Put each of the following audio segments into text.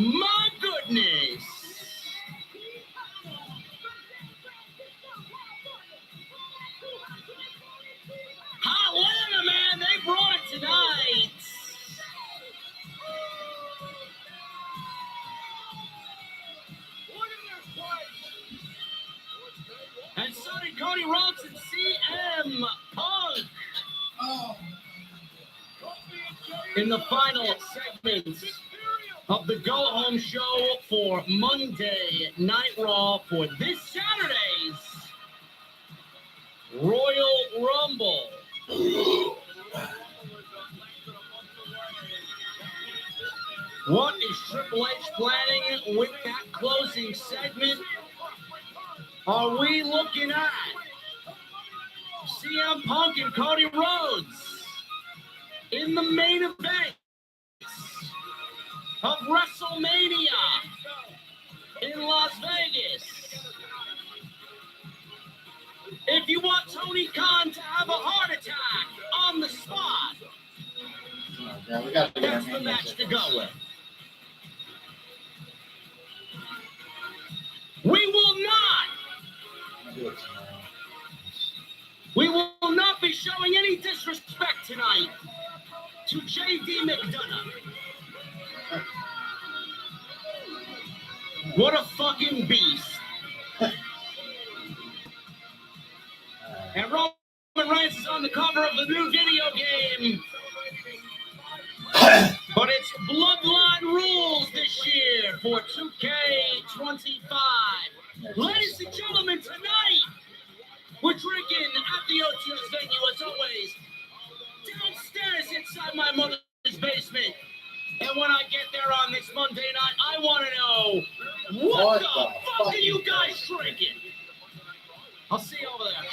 My goodness. Atlanta, man, they brought it tonight. And so did Cody Rhodes and CM Punk. In the final segment of the Go Home Show for Monday Night Raw for this Saturday's Royal Rumble. What is Triple H planning with that closing segment? Are we looking at CM Punk and Cody Rhodes in the main event of WrestleMania in Las Vegas? If you want Tony Khan to have a heart attack on the spot, that's the match to go with. We will not be showing any disrespect tonight to J.D. McDonough. What a fucking beast. And Roman Reigns is on the cover of the new video game. But it's Bloodline Rules this year for 2K25. Ladies and gentlemen, tonight, we're drinking at the OTS venue, as always, downstairs inside my mother's basement. And when I get there on this Monday night, I want to know, what the fuck are you guys drinking? I'll see you over there.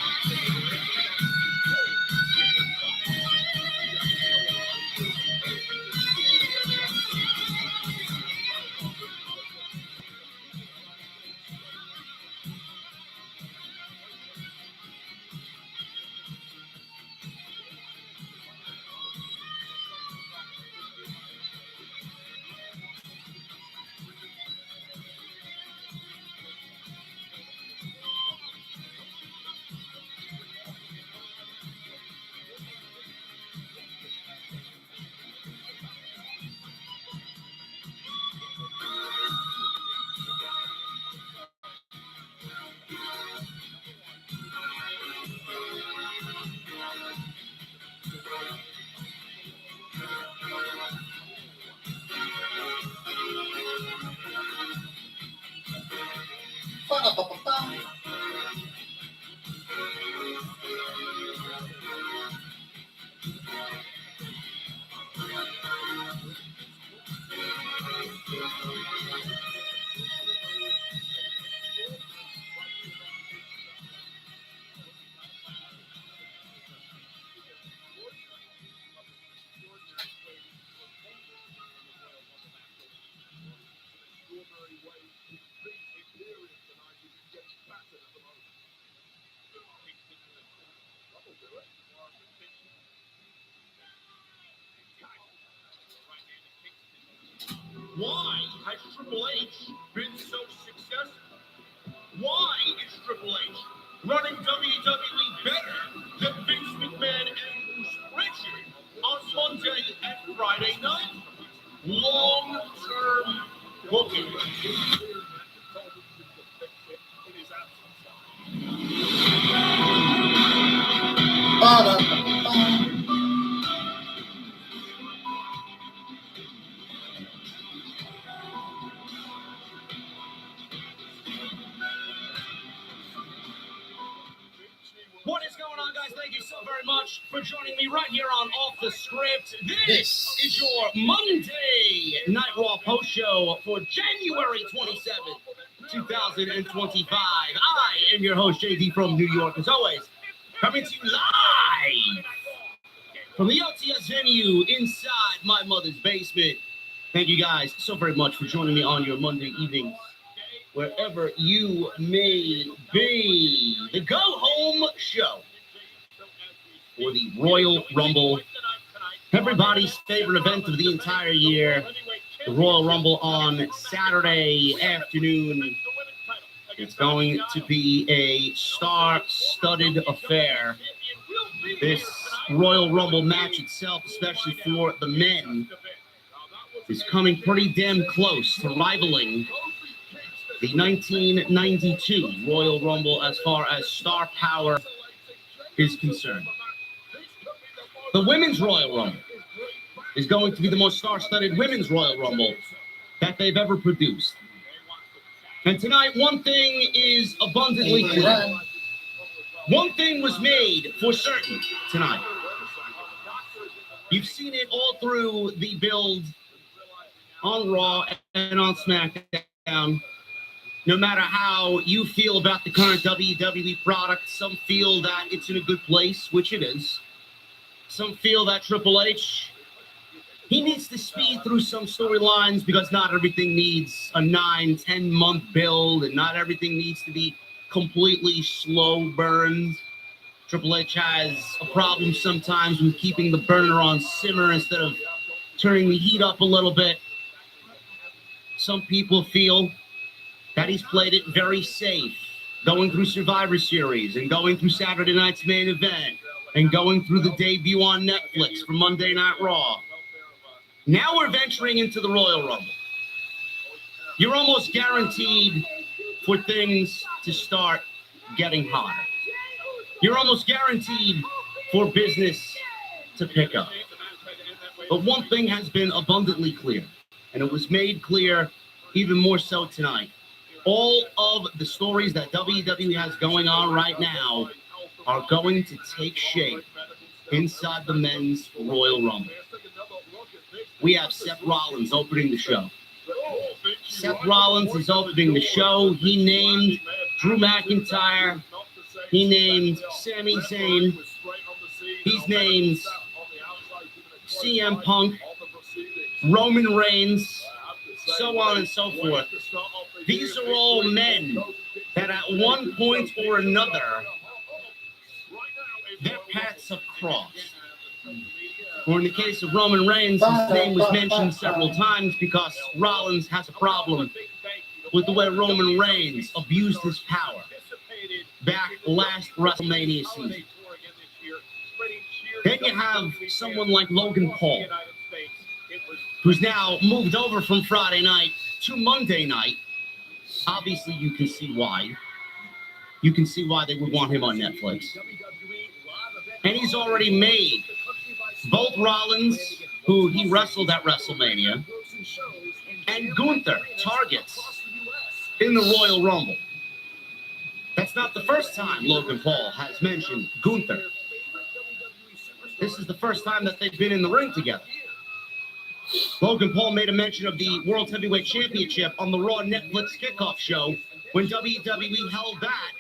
Why has Triple H been so successful? Why is Triple H running WWE better than Vince McMahon and Bruce Pritchard on Monday and Friday night? Long-term booking. What is going on, guys? Thank you so very much for joining me right here on Off the Script. This is your Monday Night Raw post show for January 27th, 2025. I am your host, JD from New York, as always, coming to you live from the LTS venue inside my mother's basement. Thank you guys so very much for joining me on your Monday evening, wherever you may be. The Go Home Show for the Royal Rumble, everybody's favorite event of the entire year. The Royal Rumble on Saturday afternoon. It's going to be a star-studded affair. This Royal Rumble match itself, especially for the men, is coming pretty damn close to rivaling the 1992 Royal Rumble as far as star power is concerned. The Women's Royal Rumble is going to be the most star-studded Women's Royal Rumble that they've ever produced. And tonight, one thing is abundantly clear. One thing was made for certain tonight. You've seen it all through the build on Raw and on SmackDown. No matter how you feel about the current WWE product, some feel that it's in a good place, which it is. Some feel that Triple H, he needs to speed through some storylines because not everything needs a 9-10 month build and not everything needs to be completely slow burned. Triple H has a problem sometimes with keeping the burner on simmer instead of turning the heat up a little bit. Some people feel that he's played it very safe, going through Survivor Series and going through Saturday night's main event and going through the debut on Netflix for Monday Night Raw. Now we're venturing into the Royal Rumble. You're almost guaranteed for things to start getting hotter. You're almost guaranteed for business to pick up. But one thing has been abundantly clear, and it was made clear even more so tonight. All of the stories that WWE has going on right now are going to take shape inside the men's Royal Rumble. We have Seth Rollins opening the show. Seth Rollins is opening the show. He named Drew McIntyre. He named Sami Zayn. He's named CM Punk, Roman Reigns, so on and so forth. These are all men that at one point or another, their paths have crossed. Or in the case of Roman Reigns, his name was mentioned several times because Rollins has a problem with the way Roman Reigns abused his power back last WrestleMania season. Then you have someone like Logan Paul, who's now moved over from Friday night to Monday night. Obviously, you can see why. You can see why they would want him on Netflix. And he's already made both Rollins, who he wrestled at WrestleMania, and Gunther targets in the Royal Rumble. That's not the first time Logan Paul has mentioned Gunther. This is the first time that they've been in the ring together. Logan Paul made a mention of the World Heavyweight Championship on the Raw Netflix kickoff show when WWE held that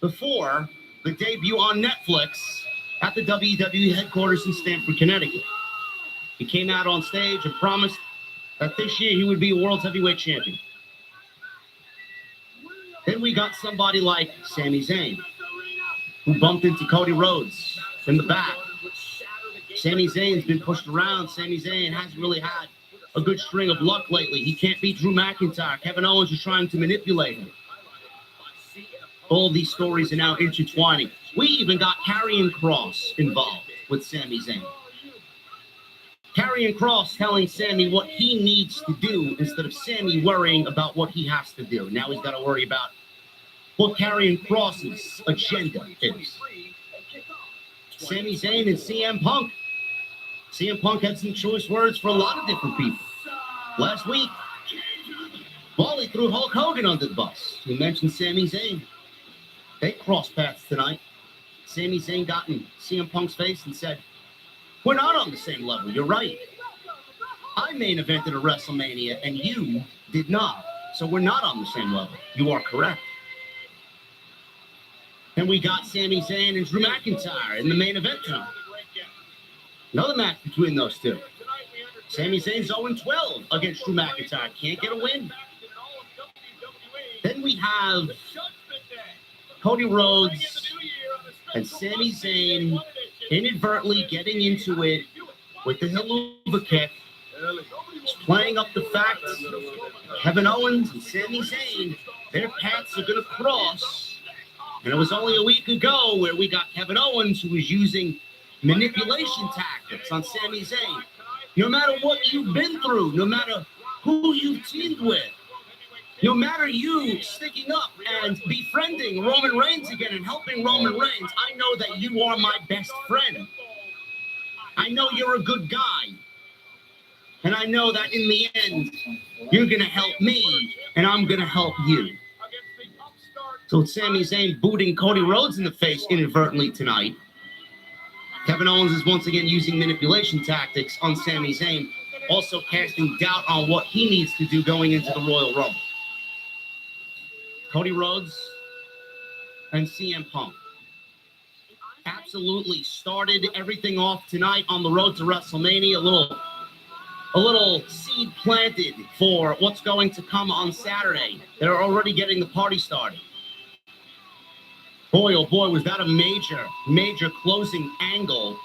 before the debut on Netflix at the WWE headquarters in Stamford, Connecticut. He came out on stage and promised that this year he would be a World Heavyweight Champion. Then we got somebody like Sami Zayn, who bumped into Cody Rhodes in the back. Sami Zayn's been pushed around. Sami Zayn hasn't really had a good string of luck lately. He can't beat Drew McIntyre. Kevin Owens is trying to manipulate him. All these stories are now intertwining. We even got Karrion Kross involved with Sami Zayn. Karrion Kross telling Sami what he needs to do instead of Sami worrying about what he has to do. Now he's got to worry about what Karrion Kross's agenda is. Sami Zayn and CM Punk. CM Punk had some choice words for a lot of different people. Last week, Wally threw Hulk Hogan under the bus. He mentioned Sami Zayn. They crossed paths tonight. Sami Zayn got in CM Punk's face and said, "We're not on the same level. You're right. I main evented a WrestleMania and you did not. So we're not on the same level. You are correct." And we got Sami Zayn and Drew McIntyre in the main event tonight. Another match between those two. Sami Zayn's 0-12 against Drew McIntyre. Can't get a win. Then we have Cody Rhodes and Sami Zayn inadvertently getting into it with the Helluva Kick Just playing up the fact Kevin Owens and Sami Zayn, their paths are going to cross. And it was only a week ago where we got Kevin Owens, who was using manipulation tactics on Sami Zayn. No matter what you've been through, no matter who you've teamed with, no matter you sticking up and befriending Roman Reigns again and helping Roman Reigns, I know that you are my best friend. I know you're a good guy. And I know that in the end, you're going to help me, and I'm going to help you. So it's Sami Zayn booting Cody Rhodes in the face inadvertently tonight. Kevin Owens is once again using manipulation tactics on Sami Zayn, also casting doubt on what he needs to do going into the Royal Rumble. Cody Rhodes and CM Punk absolutely started everything off tonight on the road to WrestleMania. A little seed planted for what's going to come on Saturday. They're already getting the party started. Boy, oh boy, was that a major closing angle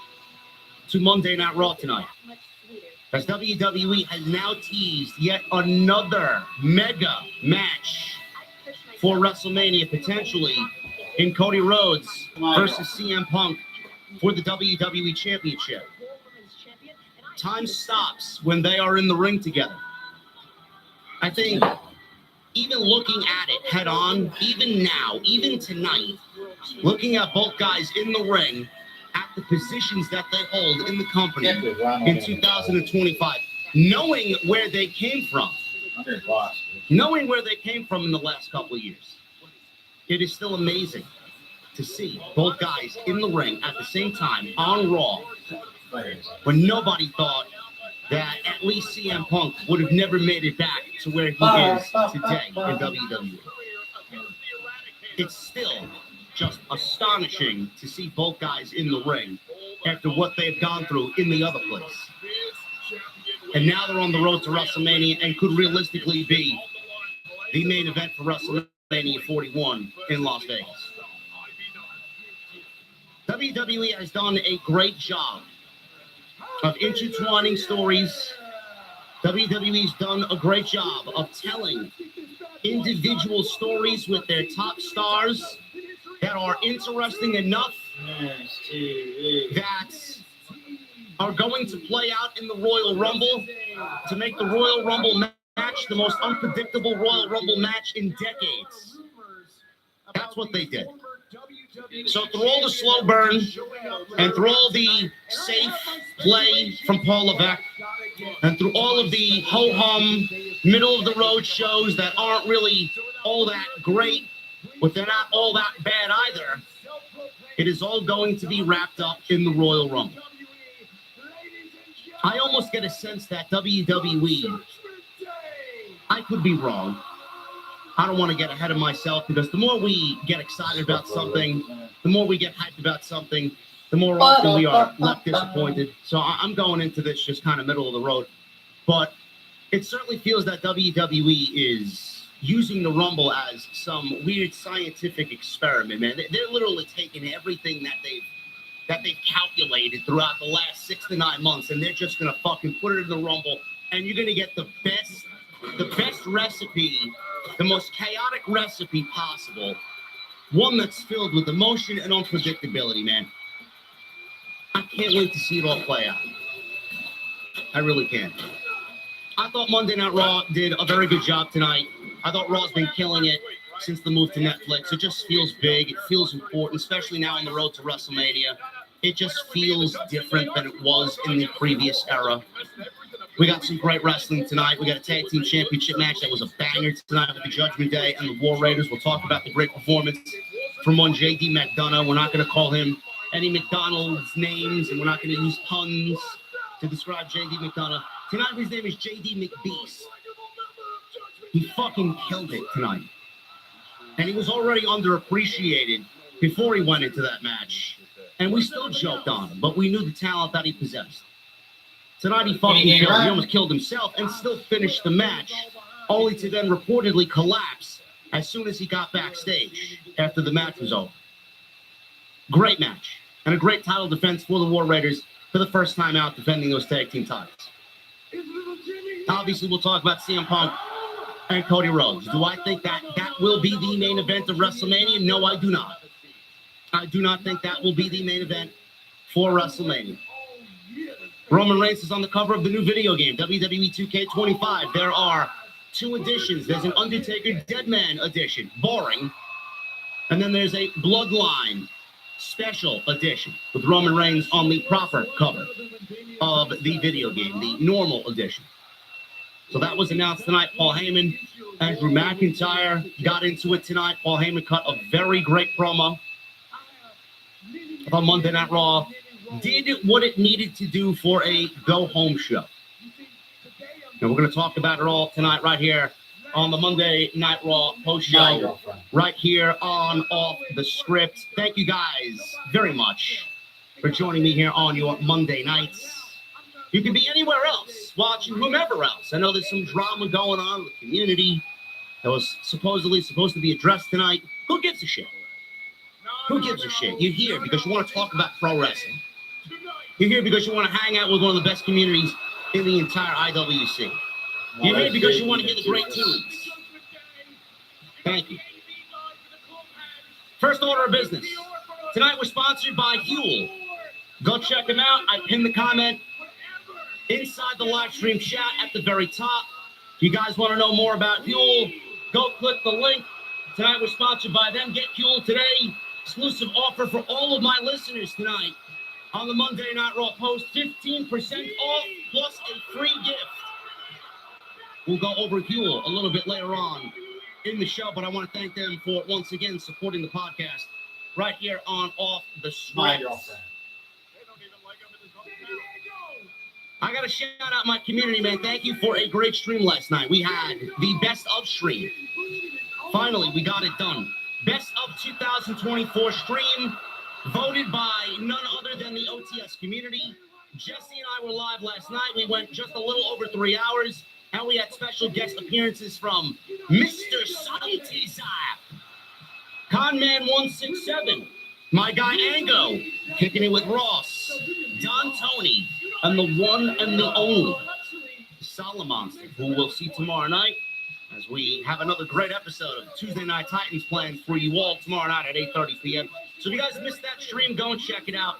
to Monday Night Raw tonight. As WWE has now teased yet another mega match for WrestleMania, potentially in Cody Rhodes versus CM Punk for the WWE Championship. Time stops when they are in the ring together. I think even looking at it head on, even now, even tonight, looking at both guys in the ring at the positions that they hold in the company in 2025, knowing where they came from in the last couple of years, it is still amazing to see both guys in the ring at the same time on Raw, when nobody thought that at least CM Punk would have never made it back to where he is today in WWE. It's still just astonishing to see both guys in the ring after what they've gone through in the other place. And now they're on the road to WrestleMania and could realistically be the main event for WrestleMania 41 in Las Vegas. WWE has done a great job of intertwining stories. WWE's done a great job of telling individual stories with their top stars that are interesting enough that are going to play out in the Royal Rumble to make the Royal Rumble match the most unpredictable Royal Rumble match in decades. That's what they did. So through all the slow burn and through all the safe play from Paul Levesque and through all of the ho-hum, middle-of-the-road shows that aren't really all that great, but they're not all that bad either, it is all going to be wrapped up in the Royal Rumble. I almost get a sense that WWE, I could be wrong, I don't want to get ahead of myself, because the more we get excited about something, the more we get hyped about something, the more often we are left disappointed. So I'm going into this just kind of middle of the road. But it certainly feels that WWE is using the Rumble as some weird scientific experiment, man. They're literally taking everything that they've calculated throughout the last 6 to 9 months, and they're just going to fucking put it in the Rumble, and you're going to get the best recipe, the most chaotic recipe possible, one that's filled with emotion and unpredictability, man. I can't wait to see it all play out. I really can. I thought Monday Night Raw did a very good job tonight. I thought Raw's been killing it since the move to Netflix. It just feels big. It feels important, especially now on the road to WrestleMania. It just feels different than it was in the previous era. We got some great wrestling tonight. We got a tag team championship match that was a banger tonight with the Judgment Day and the War Raiders. We'll talk about the great performance from one JD McDonough. We're not going to call him any McDonald's names, and we're not going to use puns to describe JD McDonough. Tonight, his name is JD McBeast. He fucking killed it tonight. And he was already underappreciated before he went into that match. And we still joked on him, but we knew the talent that he possessed. Tonight he fucking killed. He almost killed himself and still finished the match, only to then reportedly collapse as soon as he got backstage after the match was over. Great match. And a great title defense for the War Raiders for the first time out defending those tag team titles. Obviously, we'll talk about CM Punk and Cody Rhodes. Do I think that will be the main event of WrestleMania? No, I do not. I do not think that will be the main event for WrestleMania. Roman Reigns is on the cover of the new video game, WWE 2K25. There are 2 editions. There's an Undertaker Deadman edition, boring. And then there's a Bloodline special edition with Roman Reigns on the proper cover of the video game, the normal edition. So that was announced tonight. Paul Heyman and Drew McIntyre got into it tonight. Paul Heyman cut a very great promo on Monday Night Raw. Did what it needed to do for a go-home show. And we're going to talk about it all tonight right here on the Monday Night Raw post show, right here on Off the Script. Thank you guys very much for joining me here on your Monday nights. You can be anywhere else, watching whomever else. I know there's some drama going on in the community that was supposedly supposed to be addressed tonight. Who gives a shit? Who gives a shit? You're here because you want to talk about pro wrestling. You're here because you want to hang out with one of the best communities in the entire IWC. You're here because you want to hear the great tunes. Thank you. First order of business. Tonight we're sponsored by Huel. Go check them out. I pinned the comment inside the live stream chat at the very top. If you guys want to know more about Huel, go click the link. Tonight we're sponsored by them. Get Huel today. Exclusive offer for all of my listeners tonight on the Monday Night Raw post. 15% off plus a free gift. We'll go over Huel a little bit later on in the show, but I want to thank them for once again supporting the podcast right here on Off the Script. I got to shout out my community, man. Thank you for a great stream last night. We had the best of stream. Finally, we got it done. Best of 2024 stream, voted by none other than the OTS community. Jesse and I were live last night. We went just a little over 3 hours, and we had special guest appearances from Mr. Santi Zap, Conman 167, my guy Ango, kicking it with Ross, Don Tony, and the one and the only Solomonster, who we'll see tomorrow night as we have another great episode of Tuesday Night Titans planned for you all tomorrow night at 8:30 p.m. So if you guys missed that stream, go and check it out.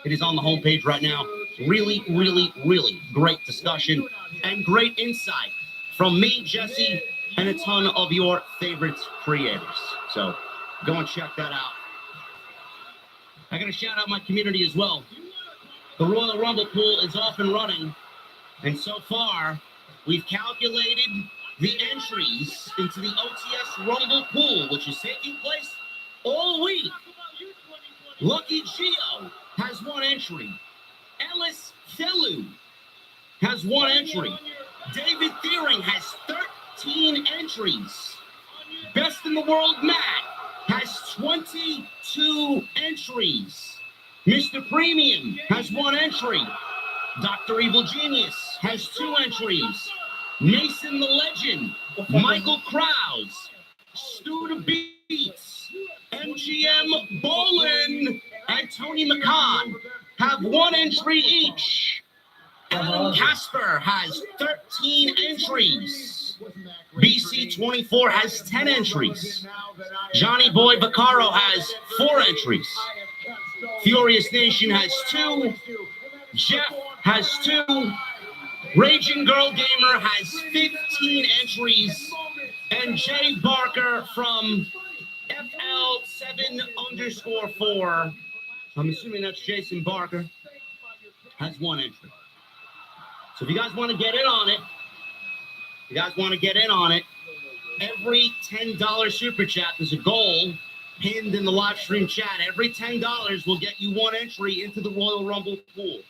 It is on the homepage right now. Really, really, really great discussion and great insight from me, Jesse, and a ton of your favorite creators. So go and check that out. I got to shout out my community as well. The Royal Rumble pool is off and running, and so far we've calculated the entries into the OTS Rumble pool, which is taking place all week. Lucky Gio has 1 entry. Ellis Thelu has 1 entry. David Thiering has 13 entries. Best in the World Matt has 22 entries. Mr. Premium has 1 entry. Dr. Evil Genius has 2 entries. Mason the Legend, Michael Krause, Stu the Beats, MGM Bolin, and Tony McCann have 1 entry each. Alan Casper has 13 entries. BC24 has 10 entries. Johnny Boy Vaccaro has 4 entries. Furious Nation has 2. Jeff has 2. Raging Girl Gamer has 15 entries. And Jay Barker from FL7_4, I'm assuming that's Jason Barker, has 1 entry. So if you guys want to get in on it, every $10 super chat, there's a goal pinned in the live stream chat. Every $10 will get you 1 entry into the Royal Rumble pool.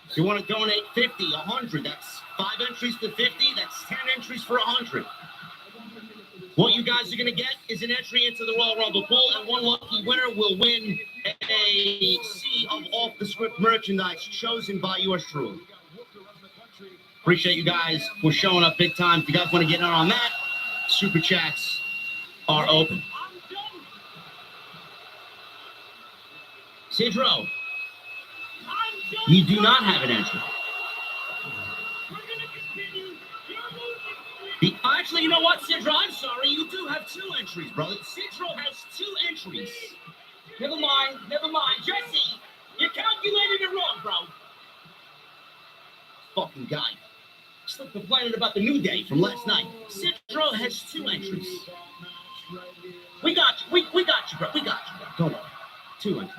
If you want to donate 50, 100, that's 5 entries for 50, that's 10 entries for 100. What you guys are going to get is an entry into the Royal Rumble pool, and 1 lucky winner will win a sea of off-the-script merchandise chosen by yours truly. Appreciate you guys for showing up big time. If you guys want to get in on that, super chats are open. Sidro, you do not have an entry. Actually, you know what, Sidro? I'm sorry. You do have 2 entries, brother. Sidro has 2 entries. Never mind. Jesse, you calculated it wrong, bro. Fucking guy. Still complaining about the New Day from last night. Sidro has 2 entries. We got you. We got you, bro. Don't worry. 2 entries.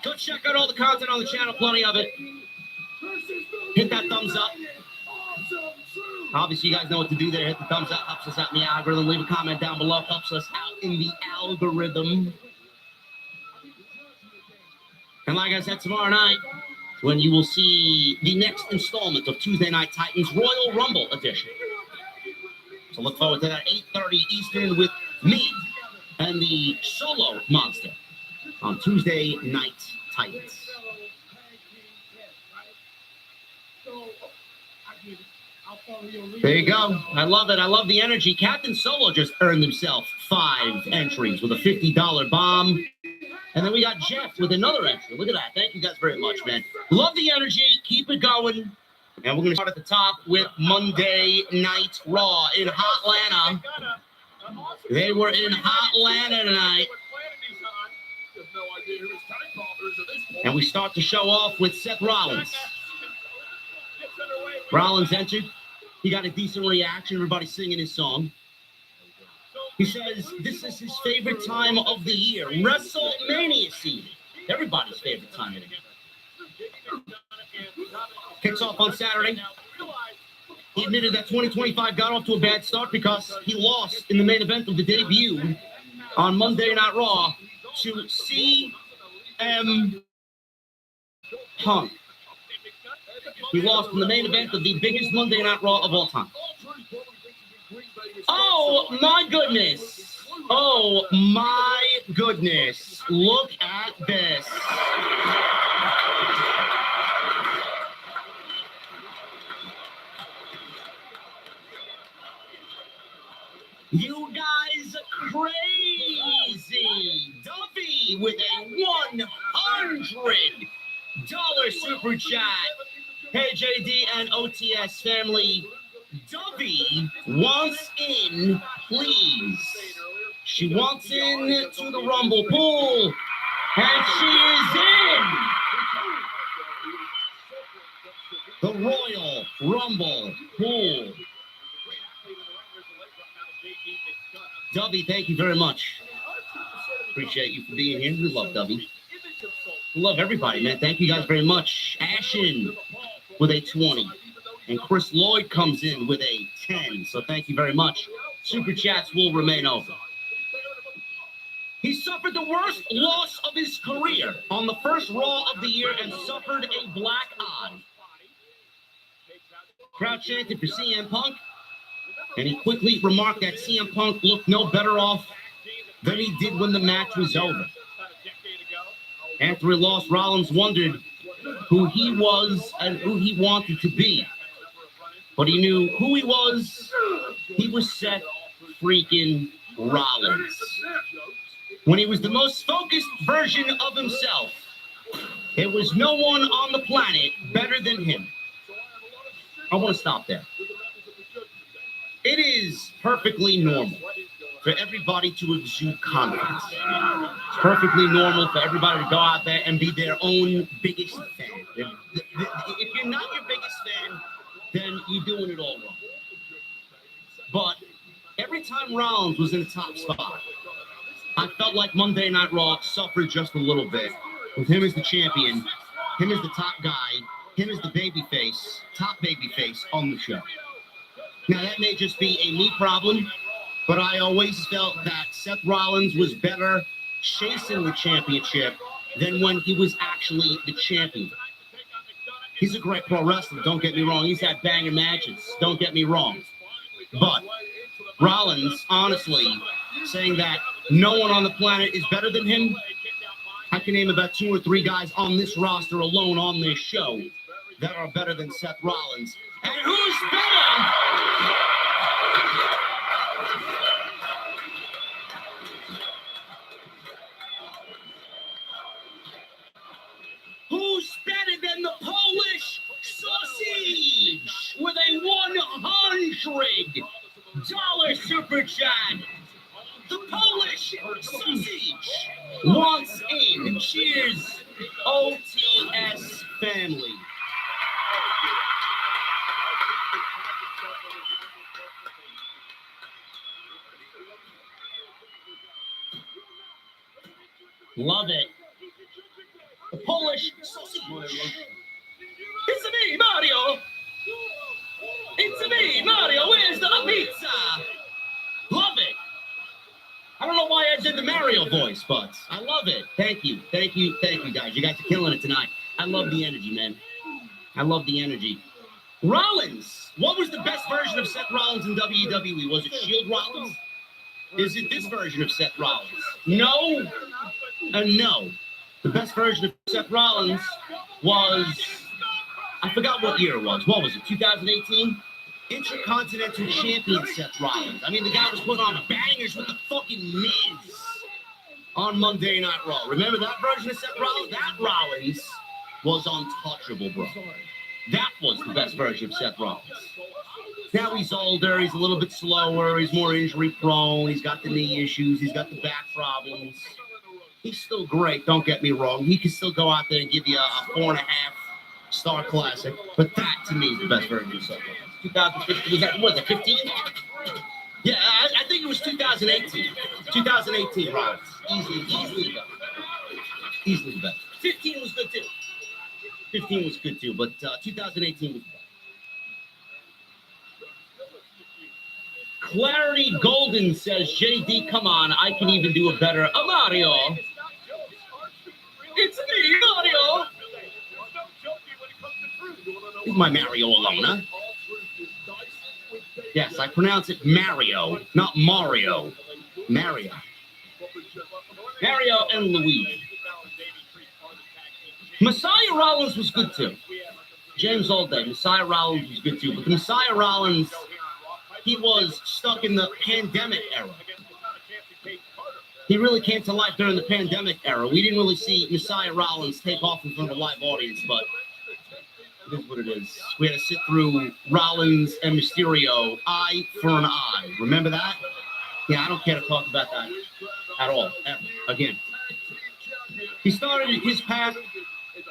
Go check out all the content on the channel. Plenty of it. Hit that thumbs up. Obviously, you guys know what to do there. Hit the thumbs up. Helps us out in the algorithm. Leave a comment down below. Helps us out in the algorithm. And like I said, tomorrow night, when you will see the next installment of Tuesday Night Titans Royal Rumble edition. So look forward to that 8:30 Eastern with me and the Solo Monster on Tuesday Night Titans. There you go. I love it. I love the energy. Captain Solo just earned himself 5 entries with a $50 bomb. And then we got Jeff with another entry. Look at that. Thank you guys very much, man. Love the energy. Keep it going. And we're going to start at the top with Monday Night Raw in Hotlanta. They were in Hotlanta tonight. And we start the show off with Seth Rollins. Rollins entered. He got a decent reaction. Everybody singing his song. He says this is his favorite time of the year. WrestleMania season. Everybody's favorite time of the year. Kicks off on Saturday. He admitted that 2025 got off to a bad start because he lost in the main event of the debut on Monday Night Raw to CM Punk. He lost in the main event of the biggest Monday Night Raw of all time. Oh, my goodness. Oh, my goodness. Look at this. You guys are crazy. Duffy with a $100 super chat. Hey, JD and OTS family. Duffy wants in, please. She wants in to the Rumble pool. And she is in. The Royal Rumble pool. Dubby, thank you very much. Appreciate you for being here. We love Dubby. We love everybody, man. Thank you guys very much. Ashen with a 20. And Chris Lloyd comes in with a 10. So thank you very much. Super chats will remain open. He suffered the worst loss of his career on the first Raw of the year and suffered a black eye. Crowd chanted for CM Punk. And he quickly remarked that CM Punk looked no better off than he did when the match was over. After he lost, Rollins wondered who he was and who he wanted to be. But he knew who he was. He was Seth freaking Rollins. When he was the most focused version of himself, there was no one on the planet better than him. I want to stop there. It is perfectly normal for everybody to exude confidence. It's perfectly normal for everybody to go out there and be their own biggest fan. If you're not your biggest fan, then you're doing it all wrong. But every time Rollins was in the top spot, I felt like Monday Night Raw suffered just a little bit. With him as the champion, him as the top guy, him as the babyface, top babyface on the show. Now, that may just be a me problem, but I always felt that Seth Rollins was better chasing the championship than when he was actually the champion. He's a great pro wrestler, don't get me wrong. He's had banging matches, don't get me wrong. But Rollins, honestly, saying that no one on the planet is better than him, I can name about 2 or 3 guys on this roster alone on this show that are better than Seth Rollins. And who's better? Who's better than the Polish sausage? $100 super chat. The Polish sausage wants in. Cheers, OTS family. Love it. The Polish sausage. It's me, Mario. It's me, Mario. Where's the pizza? Love it. I don't know why I did the Mario voice, but I love it. Thank you, guys. You guys are killing it tonight. I love the energy, man. I love the energy. Rollins. What was the best version of Seth Rollins in WWE? Was it Shield Rollins? Is it this version of Seth Rollins? No. No. The best version of Seth Rollins was, I forgot what year it was. What was it, 2018? Intercontinental Champion Seth Rollins. I mean, the guy was putting on bangers with the fucking Miz on Monday Night Raw. Remember that version of Seth Rollins? That Rollins was untouchable, bro. That was the best version of Seth Rollins. Now he's older, he's a little bit slower, he's more injury prone, he's got the knee issues, he's got the back problems. He's still great, don't get me wrong. He can still go out there and give you a 4.5-star classic. But that, to me, is the best version of Seth Rollins. 2015, was it 15? Yeah, I think it was 2018. 2018, Rollins. Easily the best. Easily the best. 15 was good, too. 15 was good, too, but 2018 was the best. Clarity Golden says, JD, come on, I can even do a better Mario. It's me, Mario. Is my Mario alone, huh? Yes, I pronounce it Mario, not Mario. Mario. Mario and Luigi. Messiah Rollins was good, too. James Allday, Messiah Rollins was good, too. But the Messiah Rollins, he was stuck in the pandemic era. He really came to life during the pandemic era. We didn't really see Messiah Rollins take off in front of a live audience, but it is what it is. We had to sit through Rollins and Mysterio, eye for an eye. Remember that? Yeah, I don't care to talk about that at all, ever, again. He started his path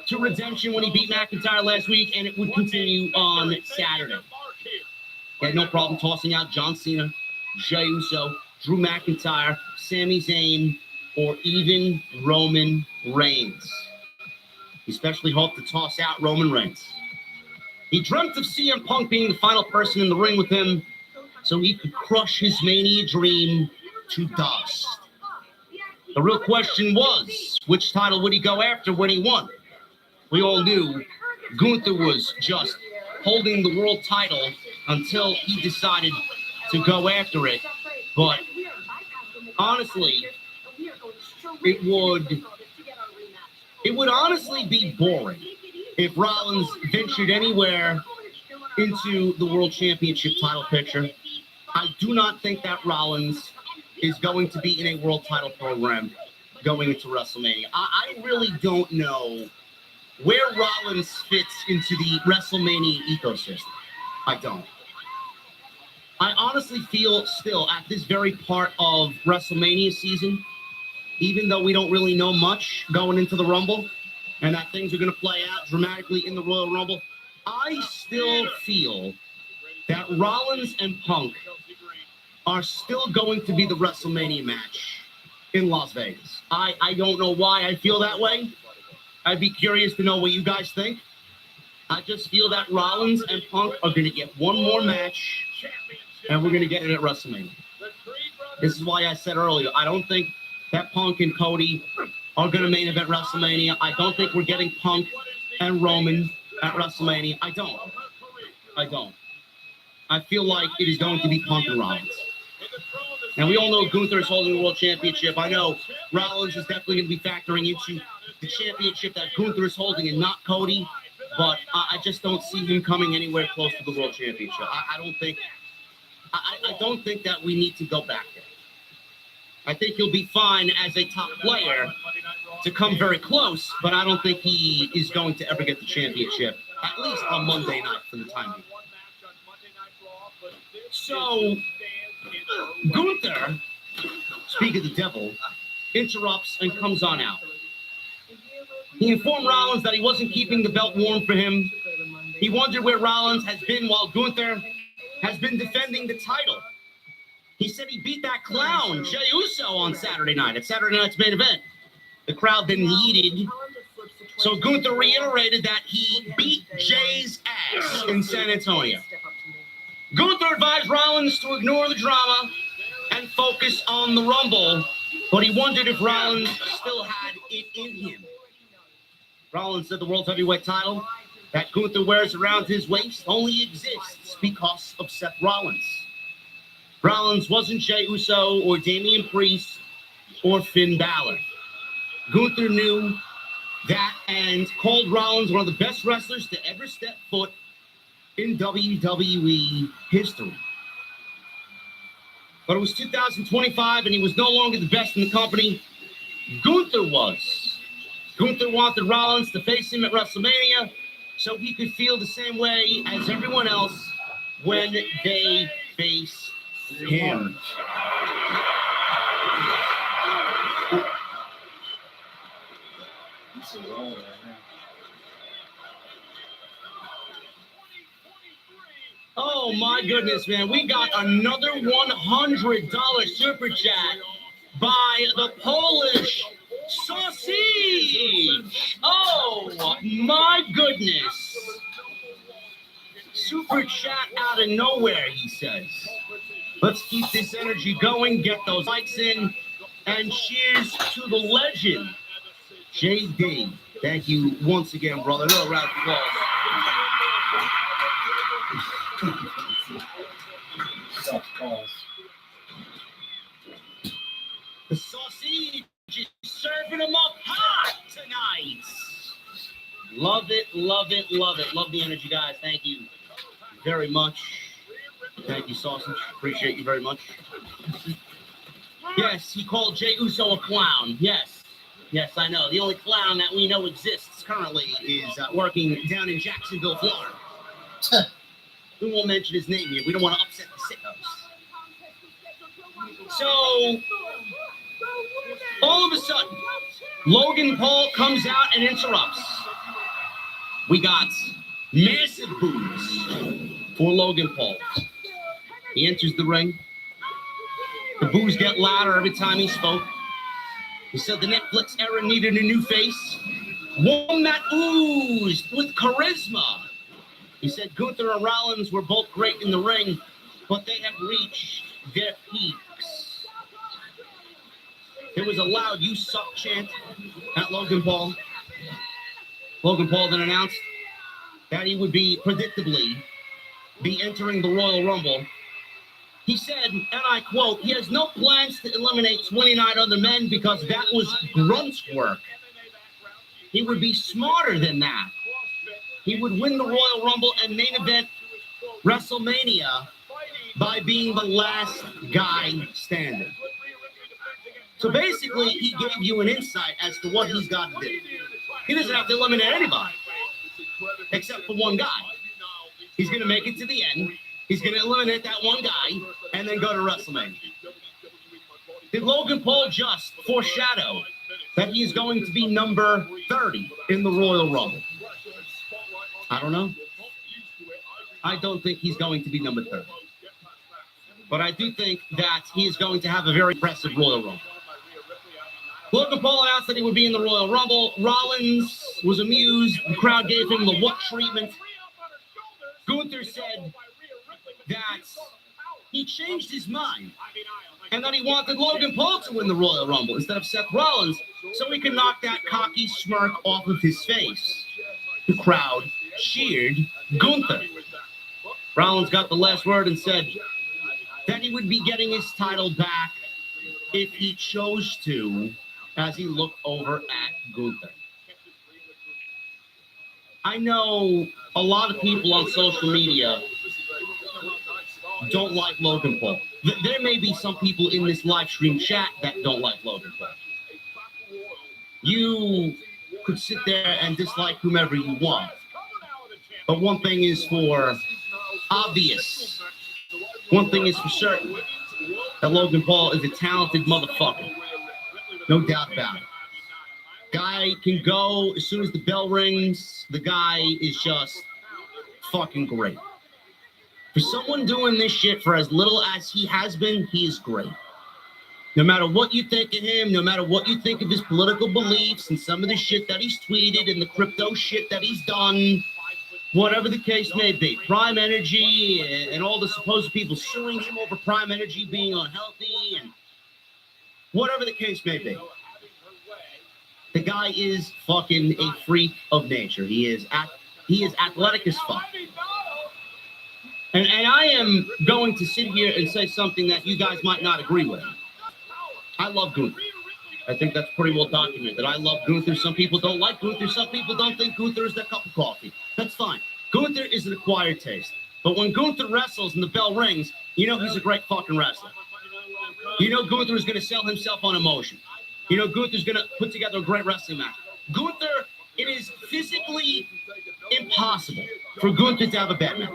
to redemption when he beat McIntyre last week, and it would continue on Saturday. He had no problem tossing out John Cena, Jey Uso, Drew McIntyre, Sami Zayn, or even Roman Reigns. He especially hoped to toss out Roman Reigns. He dreamt of CM Punk being the final person in the ring with him so he could crush his Mania dream to dust. The real question was, which title would he go after when he won? We all knew Gunther was just holding the world title until he decided to go after it. But honestly, it would honestly be boring if Rollins ventured anywhere into the World Championship title picture. I do not think that Rollins is going to be in a world title program going into WrestleMania. I really don't know where Rollins fits into the WrestleMania ecosystem. I don't. I honestly feel still at this very part of WrestleMania season, even though we don't really know much going into the Rumble, and that things are going to play out dramatically in the Royal Rumble, I still feel that Rollins and Punk are still going to be the WrestleMania match in Las Vegas. I don't know why I feel that way. I'd be curious to know what you guys think. I just feel that Rollins and Punk are going to get one more match, and we're going to get it at WrestleMania. This is why I said earlier, I don't think that Punk and Cody are going to main event WrestleMania. I don't think we're getting Punk and Roman at WrestleMania. I don't. I feel like it is going to be Punk and Rollins. And we all know Gunther is holding the World Championship. I know Rollins is definitely going to be factoring into the championship that Gunther is holding and not Cody. But I just don't see him coming anywhere close to the World Championship. I don't think that we need to go back there. I think he'll be fine as a top player to come very close, but I don't think he is going to ever get the championship, at least on Monday night for the time being. So Gunther, speak of the devil, interrupts and comes on out. He informed Rollins that he wasn't keeping the belt warm for him. He wondered where Rollins has been while Gunther has been defending the title. He said he beat that clown, Jey Uso, on Saturday night at Saturday Night's Main Event. The crowd then heated. So Gunther reiterated that he beat Jay's ass in San Antonio. Gunther advised Rollins to ignore the drama and focus on the Rumble, but he wondered if Rollins still had it in him. Rollins said the World Heavyweight title that Gunther wears around his waist only exists because of Seth Rollins. Rollins wasn't Jey Uso or Damian Priest or Finn Balor. Gunther knew that and called Rollins one of the best wrestlers to ever step foot in WWE history. But it was 2025 and he was no longer the best in the company. Gunther was. Gunther wanted Rollins to face him at WrestleMania so he could feel the same way as everyone else when they face him. Oh my goodness, man. We got another $100 super chat by the Polish Sausage. Oh my goodness. Super chat out of nowhere, he says. Let's keep this energy going, get those likes in, and cheers to the legend, JD. Thank you once again, brother. Another round of applause. The Sausage is serving them up hot tonight. Love it, love it, love it. Love the energy, guys. Thank you very much. Thank you, Sausage. Appreciate you very much. Yes, he called Jey Uso a clown. Yes. Yes, I know. The only clown that we know exists currently is working down in Jacksonville, Florida. We won't mention his name here. We don't want to upset the sickos. So, all of a sudden, Logan Paul comes out and interrupts. We got massive boos for Logan Paul. He enters the ring. The boos get louder every time he spoke. He said the Netflix era needed a new face, one that oozed with charisma. He said Gunther and Rollins were both great in the ring, but they have reached their peaks. There was a loud "you suck" chant at Logan Paul. Logan Paul then announced that he would predictably be entering the Royal Rumble. He said, and I quote, he has no plans to eliminate 29 other men because that was grunt work. He would be smarter than that. He would win the Royal Rumble and main event WrestleMania by being the last guy standing. So basically, he gave you an insight as to what he's got to do. He doesn't have to eliminate anybody, except for one guy. He's going to make it to the end. He's going to eliminate that one guy and then go to WrestleMania. Did Logan Paul just foreshadow that he's going to be number 30 in the Royal Rumble? I don't know. I don't think he's going to be number 30. But I do think that he is going to have a very impressive Royal Rumble. Logan Paul announced that he would be in the Royal Rumble. Rollins was amused. The crowd gave him the what treatment. Gunther said that he changed his mind and that he wanted Logan Paul to win the Royal Rumble instead of Seth Rollins so he could knock that cocky smirk off of his face. The crowd cheered Gunther. Rollins got the last word and said that he would be getting his title back if he chose to, as he looked over at Gunther. I know a lot of people on social media don't like Logan Paul. There may be some people in this live stream chat that don't like Logan Paul. You could sit there and dislike whomever you want. But one thing is for obvious One thing is for certain, that Logan Paul is a talented motherfucker. No doubt about it. Guy can go as soon as the bell rings. The guy is just fucking great. For someone doing this shit for as little as he has been, he is great. No matter what you think of him, no matter what you think of his political beliefs and some of the shit that he's tweeted and the crypto shit that he's done, whatever the case may be, Prime Energy and all the supposed people suing him over Prime Energy being unhealthy and whatever the case may be. The guy is fucking a freak of nature. He is athletic as fuck. And I am going to sit here and say something that you guys might not agree with. I love Gunther. I think that's pretty well documented. I love Gunther. Some people don't like Gunther. Some people don't think Gunther is their cup of coffee. That's fine. Gunther is an acquired taste. But when Gunther wrestles and the bell rings, you know he's a great fucking wrestler. You know Gunther is going to sell himself on emotion. You know Gunther's going to put together a great wrestling match. Gunther, it is physically impossible for Gunther to have a bad match.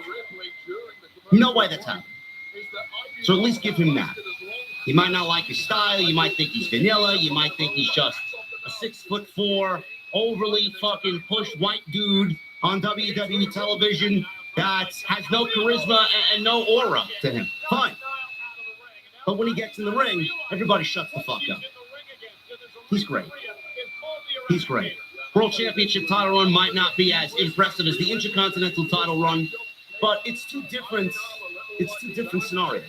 No way that's happening. So at least give him that. You might not like his style. You might think he's vanilla. You might think he's just a 6'4", overly fucking pushed white dude on WWE television that has no charisma and no aura to him. Fine. But when he gets in the ring, everybody shuts the fuck up. He's great. He's great. World Championship title run might not be as impressive as the Intercontinental title run, but it's two different scenarios.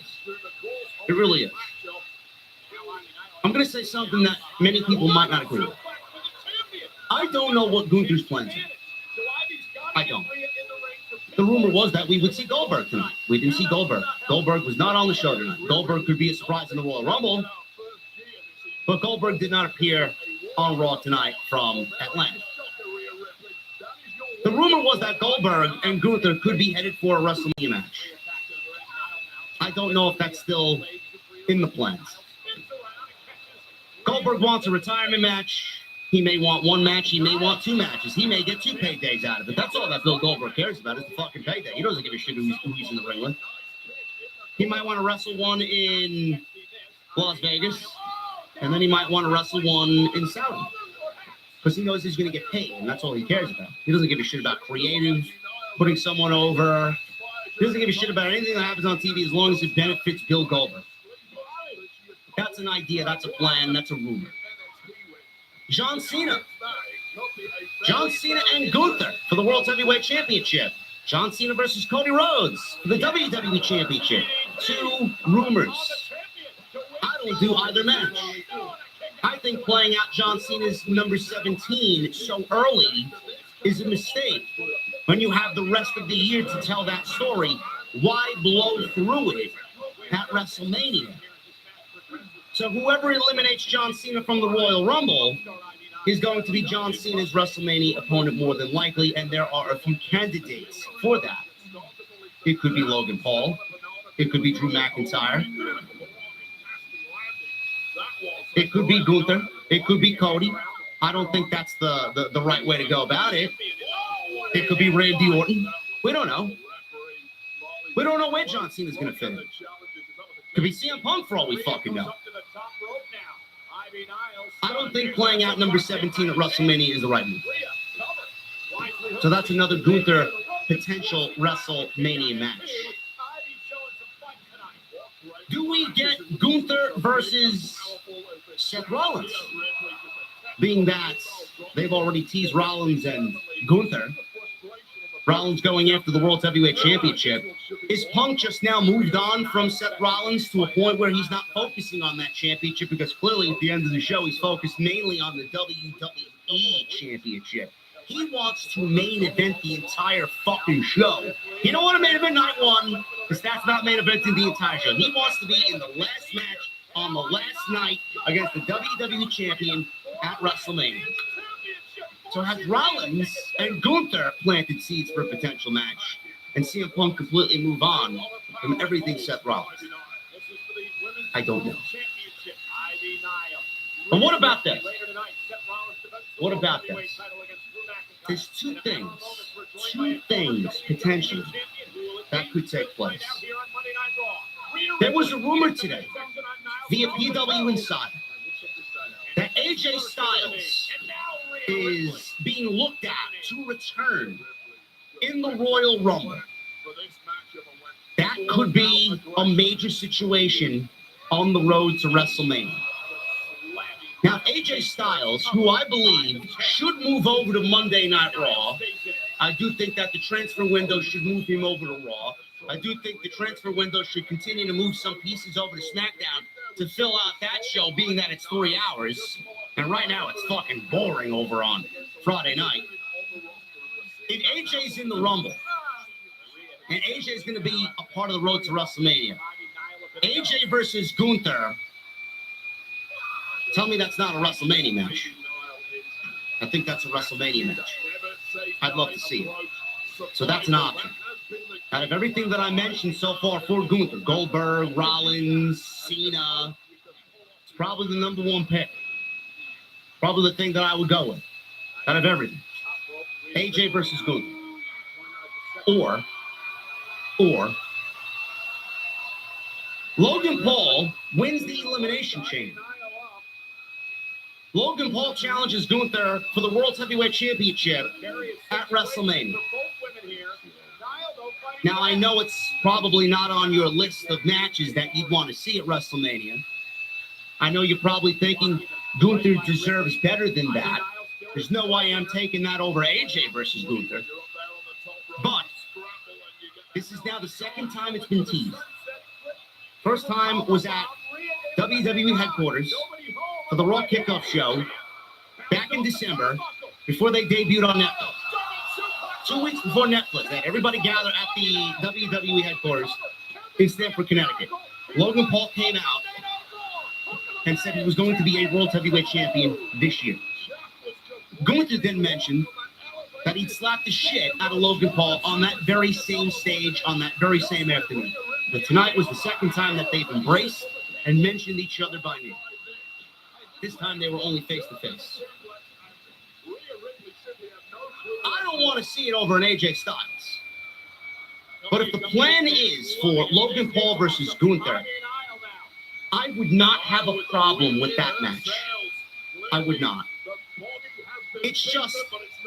It really is. I'm going to say something that many people might not agree with. I don't know what Gunther's plans are. I don't. The rumor was that we would see Goldberg tonight. We didn't see Goldberg. Goldberg was not on the show tonight. Goldberg could be a surprise in the Royal Rumble, but Goldberg did not appear on Raw tonight from Atlanta. The rumor was that Goldberg and Gunther could be headed for a WrestleMania match. I don't know if that's still in the plans. Goldberg wants a retirement match. He may want one match. He may want two matches. He may get two paydays out of it. That's all that Bill Goldberg cares about is the fucking payday. He doesn't give a shit who he's in the ring with. He might want to wrestle one in Las Vegas, and then he might want to wrestle one in Saudi. Because he knows he's going to get paid, and that's all he cares about. He doesn't give a shit about creative, putting someone over. He doesn't give a shit about anything that happens on TV as long as it benefits Bill Goldberg. That's an idea. That's a plan. That's a rumor. John Cena and Gunther for the World Heavyweight Championship. John Cena versus Cody Rhodes for the WWE Championship. Two rumors. I don't do either match. I think playing out John Cena's number 17 so early is a mistake. When you have the rest of the year to tell that story, why blow through it at WrestleMania? So whoever eliminates John Cena from the Royal Rumble is going to be John Cena's WrestleMania opponent more than likely, and there are a few candidates for that. It could be Logan Paul. It could be Drew McIntyre. It could be Gunther. It could be Cody. I don't think that's the right way to go about it. It could be Randy Orton. We don't know. We don't know where John Cena's going to finish. Could be CM Punk for all we fucking know. I don't think playing out number 17 at WrestleMania is the right move. So that's another Gunther potential WrestleMania match. Do we get Gunther versus Seth Rollins? Being that they've already teased Rollins and Gunther. Rollins going after the World Heavyweight Championship. Is Punk just now moved on from Seth Rollins to a point where he's not focusing on that championship? Because clearly at the end of the show, he's focused mainly on the WWE Championship. He wants to main event the entire fucking show. You don't want to main event night one, because that's not main eventing the entire show. He wants to be in the last match on the last night against the WWE Champion at WrestleMania. So has Rollins and Gunther planted seeds for a potential match, and CM Punk completely move on from everything Seth Rollins? I don't know. But what about this? What about this? There's two things potentially that could take place. There was a rumor today via PW Insider that AJ Styles is being looked at to return in the Royal Rumble. That could be a major situation on the road to WrestleMania. Now, AJ Styles, who I believe should move over to Monday Night Raw, I do think that the transfer window should move him over to Raw. I do think the transfer window should continue to move some pieces over to SmackDown to fill out that show, being that it's 3 hours. And right now, it's fucking boring over on Friday night. If AJ's in the Rumble, and AJ's going to be a part of the road to WrestleMania, AJ versus Gunther, tell me that's not a WrestleMania match. I think that's a WrestleMania match. I'd love to see it. So that's an option. Out of everything that I mentioned so far for Gunther, Goldberg, Rollins, Cena, it's probably the number one pick. Probably the thing that I would go with. Out of everything. AJ versus Gunther. Or Logan Paul wins the Elimination Chamber. Logan Paul challenges Gunther for the World Heavyweight Championship at WrestleMania. Now, I know it's probably not on your list of matches that you'd want to see at WrestleMania. I know you're probably thinking Gunther deserves better than that. There's no way I'm taking that over AJ versus Gunther. But this is now the second time it's been teased. First time was at WWE headquarters for the Raw Kickoff show back in December before they debuted on Netflix. 2 weeks before Netflix, they had everybody gather at the WWE headquarters in Stamford, Connecticut. Logan Paul came out and said he was going to be a World Heavyweight Champion this year. Gunther then mentioned that he'd slapped the shit out of Logan Paul on that very same stage on that very same afternoon. But tonight was the second time that they've embraced and mentioned each other by name. This time they were only face to face. I don't want to see it over an AJ Styles. But if the plan is for Logan Paul versus Gunther, I would not have a problem with that match. I would not. It's just,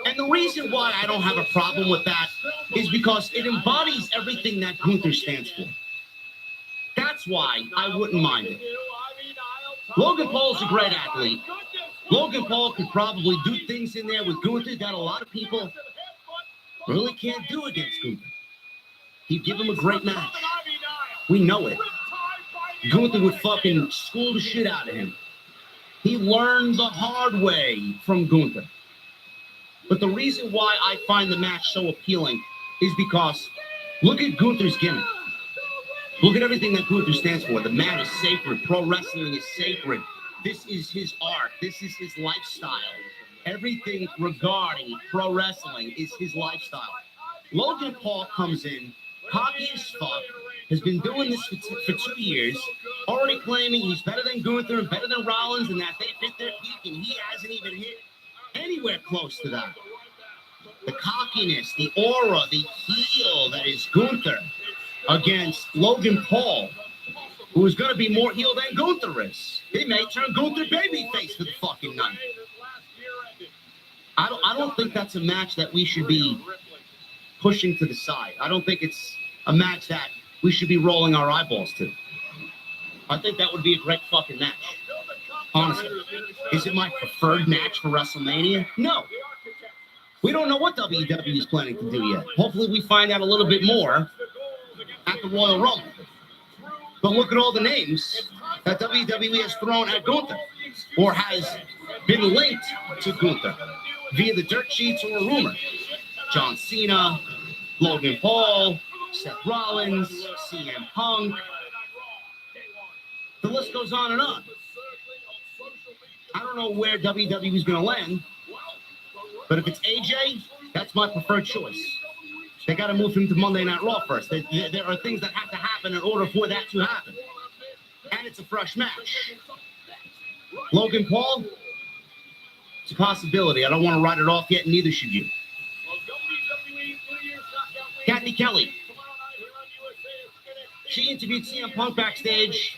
and the reason why I don't have a problem with that is because it embodies everything that Gunther stands for. That's why I wouldn't mind it. Logan Paul's a great athlete. Logan Paul could probably do things in there with Gunther that a lot of people really can't do against Gunther. He'd give him a great match. We know it. Gunther would fucking school the shit out of him. He learned the hard way from Gunther. But the reason why I find the match so appealing is because look at Gunther's gimmick. Look at everything that Gunther stands for. The man is sacred. Pro wrestling is sacred. This is his art. This is his lifestyle. Everything regarding pro wrestling is his lifestyle. Logan Paul comes in, cocky as fuck, has been doing this for 2 years, already claiming he's better than Gunther and better than Rollins and that they've hit their peak and he hasn't even hit anywhere close to that. The cockiness, the aura, the heel that is Gunther against Logan Paul, who is going to be more heel than Gunther is. They may turn Gunther babyface for the fucking night. I don't think that's a match that we should be pushing to the side. I don't think it's a match that we should be rolling our eyeballs to. I think that would be a great fucking match. Honestly. Is it my preferred match for WrestleMania? No. We don't know what WWE is planning to do yet. Hopefully we find out a little bit more at the Royal Rumble. But look at all the names that WWE has thrown at Gunther or has been linked to Gunther via the dirt sheets or a rumor. John Cena, Logan Paul, Seth Rollins, CM Punk. The list goes on and on. I don't know where WWE is going to land, but if it's AJ, that's my preferred choice. They got to move him to Monday Night Raw first. There are things that have to happen in order for that to happen. And it's a fresh match. Logan Paul, it's a possibility. I don't want to write it off yet, and neither should you. Kathy Kelly, She interviewed CM Punk backstage.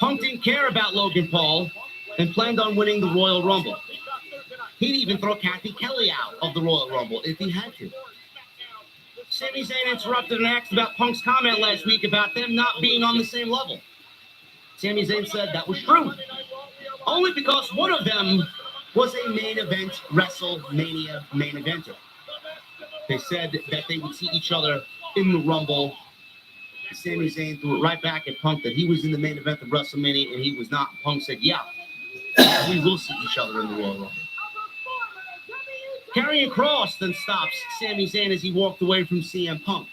Punk didn't care about Logan Paul and planned on winning the Royal Rumble. He'd even throw Kathy Kelly out of the Royal Rumble if he had to. Sami Zayn interrupted and asked about Punk's comment last week about them not being on the same level. Sami Zayn said that was true, only because one of them was a main event WrestleMania main eventer. They said that they would see each other in the Rumble. Sami Zayn threw it right back at Punk that he was in the main event of WrestleMania and he was not. Punk said, yeah, we will see each other in the Royal Rumble. Karrion Kross then stops Sami Zayn as he walked away from CM Punk.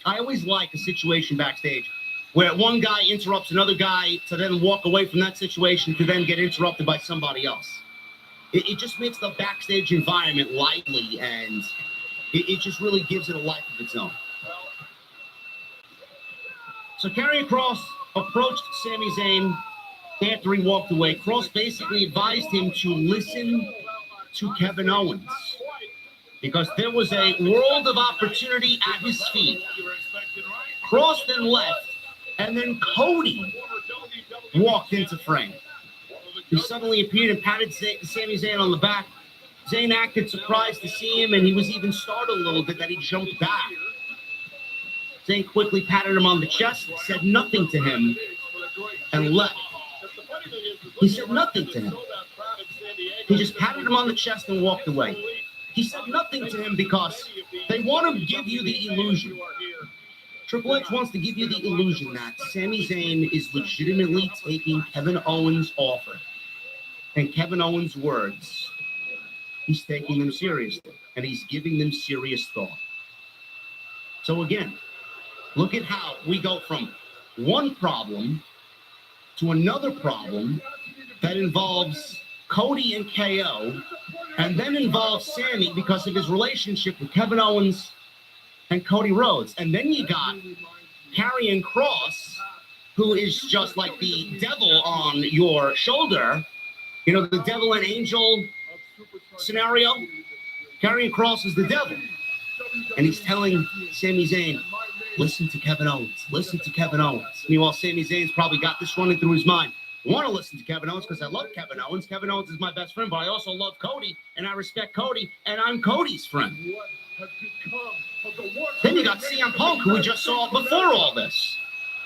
I always like a situation backstage where one guy interrupts another guy to then walk away from that situation to then get interrupted by somebody else. It just makes the backstage environment lively, and it just really gives it a life of its own. So Karrion Kross approached Sami Zayn after he walked away. Kross basically advised him to listen to Kevin Owens because there was a world of opportunity at his feet. Kross then left, and then Cody walked into frame. He suddenly appeared and patted Sami Zayn on the back. Zayn acted surprised to see him, and he was even startled a little bit that he jumped back. Zayn quickly patted him on the chest, said nothing to him, and left. He said nothing to him. He just patted him on the chest and walked away. He said nothing to him because they want to give you the illusion. Triple H wants to give you the illusion that Sami Zayn is legitimately taking Kevin Owens' offer and Kevin Owens' words. He's taking them seriously, and he's giving them serious thought. So again, look at how we go from one problem to another problem that involves Cody and KO, and then involves Sami because of his relationship with Kevin Owens and Cody Rhodes. And then you got Karrion Kross, who is just like the devil on your shoulder. You know, the devil and angel scenario. Karrion Kross is the devil. And he's telling Sami Zayn, listen to Kevin Owens. Listen to Kevin Owens. Meanwhile, Sami Zayn's probably got this running through his mind. I want to listen to Kevin Owens because I love Kevin Owens. Kevin Owens is my best friend, but I also love Cody, and I respect Cody, and I'm Cody's friend. Then you got CM Punk, who we just saw before all this,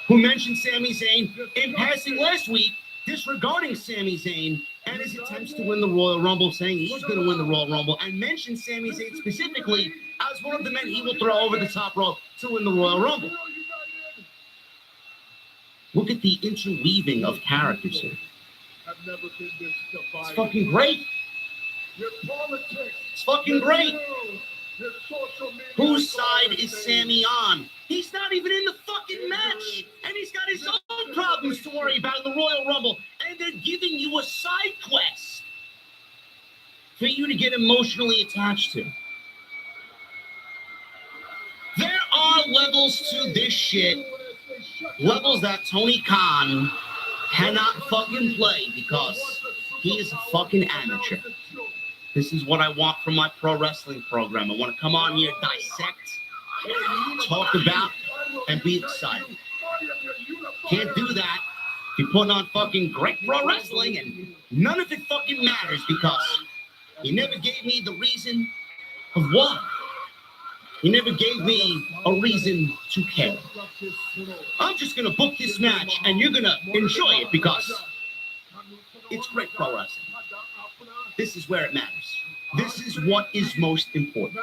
who mentioned Sami Zayn in passing last week, disregarding Sami Zayn and his attempts to win the Royal Rumble, saying he's going to win the Royal Rumble, and mentioned Sami Zayn specifically as one of the men he will throw over the top rope to win the Royal Rumble. Look at the interweaving of characters here. It's fucking great. It's fucking great. Whose side is Sami on? He's not even in the fucking match. And he's got his own problems to worry about in the Royal Rumble. And they're giving you a side quest for you to get emotionally attached to. There are levels to this shit. Levels that Tony Khan cannot fucking play because he is a fucking amateur. This is what I want from my pro wrestling program. I want to come on here, dissect, talk about, and be excited. Can't do that if you're putting on fucking great pro wrestling and none of it fucking matters because you never gave me the reason of why. You never gave me a reason to care. I'm just going to book this match and you're going to enjoy it because it's great pro wrestling. This is where it matters. This is what is most important.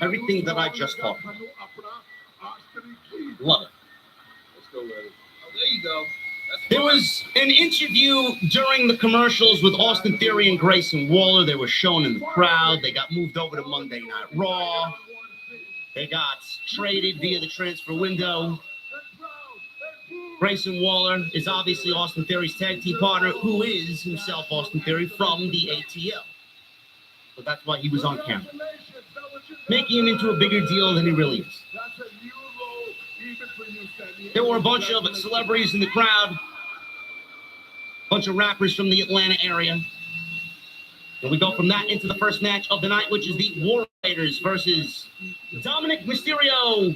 Everything that I just talked about. Love it. Let's go, Larry. Oh, there you go. There was an interview during the commercials with Austin Theory and Grayson Waller. They were shown in the crowd. They got moved over to Monday Night Raw. They got traded via the transfer window. Grayson Waller is obviously Austin Theory's tag team partner, who is himself Austin Theory from the ATL. So that's why he was on camera, making him into a bigger deal than he really is. There were a bunch of celebrities in the crowd, a bunch of rappers from the Atlanta area. And we go from that into the first match of the night, which is the War Raiders versus Dominic Mysterio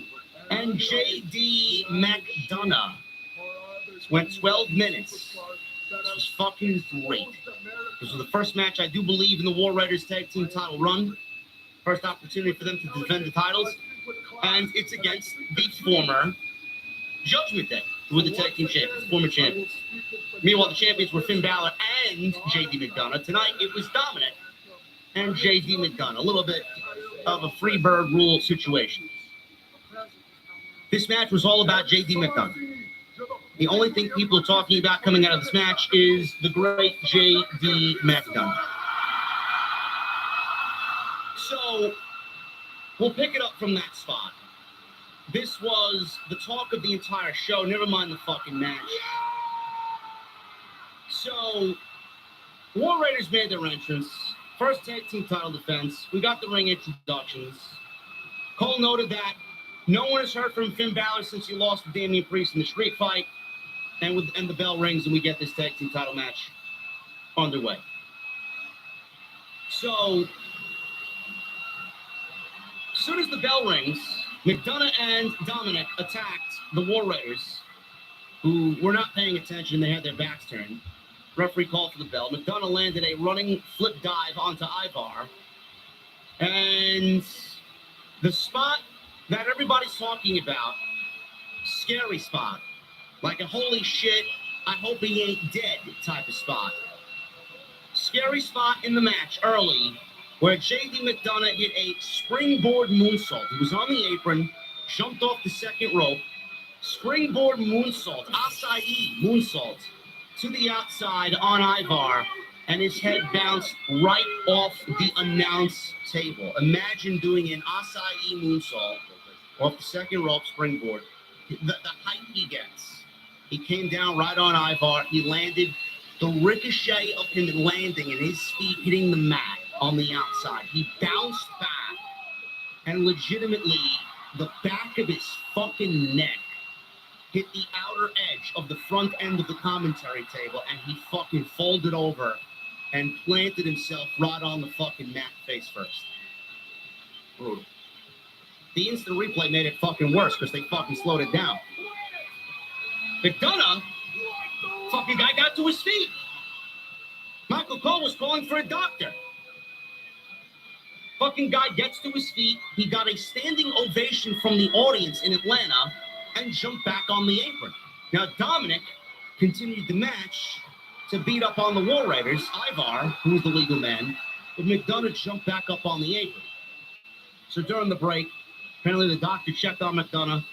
And J.D. McDonough went 12 minutes. This was fucking great. This was the first match, I do believe, in the War Raiders tag team title run. First opportunity for them to defend the titles. And it's against the former Judgment Day, who were the tag team champions, former champions. Meanwhile, the champions were Finn Balor and J.D. McDonough. Tonight, it was Dominic and J.D. McDonough. A little bit of a free bird rule situation. This match was all about J.D. McDonough. The only thing people are talking about coming out of this match is the great J.D. McDonough. So, we'll pick it up from that spot. This was the talk of the entire show, never mind the fucking match. So, War Raiders made their entrance. First tag team title defense. We got the ring introductions. Cole noted that no one has heard from Finn Balor since he lost to Damian Priest in the street fight. And the bell rings and we get this tag team title match underway. So, as soon as the bell rings, McDonough and Dominic attacked the War Raiders, who were not paying attention. They had their backs turned. Referee called for the bell. McDonough landed a running flip dive onto Ivar. And the spot that everybody's talking about, scary spot. Like a holy shit, I hope he ain't dead type of spot. Scary spot in the match early, where J.D. McDonough hit a springboard moonsault. He was on the apron, jumped off the second rope, springboard moonsault, acai moonsault, to the outside on Ivar, and his head bounced right off the announce table. Imagine doing an acai moonsault off the second rope springboard. The height he gets. He came down right on Ivar. He landed, the ricochet of him landing and his feet hitting the mat on the outside. He bounced back, and legitimately, the back of his fucking neck hit the outer edge of the front end of the commentary table, and he fucking folded over and planted himself right on the fucking mat face first. Brutal. The instant replay made it fucking worse because they fucking slowed it down. McDonough, fucking guy got to his feet. Michael Cole was calling for a doctor. Fucking guy gets to his feet. He got a standing ovation from the audience in Atlanta and jumped back on the apron. Now, Dominic continued the match to beat up on the War Raiders, Ivar, who was the legal man, but McDonough jumped back up on the apron. So during the break, apparently the doctor checked on McDonough,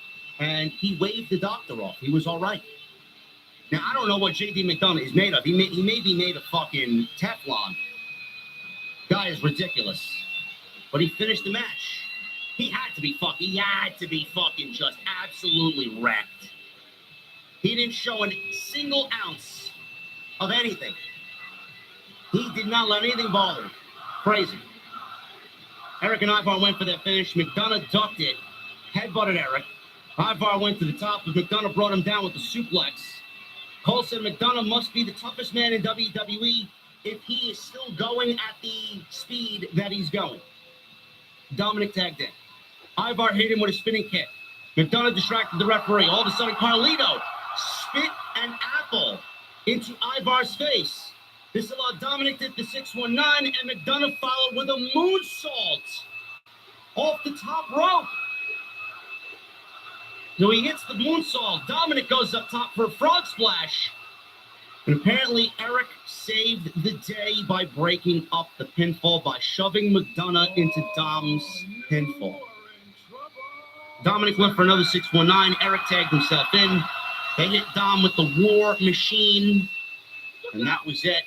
and he waved the doctor off. He was all right. Now, I don't know what J.D. McDonough is made of. He may be made of fucking Teflon. Guy is ridiculous. But he finished the match. He had to be fucking just absolutely wrecked. He didn't show a single ounce of anything. He did not let anything bother him. Crazy. Eric and Ivar went for their finish. McDonough ducked it, headbutted Eric. Ivar went to the top, but McDonough brought him down with the suplex. Cole said McDonough must be the toughest man in WWE if he is still going at the speed that he's going. Dominic tagged in. Ivar hit him with a spinning kick. McDonough distracted the referee. All of a sudden, Carlito spit an apple into Ivar's face. This allowed Dominic to hit the 619, and McDonough followed with a moonsault off the top rope. So he hits the moonsault. Dominic goes up top for a frog splash. And apparently Eric saved the day by breaking up the pinfall by shoving McDonough into Dom's pinfall. Dominic went for another 619. Eric tagged himself in. They hit Dom with the War Machine. And that was it.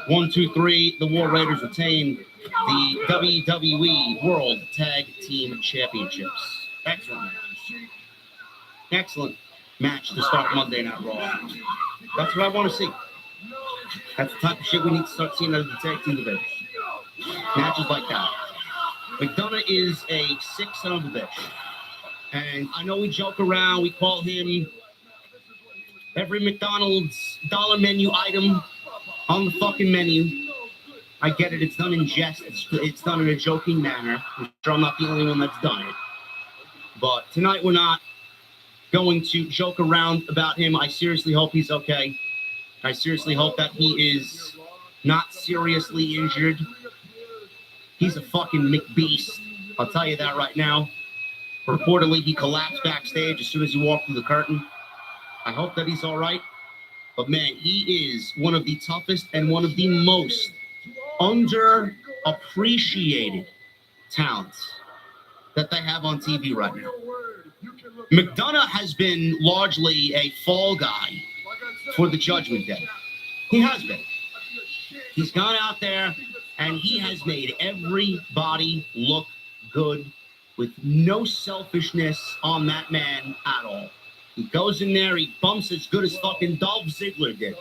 1, 2, 3. The War Raiders retain the WWE World Tag Team Championships. Excellent match. Excellent match to start Monday Night Raw. That's what I want to see. That's the type of shit we need to start seeing out of the tag team division. Matches like that. McDonough is a sick son of a bitch. And I know we joke around. We call him every McDonald's dollar menu item on the fucking menu. I get it. It's done in jest. It's done in a joking manner. I'm sure I'm not the only one that's done it. But tonight we're not going to joke around about him. I seriously hope he's okay. I seriously hope that he is not seriously injured. He's a fucking McBeast. I'll tell you that right now. Reportedly, he collapsed backstage as soon as he walked through the curtain. I hope that he's all right. But man, he is one of the toughest and one of the most underappreciated talents that they have on TV right now. McDonough has been largely a fall guy for the Judgment Day. He has been. He's gone out there and he has made everybody look good with no selfishness on that man at all. He goes in there, he bumps as good as fucking Dolph Ziggler did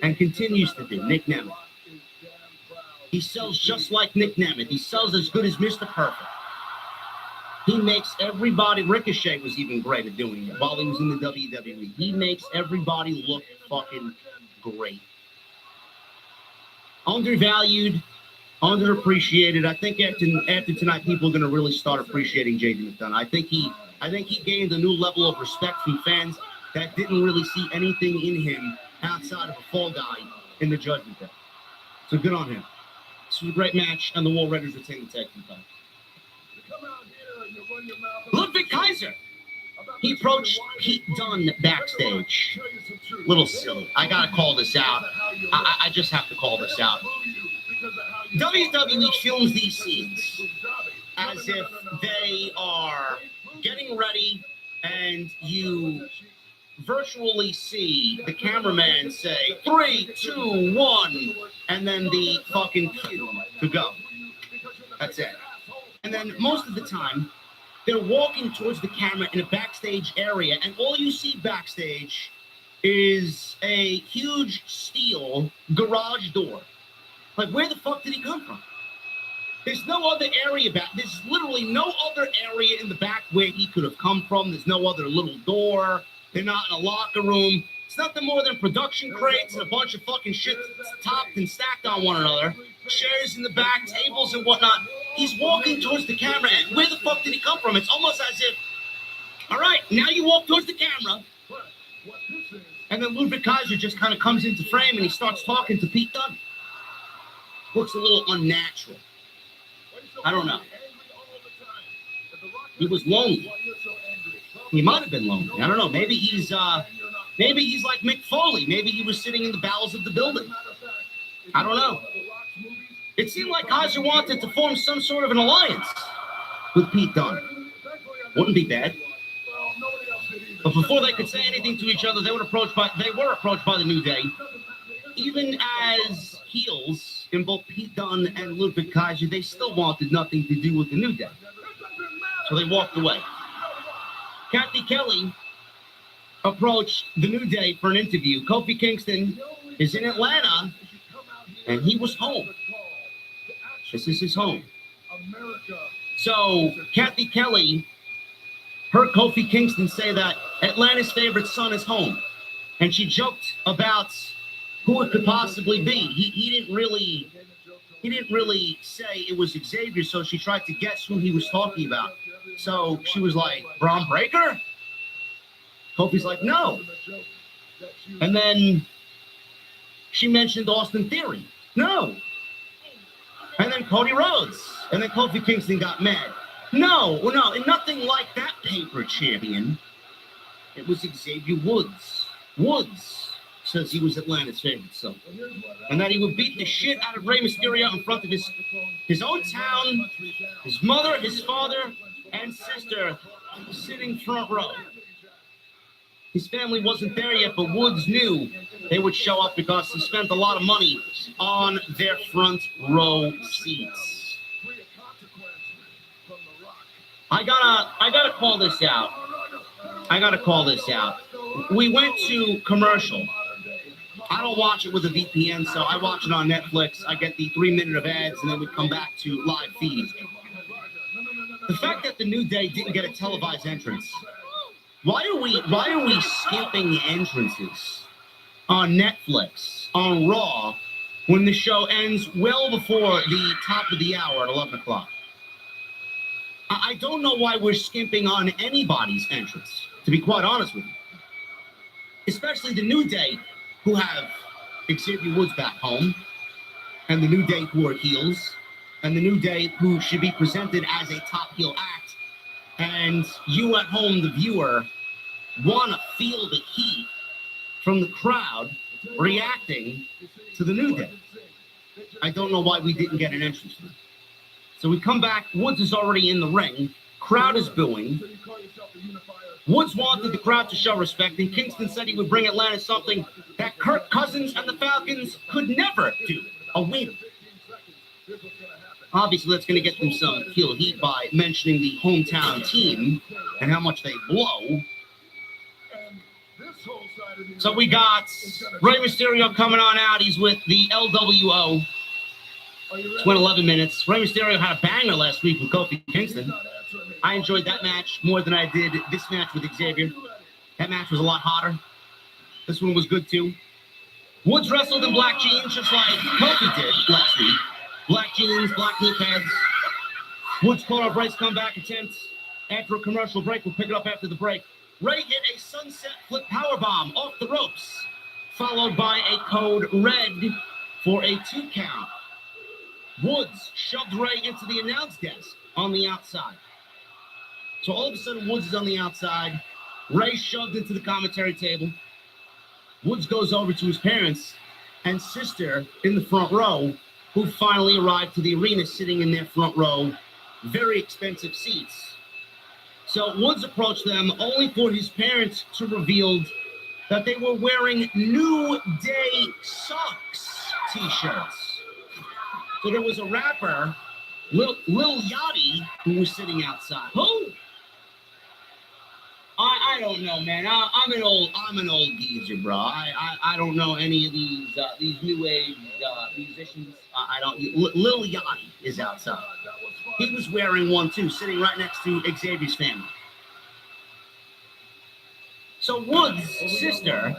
and continues to do, Nick Nemeth. He sells just like Nick Nemeth. He sells as good as Mr. Perfect. He makes everybody, Ricochet was even great at doing it while he was in the WWE. He makes everybody look fucking great. Undervalued, underappreciated. I think after tonight, people are going to really start appreciating JD McDonough. I think he gained a new level of respect from fans that didn't really see anything in him outside of a fall guy in the Judgment Day. So good on him. This was a great match, and the War Raiders retain the tag team title. Ludwig Kaiser. He approached Pete Dunne backstage. Little silly. I gotta call this out. I just have to call this out. WWE films these scenes as if they are getting ready, and you virtually see the cameraman say 3, 2, 1, and then the fucking cue to go. That's it. And then most of the time, they're walking towards the camera in a backstage area, and all you see backstage is a huge steel garage door. Like, where the fuck did he come from? There's no other area back. There's literally no other area in the back where he could have come from. There's no other little door. They're not in a locker room. It's nothing more than production crates and a bunch of fucking shit topped and stacked on one another. Chairs in the back, tables and whatnot. He's walking towards the camera, and where the fuck did he come from? It's almost as if, all right, now you walk towards the camera, and then Ludwig Kaiser just kind of comes into frame and he starts talking to Pete Dunne. Looks a little unnatural. I don't know. He was lonely. He might have been lonely. I don't know. Maybe he's like Mick Foley. Maybe he was sitting in the bowels of the building. I don't know. It seemed like Kaiser wanted to form some sort of an alliance with Pete Dunne. Wouldn't be bad. But before they could say anything to each other, they were approached by the New Day. Even as heels in both Pete Dunne and Ludwig Kaiser, they still wanted nothing to do with the New Day. So they walked away. Kathy Kelly approached the New Day for an interview. Kofi Kingston is in Atlanta, and he was home. This is his home. So Kathy Kelly heard Kofi Kingston say that Atlanta's favorite son is home. And she joked about who it could possibly be. He didn't really say it was Xavier, so she tried to guess who he was talking about. So she was like, Braun Breaker? Kofi's like, no. And then she mentioned Austin Theory. No. And then Cody Rhodes. And then Kofi Kingston got mad. No, nothing like that paper champion. It was Xavier Woods. Woods says he was Atlanta's favorite son. And that he would beat the shit out of Rey Mysterio in front of his own town, his mother, his father, and sister sitting front row. His family wasn't there yet, but Woods knew they would show up because he spent a lot of money on their front row seats. I gotta call this out. We went to commercial. I don't watch it with a VPN, so I watch it on Netflix. I get the 3 minute of ads, and then we come back to live feed. The fact that the New Day didn't get a televised entrance. Why are we skipping entrances on Netflix, on Raw, when the show ends well before the top of the hour at 11 o'clock? I don't know why we're skimping on anybody's entrance, to be quite honest with you. Especially the New Day, who have Xavier Woods back home, and the New Day who are heels, and the New Day who should be presented as a top heel act. And you at home, the viewer, want to feel the heat from the crowd reacting to the New Day. I don't know why we didn't get an entrance for them. So we come back. Woods is already in the ring. Crowd is booing. Woods wanted the crowd to show respect, and Kingston said he would bring Atlanta something that Kirk Cousins and the Falcons could never do, a win. Obviously, that's going to get them some heel heat by mentioning the hometown team and how much they blow. So we got Rey Mysterio coming on out. He's with the LWO. It's went 11 minutes. Rey Mysterio had a banger last week with Kofi Kingston. I enjoyed that match more than I did this match with Xavier. That match was a lot hotter. This one was good too. Woods wrestled in black jeans just like Kofi did last week. Black jeans, black knee pads. Woods caught off Rey's comeback attempt. After a commercial break, we'll pick it up after the break. Rey hit a sunset flip powerbomb off the ropes, followed by a code red for a 2 count. Woods shoved Rey into the announce desk on the outside. So all of a sudden, Woods is on the outside. Rey shoved into the commentary table. Woods goes over to his parents and sister in the front row, who finally arrived to the arena sitting in their front row, very expensive seats. So Woods approached them only for his parents to reveal that they were wearing New Day Sucks t-shirts. So there was a rapper, Lil Yachty, who was sitting outside. Who? I don't know, man. I'm an old geezer, bro. I don't know any of these new age musicians. I don't. Lil Yachty is outside. He was wearing one too, sitting right next to Xavier's family. So Woods' sister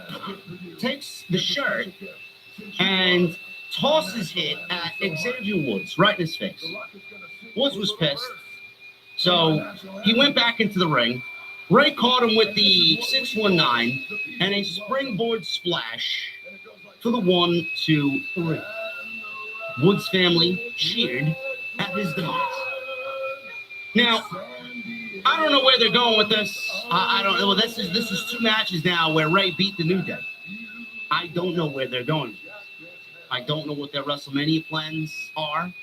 takes the shirt and tosses it at Xavier Woods right in his face. Woods was pissed, so he went back into the ring. Rey caught him with the 619 and a springboard splash for the 1, 2, 3. Woods' family cheered at his demise. Now, I don't know where they're going with this. I don't know. This is 2 matches now where Rey beat the New Day. I don't know where they're going. I don't know what their WrestleMania plans are.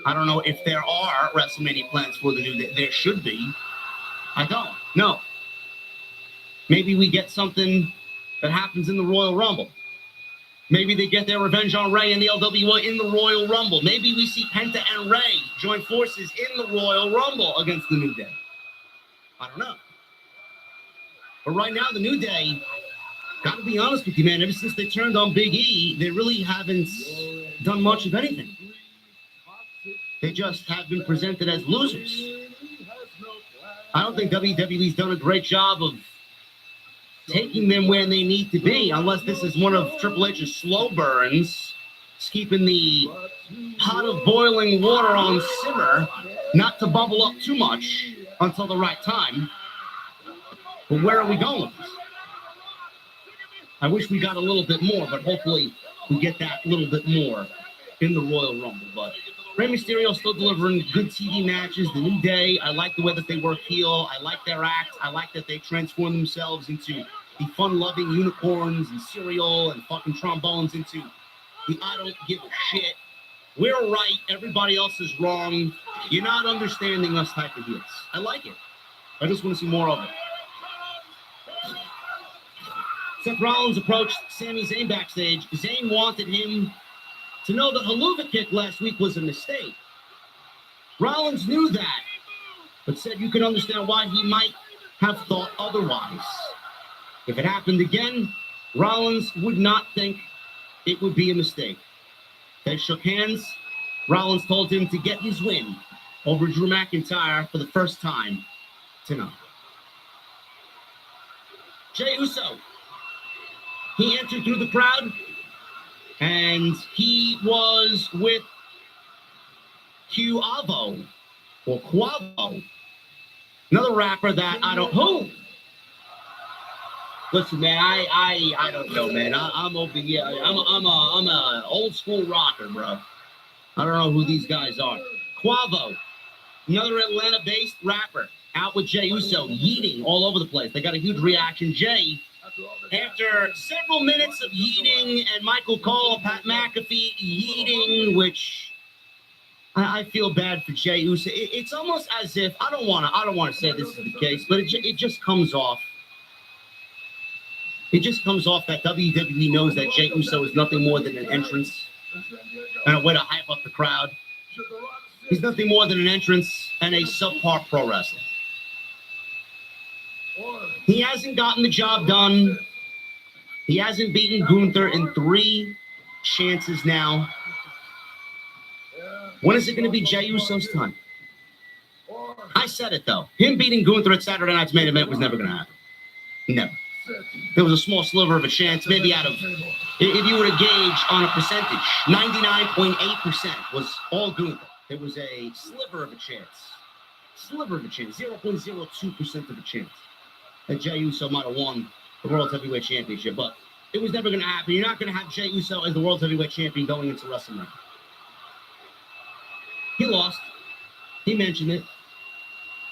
I don't know if there are WrestleMania plans for the New Day. There should be. I don't. No. Maybe we get something that happens in the Royal Rumble. Maybe they get their revenge on Rey and the LWO in the Royal Rumble. Maybe we see Penta and Rey join forces in the Royal Rumble against the New Day. I don't know. But right now, the New Day, gotta be honest with you, man, ever since they turned on Big E, they really haven't done much of anything. They just have been presented as losers. I don't think WWE's done a great job of taking them where they need to be, unless this is one of Triple H's slow burns, keeping the pot of boiling water on simmer, not to bubble up too much until the right time. But where are we going with this? I wish we got a little bit more, but hopefully we get that little bit more in the Royal Rumble. But Rey Mysterio still delivering good TV matches. The New Day, I like the way that they work heel. I like their act. I like that they transform themselves into the fun-loving unicorns and cereal and fucking trombones into the I don't give a shit. We're right. Everybody else is wrong. You're not understanding us type of deals. I like it. I just want to see more of it. Seth Rollins approached Sami Zayn backstage. Zayn wanted him to know the Helluva Kick last week was a mistake. Rollins knew that, but said you could understand why he might have thought otherwise. If it happened again, Rollins would not think it would be a mistake. They shook hands. Rollins told him to get his win over Drew McIntyre for the first time tonight. Jey Uso. He entered through the crowd, and he was with Quavo, Another rapper that I don't... Who? Listen, man, I don't know, man. I'm over here. I'm a old school rocker, bro. I don't know who these guys are. Quavo, another Atlanta-based rapper, out with Jey Uso, yeeting all over the place. They got a huge reaction. Jey, after several minutes of yeeting, and Michael Cole, Pat McAfee yeeting, which I feel bad for Jey Uso. It's almost as if I don't want to say this is the case, but it just comes off. It just comes off that WWE knows that Jey Uso is nothing more than an entrance and a way to hype up the crowd. He's nothing more than an entrance and a subpar pro wrestler. He hasn't gotten the job done. He hasn't beaten Gunther in 3 chances now. When is it going to be Jey Uso's time? I said it, though. Him beating Gunther at Saturday Night's Main Event was never going to happen. Never. There was a small sliver of a chance, maybe out of, if you were to gauge on a percentage, 99.8% was all Gunther. There was a sliver of a chance. 0.02% of a chance that Jey Uso might have won the World Heavyweight Championship, but it was never going to happen. You're not going to have Jey Uso as the World Heavyweight Champion going into WrestleMania. He lost. He mentioned it.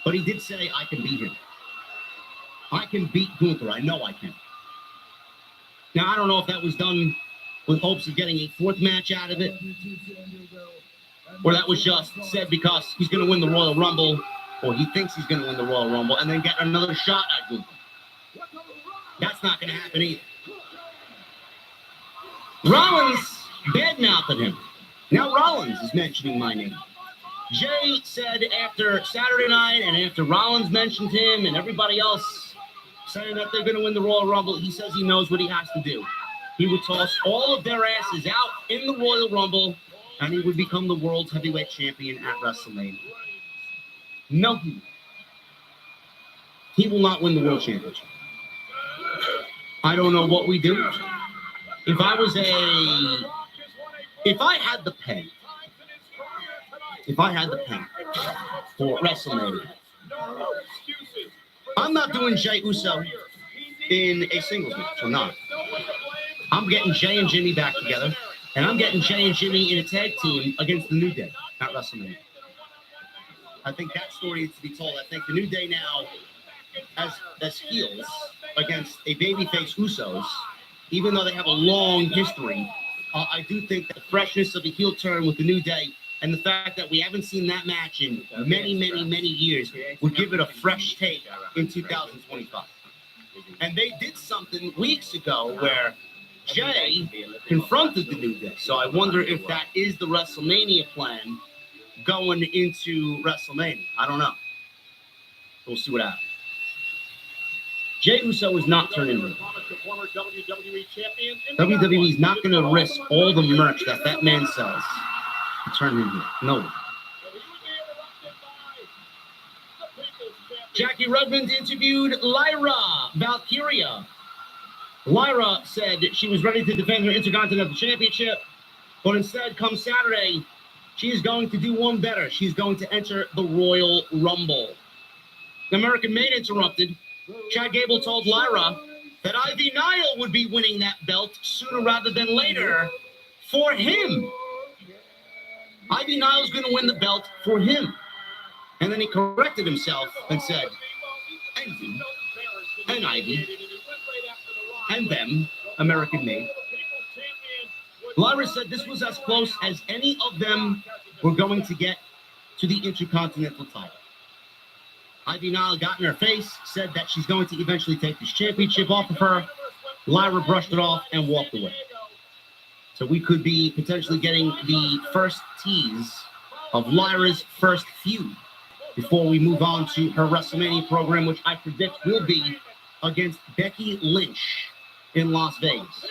But he did say, I can beat him. I can beat Gunther. I know I can. Now, I don't know if that was done with hopes of getting a 4th match out of it, or that was just said because he's going to win the Royal Rumble, or he thinks he's going to win the Royal Rumble, and then get another shot at Gunther. That's not going to happen either. Rollins badmouthed him. Now Rollins is mentioning my name. Jey said after Saturday night and after Rollins mentioned him and everybody else saying that they're going to win the Royal Rumble, he says he knows what he has to do. He would toss all of their asses out in the Royal Rumble, and he would become the World Heavyweight Champion at WrestleMania. No, he will not win the World Championship. I don't know what we do. If I had the pen for WrestleMania, I'm not doing Jey Uso in a singles match. I'm not. I'm getting Jey and Jimmy back together, and I'm getting Jey and Jimmy in a tag team against the New Day at WrestleMania. I think that story needs to be told. I think the New Day now, as heels against a babyface Usos, even though they have a long history, I do think that the freshness of the heel turn with the New Day and the fact that we haven't seen that match in many, many, many years would give it a fresh take in 2025. And they did something weeks ago where Jey confronted the New Day. So I wonder if that is the WrestleMania plan going into WrestleMania. I don't know. We'll see what happens. Jey Uso is not turning heel. WWE is not going to risk all the merch that man sells to turn him heel. No. Jackie Redmond interviewed Lyra Valkyria. Lyra said that she was ready to defend her Intercontinental Championship, but instead, come Saturday, she is going to do one better. She's going to enter the Royal Rumble. The American Made interrupted. Chad Gable told Lyra that Ivy Nile would be winning that belt sooner rather than later for him. Ivy Nile is going to win the belt for him. And then he corrected himself and said, Envy, and Ivy, and them, American Made. Lyra said this was as close as any of them were going to get to the Intercontinental title. Ivy Nile got in her face, said that she's going to eventually take this championship off of her. Lyra brushed it off and walked away. So we could be potentially getting the first tease of Lyra's first feud before we move on to her WrestleMania program, which I predict will be against Becky Lynch in Las Vegas.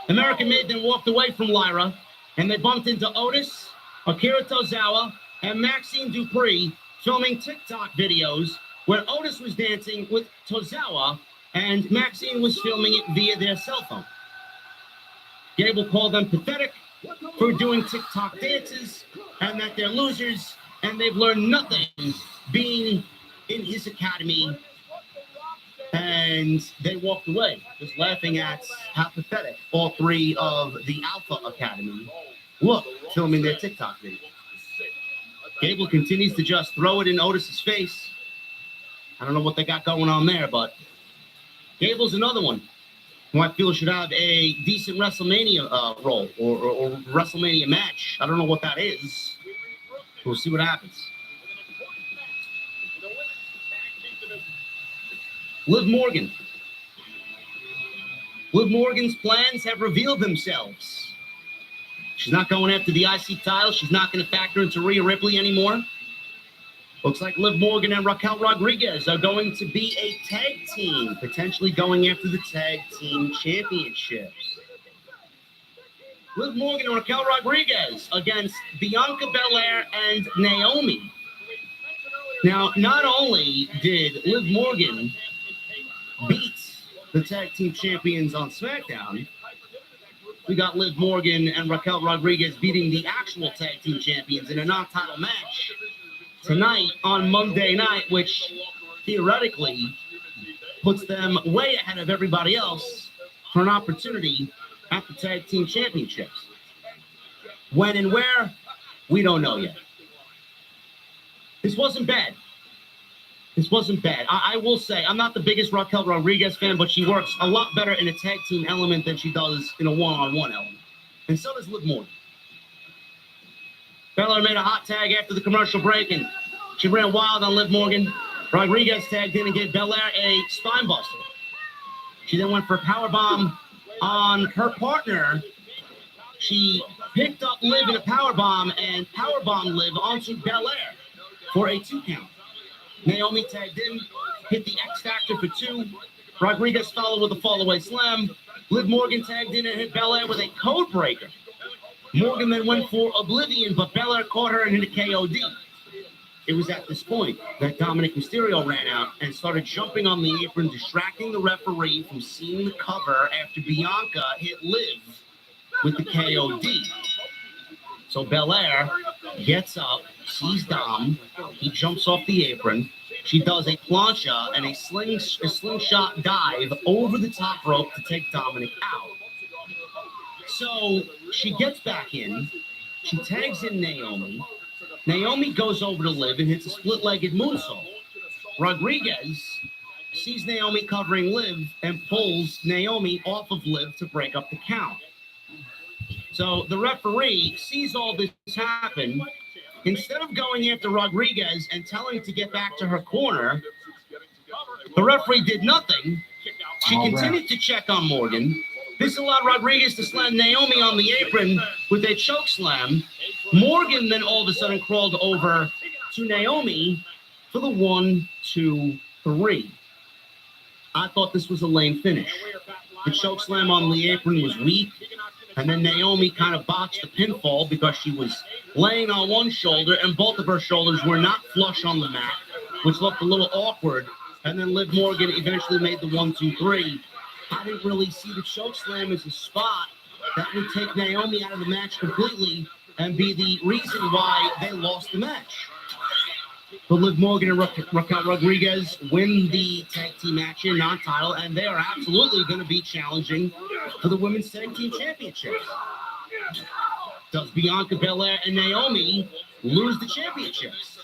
American Made then walked away from Lyra, and they bumped into Otis, Akira Tozawa, and Maxine Dupree filming TikTok videos where Otis was dancing with Tozawa and Maxine was filming it via their cell phone. Gable called them pathetic for doing TikTok dances and that they're losers and they've learned nothing being in his academy, and they walked away, just laughing at how pathetic all three of the Alpha Academy look filming their TikTok video. Gable continues to just throw it in Otis's face. I don't know what they got going on there, but Gable's another one who I feel should have a decent WrestleMania role or WrestleMania match. I don't know what that is. We'll see what happens. Liv Morgan. Liv Morgan's plans have revealed themselves. She's not going after the IC title. She's not going to factor into Rhea Ripley anymore. Looks like Liv Morgan and Raquel Rodriguez are going to be a tag team, potentially going after the tag team championships. Liv Morgan and Raquel Rodriguez against Bianca Belair and Naomi. Now, not only did Liv Morgan beat the tag team champions on SmackDown, we got Liv Morgan and Raquel Rodriguez beating the actual tag team champions in a non-title match tonight on Monday night, which theoretically puts them way ahead of everybody else for an opportunity at the tag team championships. When and where, we don't know yet. This wasn't bad. This wasn't bad. I will say, I'm not the biggest Raquel Rodriguez fan, but she works a lot better in a tag team element than she does in a one-on-one element. And so does Liv Morgan. Belair made a hot tag after the commercial break, and she ran wild on Liv Morgan. Rodriguez tagged in and gave Belair a spine buster. She then went for a powerbomb on her partner. She picked up Liv in a powerbomb and powerbombed Liv onto Belair for a 2 count. Naomi tagged in, hit the X Factor for 2. Rodriguez followed with a fallaway slam. Liv Morgan tagged in and hit Belair with a code breaker. Morgan then went for Oblivion, but Belair caught her and hit a KOD. It was at this point that Dominic Mysterio ran out and started jumping on the apron, distracting the referee from seeing the cover after Bianca hit Liv with the KOD. So Belair gets up, sees Dom. He jumps off the apron. She does a plancha and a slingshot dive over the top rope to take Dominic out. So she gets back in. She tags in Naomi. Naomi goes over to Liv and hits a split-legged moonsault. Rodriguez sees Naomi covering Liv and pulls Naomi off of Liv to break up the count. So the referee sees all this happen. Instead of going after Rodriguez and telling her to get back to her corner, the referee did nothing. She continued to check on Morgan. This allowed Rodriguez to slam Naomi on the apron with a choke slam. Morgan then all of a sudden crawled over to Naomi for the 1, 2, 3. I thought this was a lame finish. The choke slam on the apron was weak, and then Naomi kind of botched the pinfall because she was laying on one shoulder and both of her shoulders were not flush on the mat, which looked a little awkward. And then Liv Morgan eventually made the 1, 2, 3. I didn't really see the choke slam as a spot that would take Naomi out of the match completely and be the reason why they lost the match. But Liv Morgan and Raquel Rodriguez win the tag team match in non-title, and they are absolutely going to be challenging for the women's tag team championships. Does Bianca Belair and Naomi lose the championships?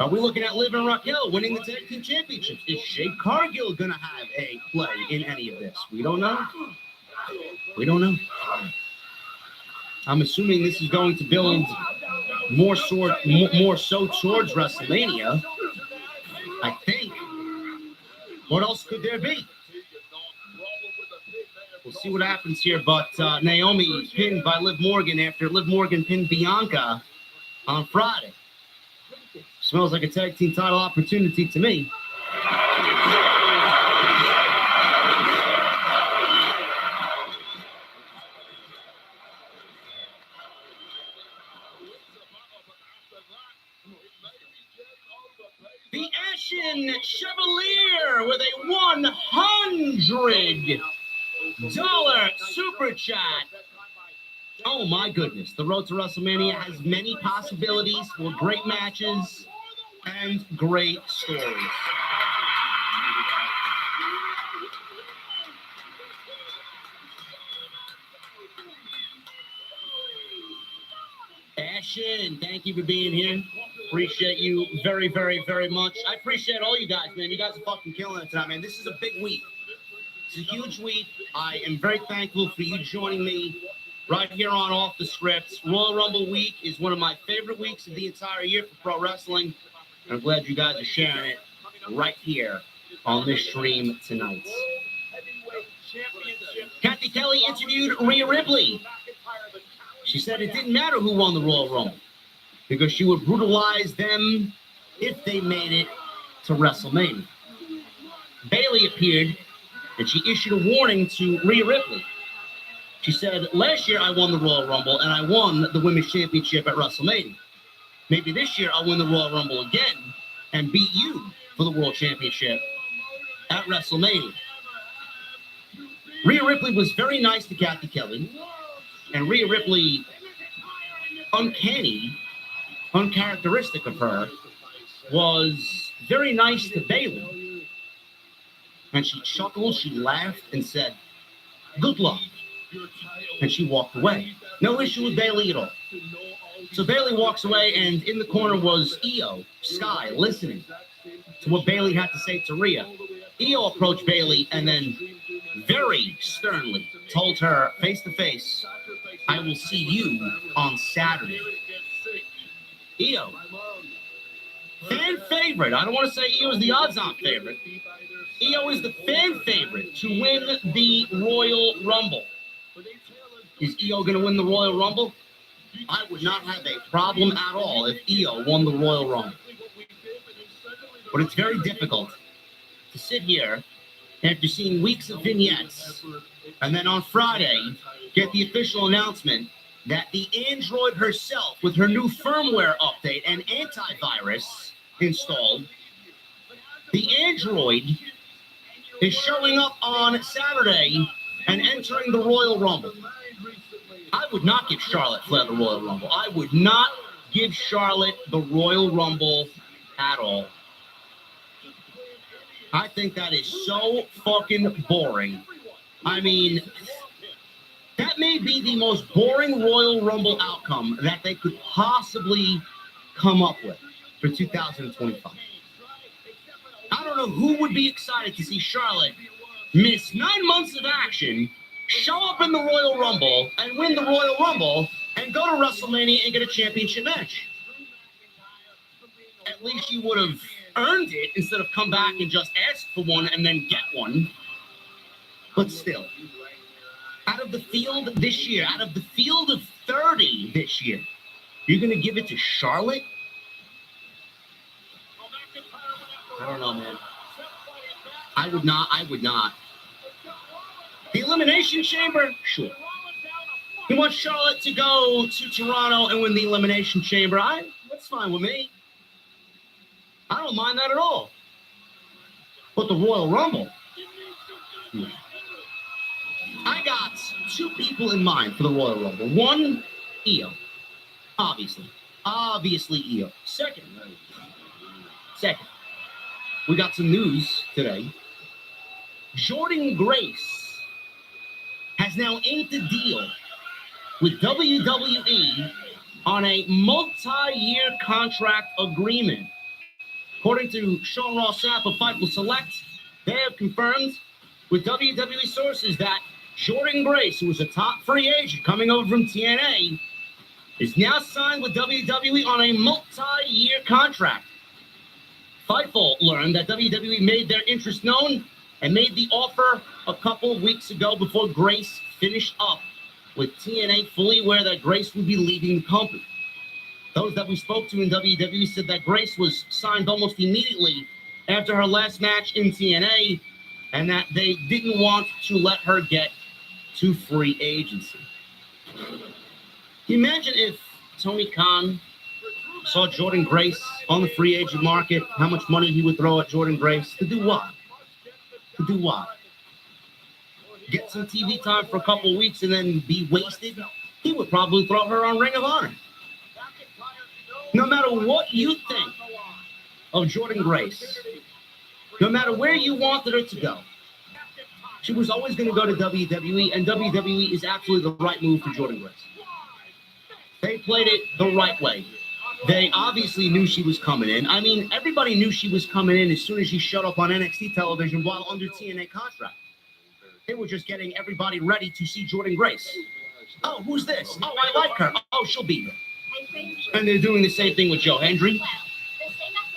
Are we looking at Liv and Raquel winning the tag team championships? Is Jade Cargill going to have a play in any of this? We don't know. We don't know. I'm assuming this is going to build more so towards WrestleMania. I think. What else could there be? We'll see what happens here. But Naomi pinned by Liv Morgan after Liv Morgan pinned Bianca on Friday. Smells like a tag team title opportunity to me. The Ashen Chevalier with a $100 super chat. Oh my goodness. The road to WrestleMania has many possibilities for great matches and great stories. Ashton, thank you for being here. Appreciate you very, very, very much. I appreciate all you guys, man. You guys are fucking killing it tonight, man. This is a big week. It's a huge week. I am very thankful for you joining me right here on Off the Script. Royal Rumble week is one of my favorite weeks of the entire year for pro wrestling. And I'm glad you guys are sharing it right here on this stream tonight. Kathy Kelly interviewed Rhea Ripley. She said it didn't matter who won the Royal Rumble because she would brutalize them if they made it to WrestleMania. Bayley appeared and she issued a warning to Rhea Ripley. She said, last year I won the Royal Rumble and I won the Women's Championship at WrestleMania. Maybe this year I'll win the Royal Rumble again and beat you for the World Championship at WrestleMania. Rhea Ripley was very nice to Kathy Kelly. And Rhea Ripley, uncanny, uncharacteristic of her, was very nice to Bayley. And she chuckled, she laughed, and said, good luck. And she walked away. No issue with Bayley at all. So Bayley walks away, and in the corner was Io Sky, listening to what Bayley had to say to Rhea. Io approached Bayley and then very sternly told her face to face, I will see you on Saturday. Io, fan favorite. I don't want to say Io is the odds-on favorite. Io is the fan favorite to win the Royal Rumble. Is Io going to win the Royal Rumble? I would not have a problem at all if Io won the Royal Rumble. But it's very difficult to sit here after seeing weeks of vignettes and then on Friday get the official announcement that the android herself with her new firmware update and antivirus installed, the android is showing up on Saturday and entering the Royal Rumble. I would not give Charlotte Flair the Royal Rumble. I would not give Charlotte the Royal Rumble at all. I think that is so fucking boring. I mean, that may be the most boring Royal Rumble outcome that they could possibly come up with for 2025. I don't know who would be excited to see Charlotte miss 9 months of action, show up in the Royal Rumble, and win the Royal Rumble, and go to WrestleMania and get a championship match. At least you would have earned it instead of come back and just ask for one and then get one. But still, out of the field this year, out of the field of 30 this year, you're going to give it to Charlotte? I don't know, man. I would not. The Elimination Chamber? Sure. You want Charlotte to go to Toronto and win the Elimination Chamber? That's fine with me. I don't mind that at all. But the Royal Rumble? Yeah. I got two people in mind for the Royal Rumble. One, Io. Obviously, Io. Second, we got some news today. Jordynne Grace has now inked a deal with WWE on a multi-year contract agreement. According to Sean Ross Sapp of Fightful Select, they have confirmed with WWE sources that Jordynne Grace, who was a top free agent coming over from TNA, is now signed with WWE on a multi-year contract. Fightful learned that WWE made their interest known and made the offer a couple of weeks ago before Grace finished up with TNA, fully aware that Grace would be leaving the company. Those that we spoke to in WWE said that Grace was signed almost immediately after her last match in TNA and that they didn't want to let her get to free agency. Can you imagine if Tony Khan saw Jordynne Grace on the free agent market, how much money he would throw at Jordynne Grace? To do what? Get some TV time for a couple of weeks and then be wasted? He would probably throw her on Ring of Honor. No matter what you think of Jordynne Grace. No matter where you wanted her to go, she was always going to go to WWE, and WWE is absolutely the right move for Jordynne Grace. They played it the right way. They obviously knew she was coming in. I mean, everybody knew she was coming in as soon as she showed up on NXT television while under TNA contract. They were just getting everybody ready to see Jordynne Grace. Oh, who's this? Oh, I like her. Oh, she'll be here. And they're doing the same thing with Joe Hendry.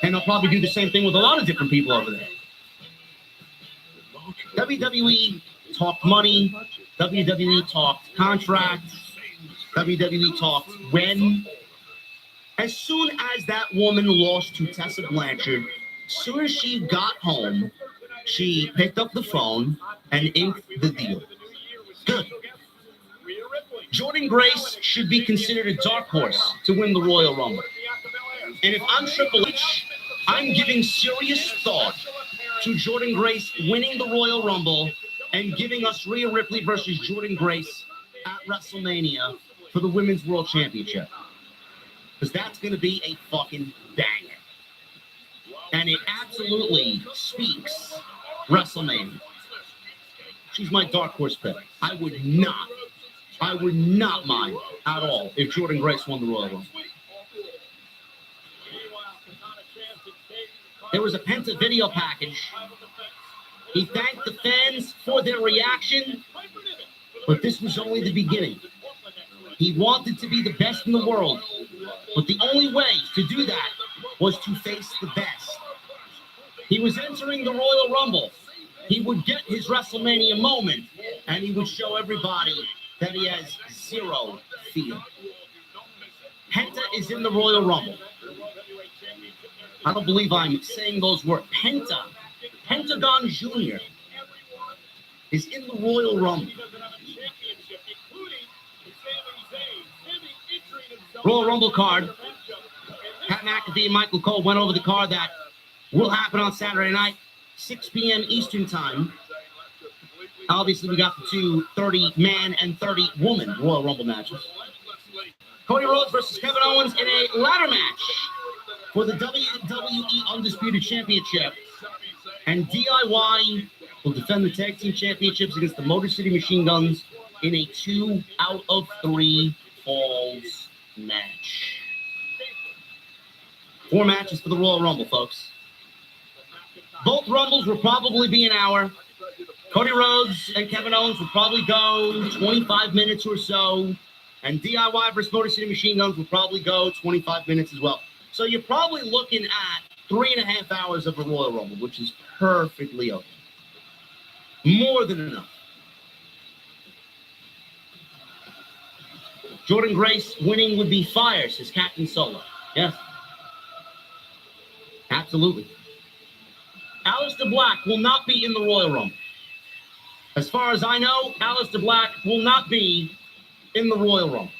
And they'll probably do the same thing with a lot of different people over there. WWE talked money. WWE talked contracts. WWE talked when. As soon as that woman lost to Tessa Blanchard, as soon as she got home, she picked up the phone and inked the deal. Good. Jordynne Grace should be considered a dark horse to win the Royal Rumble. And if I'm Triple H, I'm giving serious thought to Jordynne Grace winning the Royal Rumble and giving us Rhea Ripley versus Jordynne Grace at WrestleMania for the Women's World Championship. Because that's going to be a fucking banger. And it absolutely speaks WrestleMania. She's my dark horse pick. I would not mind at all if Jordynne Grace won the Royal Rumble. There was a Penta video package. He thanked the fans for their reaction, but this was only the beginning. He wanted to be the best in the world, but the only way to do that was to face the best. He was entering the Royal Rumble. He would get his WrestleMania moment, and he would show everybody that he has zero fear. Penta is in the Royal Rumble. I don't believe I'm saying those words. Pentagon Jr. is in the Royal Rumble. Royal Rumble card. Pat McAfee and Michael Cole went over the card that will happen on Saturday night, 6 p.m. Eastern Time. Obviously, we got the two 30-man and 30-woman Royal Rumble matches. Cody Rhodes versus Kevin Owens in a ladder match for the WWE Undisputed Championship. And DIY will defend the Tag Team Championships against the Motor City Machine Guns in a 2 out of 3 falls match. 4 matches for the Royal Rumble, folks. Both Rumbles will probably be an hour. Cody Rhodes and Kevin Owens will probably go 25 minutes or so. And DIY versus Motor City Machine Guns will probably go 25 minutes as well. So you're probably looking at 3.5 hours of a Royal Rumble, which is perfectly okay. More than enough. Jordynne Grace winning would be fire, says Captain Solo. Yes. Absolutely. Aleister Black will not be in the Royal Rumble. As far as I know, Aleister Black will not be in the Royal Rumble.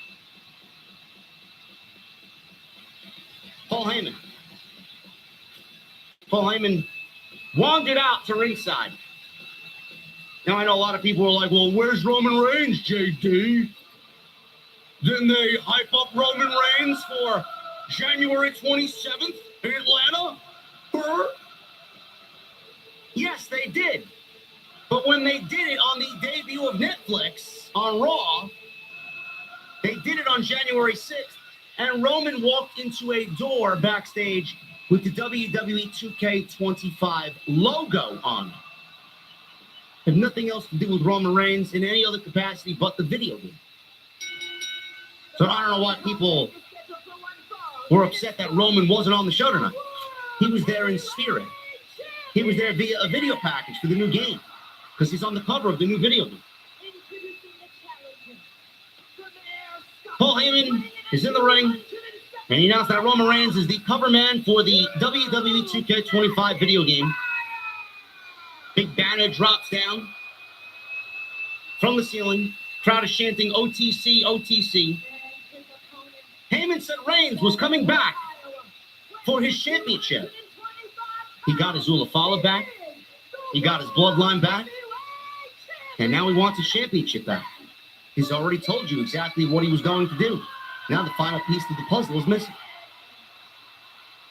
Paul Heyman. Paul Heyman wandered out to ringside. Now, I know a lot of people are like, well, where's Roman Reigns, JD? Didn't they hype up Roman Reigns for January 27th in Atlanta? Yes, they did. But when they did it on the debut of Netflix on Raw, they did it on January 6th, and Roman walked into a door backstage with the WWE 2K25 logo on it. Had nothing else to do with Roman Reigns in any other capacity but the video game. So I don't know why people were upset that Roman wasn't on the show tonight. He was there in spirit. He was there via a video package for the new game, because he's on the cover of the new video game. Paul Heyman is in the ring, and he announced that Roman Reigns is the cover man for the WWE 2K25 video game. Big banner drops down from the ceiling. Crowd is chanting OTC, OTC. Heyman said Reigns was coming back for his championship. He got his Ulafala back. He got his bloodline back. And now he wants his championship back. He's already told you exactly what he was going to do. Now the final piece of the puzzle is missing.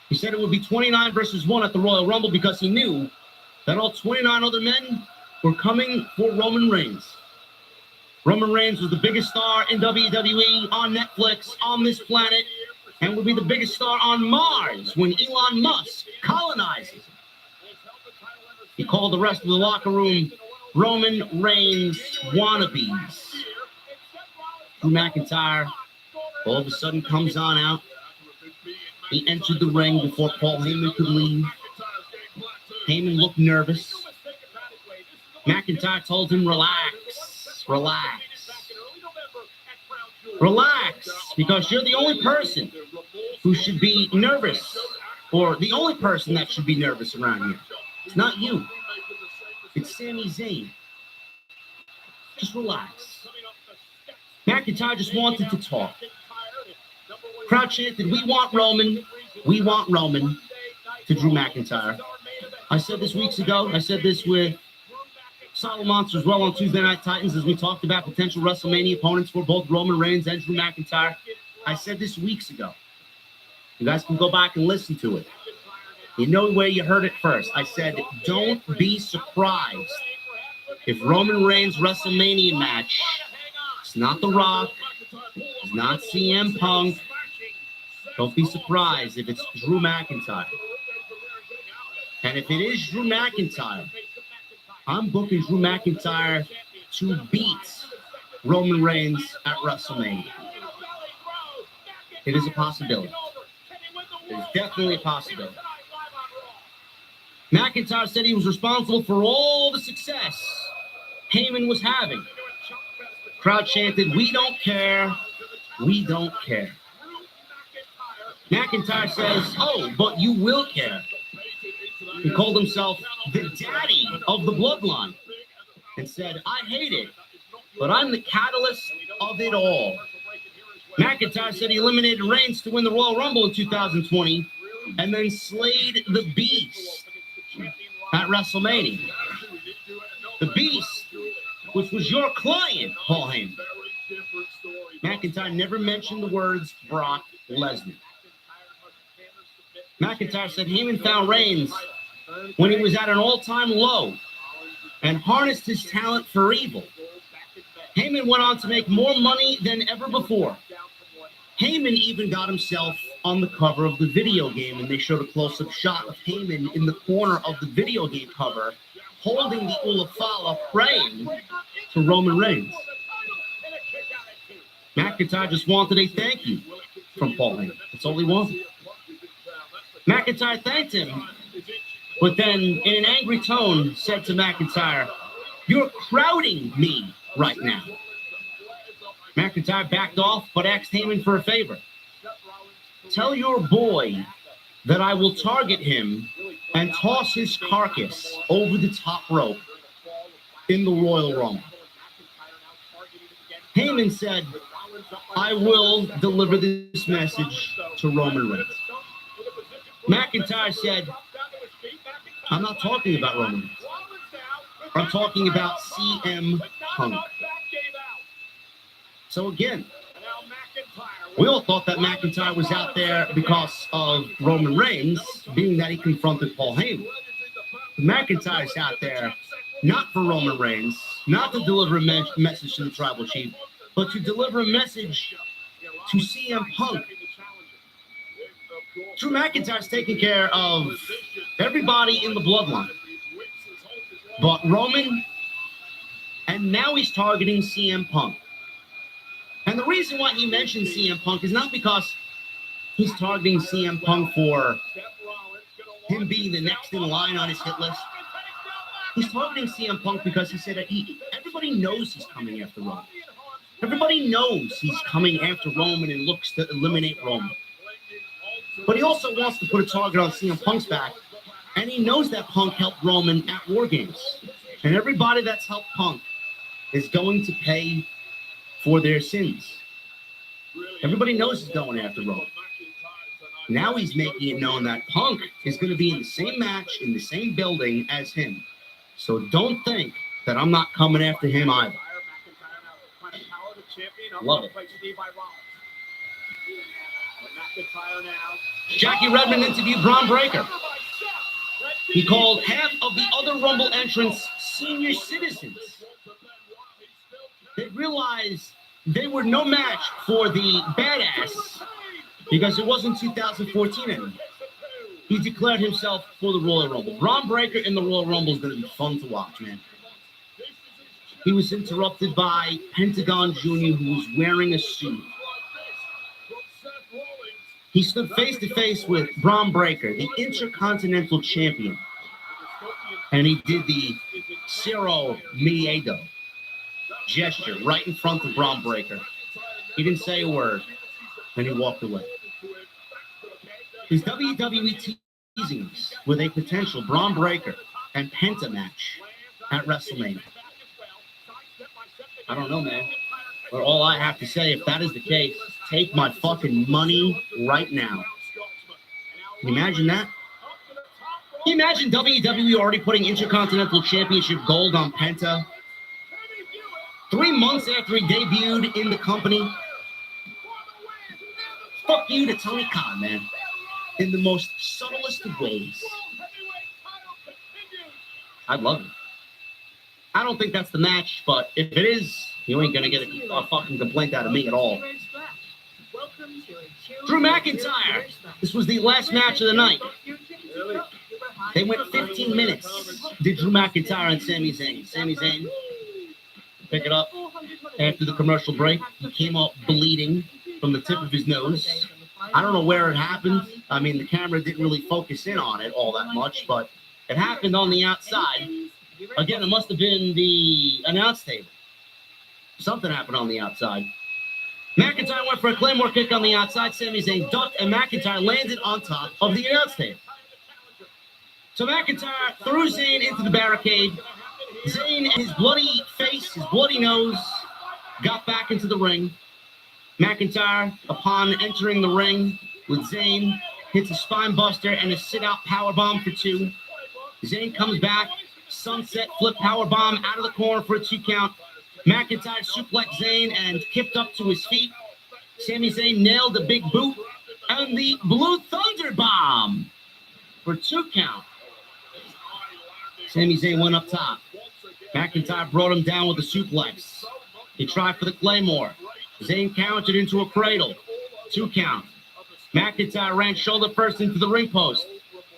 He said it would be 29 versus 1 at the Royal Rumble because he knew that all 29 other men were coming for Roman Reigns. Roman Reigns was the biggest star in WWE, on Netflix, on this planet, and will be the biggest star on Mars when Elon Musk colonizes it. He called the rest of the locker room Roman Reigns wannabes. Drew McIntyre all of a sudden comes on out. He entered the ring before Paul Heyman could leave. Heyman looked nervous. McIntyre told him, relax, relax. Relax, because you're the only person who should be nervous, or the only person that should be nervous around here. It's not you. It's Sami Zayn. Just relax. McIntyre just wanted to talk. Crowd chanted, we want Roman to Drew McIntyre. I said this weeks ago. I said this with Solid Monster as well on Tuesday Night Titans as we talked about potential WrestleMania opponents for both Roman Reigns and Drew McIntyre. I said this weeks ago. You guys can go back and listen to it. You know where you heard it first. I said, don't be surprised if Roman Reigns' WrestleMania match, it's not The Rock, it's not CM Punk. Don't be surprised if it's Drew McIntyre. And if it is Drew McIntyre, I'm booking Drew McIntyre to beat Roman Reigns at WrestleMania. It is a possibility. It is definitely a possibility. McIntyre said he was responsible for all the success Heyman was having. Crowd chanted, we don't care. We don't care. McIntyre says, oh, but you will care. He called himself the daddy of the bloodline and said, I hate it, but I'm the catalyst of it all. McIntyre said he eliminated Reigns to win the Royal Rumble in 2020 and then slayed the Beast at WrestleMania. The Beast, which was your client, Paul Heyman. McIntyre never mentioned the words Brock Lesnar. McIntyre said Heyman found Reigns when he was at an all-time low and harnessed his talent for evil. Heyman went on to make more money than ever before. Heyman even got himself on the cover of the video game, and they showed a close-up shot of Heyman in the corner of the video game cover, holding the Ulafala, praying to Roman Reigns. McIntyre just wanted a thank you from Paul Heyman. That's all he wanted. McIntyre thanked him, but then in an angry tone said to McIntyre, you're crowding me right now. McIntyre backed off, but asked Heyman for a favor. Tell your boy that I will target him and toss his carcass over the top rope in the Royal Rumble. Heyman said, I will deliver this message to Roman Reigns. McIntyre said, I'm not talking about Roman Reigns. I'm talking about CM Punk. So again, we all thought that McIntyre was out there because of Roman Reigns, being that he confronted Paul Heyman. McIntyre's out there not for Roman Reigns, not to deliver a message to the Tribal Chief, but to deliver a message to CM Punk. Drew McIntyre's taking care of everybody in the bloodline but Roman, and now he's targeting CM Punk. And the reason why he mentioned CM Punk is not because he's targeting CM Punk for him being the next in line on his hit list. He's targeting CM Punk because he said that everybody knows he's coming after Roman. Everybody knows he's coming after Roman and looks to eliminate Roman. But he also wants to put a target on CM Punk's back, and he knows that Punk helped Roman at War Games. And everybody that's helped Punk is going to pay for their sins. Everybody knows he's going after Roman. Now he's making it known that Punk is going to be in the same match, in the same building as him. So don't think that I'm not coming after him either. Love it. Jackie Redmond interviewed Bron Breakker. He called half of the other Rumble entrants senior citizens. They realized they were no match for the badass because it wasn't 2014 anymore. He declared himself for the Royal Rumble. Bron Breakker in the Royal Rumble is going to be fun to watch, man. He was interrupted by Pentagon Jr., who was wearing a suit. He stood face-to-face with Bron Breakker, the Intercontinental Champion. And he did the Cero Miedo gesture right in front of Bron Breakker. He didn't say a word, and he walked away. Is WWE teasing us with a potential Bron Breakker and Penta match at WrestleMania? I don't know, man. But all I have to say, if that is the case, take my fucking money right now. Can you imagine that? Can you imagine WWE already putting Intercontinental Championship gold on Penta? 3 months after he debuted in the company. Fuck you to Tony Khan, man. In the most subtlest of ways. I'd love it. I don't think that's the match, but if it is, you ain't gonna get a fucking complaint out of me at all. Drew McIntyre. This was the last match of the night. They went 15 minutes. Did Drew McIntyre and Sami Zayn. Sami Zayn, pick it up after the commercial break. He came up bleeding from the tip of his nose. I don't know where it happened. I mean, the camera didn't really focus in on it all that much, but it happened on the outside. Again, it must have been the announce table. Something happened on the outside. McIntyre went for a Claymore kick on the outside. Sami Zayn ducked, and McIntyre landed on top of the announce table. So McIntyre threw Zayn into the barricade. Zayn and his bloody face, his bloody nose, got back into the ring. McIntyre, upon entering the ring with Zayn, hits a spine buster and a sit-out powerbomb for 2. Zayn comes back, sunset flip powerbomb out of the corner for a 2 count. McIntyre suplexed Zayn and kicked up to his feet. Sami Zayn nailed the big boot and the Blue Thunder Bomb for 2 count. Sami Zayn went up top. McIntyre brought him down with a suplex. He tried for the Claymore. Zayn countered into a cradle. 2 count. McIntyre ran shoulder first into the ring post.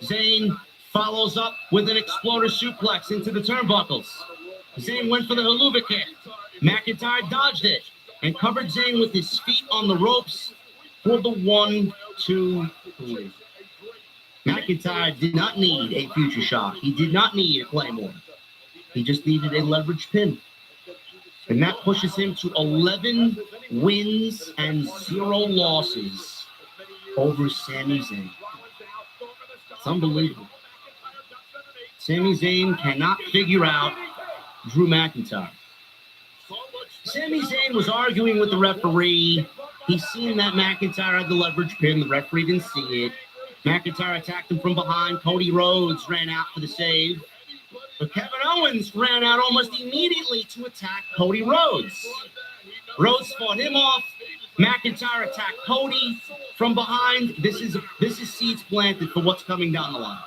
Zayn follows up with an exploder suplex into the turnbuckles. Zayn went for the haluva kick. McIntyre dodged it and covered Zayn with his feet on the ropes for the 1, 2, 3. McIntyre did not need a future shock. He did not need a Claymore. He just needed a leverage pin. And that pushes him to 11 wins and 0 losses over Sami Zayn. It's unbelievable. Sami Zayn cannot figure out Drew McIntyre. Sami Zayn was arguing with the referee. He's seen that McIntyre had the leverage pin. The referee didn't see it. McIntyre attacked him from behind. Cody Rhodes ran out for the save. But Kevin Owens ran out almost immediately to attack Cody Rhodes. Rhodes fought him off. McIntyre attacked Cody from behind. This is seeds planted for what's coming down the line.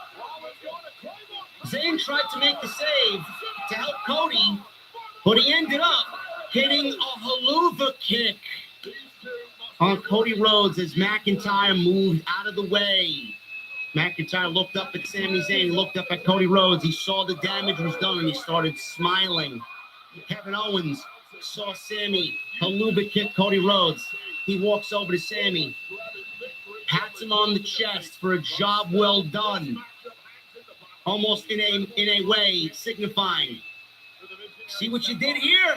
Zayn tried to make the save to help Cody, but he ended up hitting a haluva kick on Cody Rhodes as McIntyre moved out of the way. McIntyre looked up at Sami Zayn, looked up at Cody Rhodes. He saw the damage was done and he started smiling. Kevin Owens saw Sami haluva kick Cody Rhodes. He walks over to Sami, pats him on the chest for a job well done. Almost in a way signifying, see what you did here?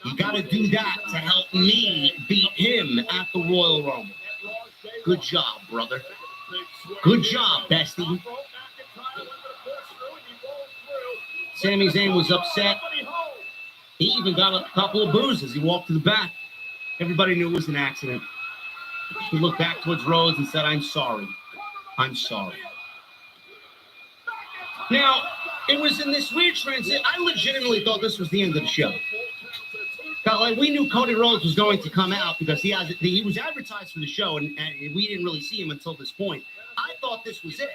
You got to do that to help me beat him at the Royal Rumble. Good job, brother. Good job, bestie. Sami Zayn was upset. He even got a couple of boos as he walked to the back. Everybody knew it was an accident. He looked back towards Rhodes and said, I'm sorry. I'm sorry. Now, it was in this weird transition. I legitimately thought this was the end of the show. Like, we knew Cody Rhodes was going to come out because he was advertised for the show, and we didn't really see him until this point. I thought this was it.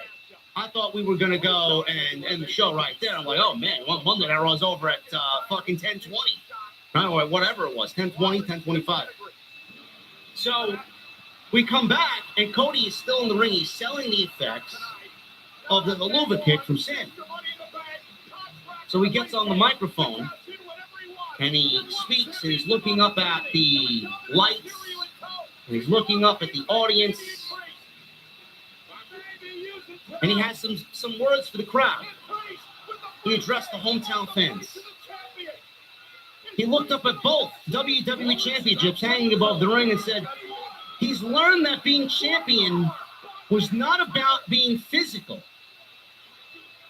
I thought we were going to go and end the show right there. I'm like, oh, man, Monday Night Raw was over at fucking 10:20. Right? Or whatever it was, 10:20, 10:25. So we come back, and Cody is still in the ring. He's selling the effects of the Helluva Kick from Sin. So he gets on the microphone, and he speaks, and he's looking up at the lights, and he's looking up at the audience, and he has some words for the crowd. He addressed the hometown fans. He looked up at both WWE championships hanging above the ring and said, he's learned that being champion was not about being physical,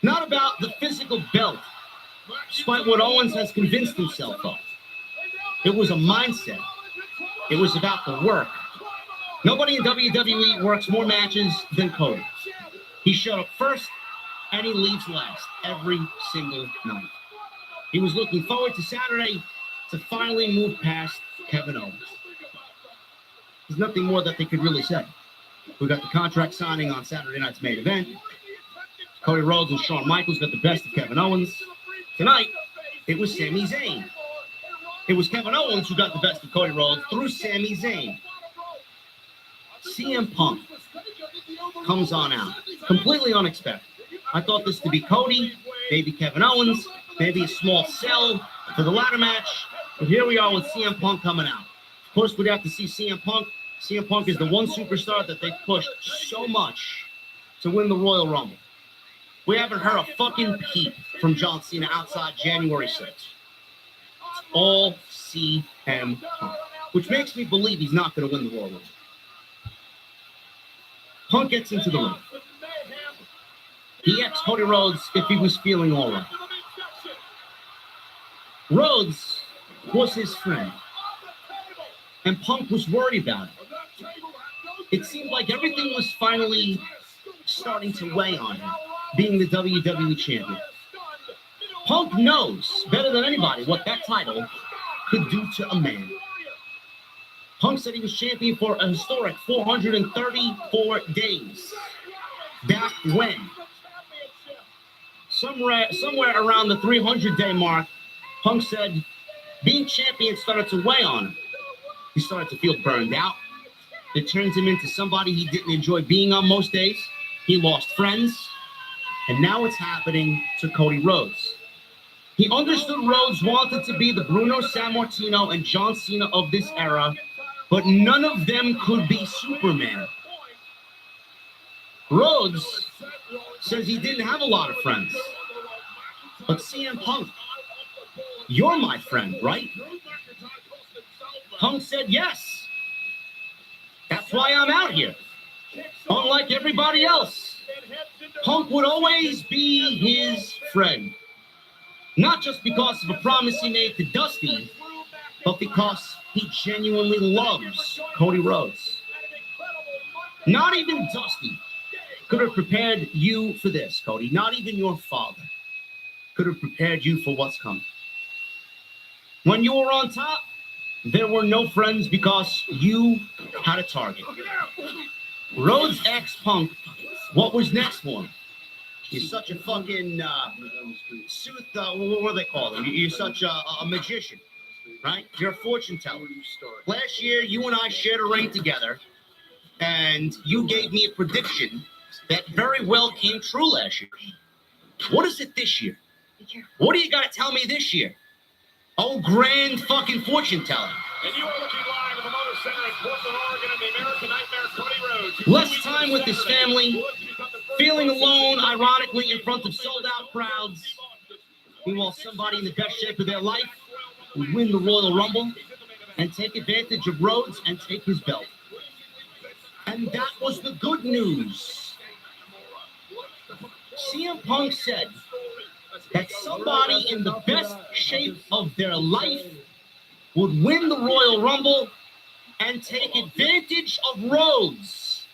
not about the physical belt, despite what Owens has convinced himself of. It was a mindset. It was about the work. Nobody in WWE works more matches than Cody. He showed up first, and he leaves last every single night. He was looking forward to Saturday to finally move past Kevin Owens. There's nothing more that they could really say. We got the contract signing on Saturday night's main event. Cody Rhodes and Shawn Michaels got the best of Kevin Owens. Tonight, it was Sami Zayn. It was Kevin Owens who got the best of Cody Rhodes through Sami Zayn. CM Punk comes on out. Completely unexpected. I thought this to be Cody, maybe Kevin Owens, maybe a small sell for the ladder match. But here we are with CM Punk coming out. Of course, we'd have to see CM Punk. CM Punk is the one superstar that they pushed so much to win the Royal Rumble. We haven't heard a fucking peep from John Cena outside January 6th. It's all CM Punk, which makes me believe he's not going to win the Royal Rumble. Punk gets into the ring. He asked Cody Rhodes if he was feeling all right. Rhodes was his friend, and Punk was worried about it. It seemed like everything was finally starting to weigh on him, being the WWE champion. Punk knows better than anybody what that title could do to a man. Punk said he was champion for a historic 434 days. Back when? Somewhere around the 300-day mark, Punk said being champion started to weigh on him. He started to feel burned out. It turns him into somebody he didn't enjoy being on most days. He lost friends. And now it's happening to Cody Rhodes. He understood Rhodes wanted to be the Bruno Sammartino and John Cena of this era, but none of them could be Superman. Rhodes says he didn't have a lot of friends. But CM Punk, you're my friend, right? Punk said yes. That's why I'm out here. Unlike everybody else, Punk would always be his friend. Not just because of a promise he made to Dusty, but because he genuinely loves Cody Rhodes. Not even Dusty could have prepared you for this, Cody. Not even your father could have prepared you for what's coming. When you were on top, there were no friends because you had a target. Rhodes asked Punk, what was next for him? You're such a fucking what do they call him? You're such a magician, right? You're a fortune teller. Last year, you and I shared a ring together, and you gave me a prediction that very well came true last year. What is it this year? What do you got to tell me this year? Oh, grand fucking fortune teller. And you are looking live at the Motor Center in Portland, Oregon, and the American Nightmare, Cody Rhodes. Less time with his family, feeling alone, ironically, in front of sold-out crowds. Meanwhile, somebody in the best shape of their life would win the Royal Rumble and take advantage of Rhodes and take his belt. And that was the good news. CM Punk said that somebody in the best shape of their life would win the Royal Rumble and take advantage of Rhodes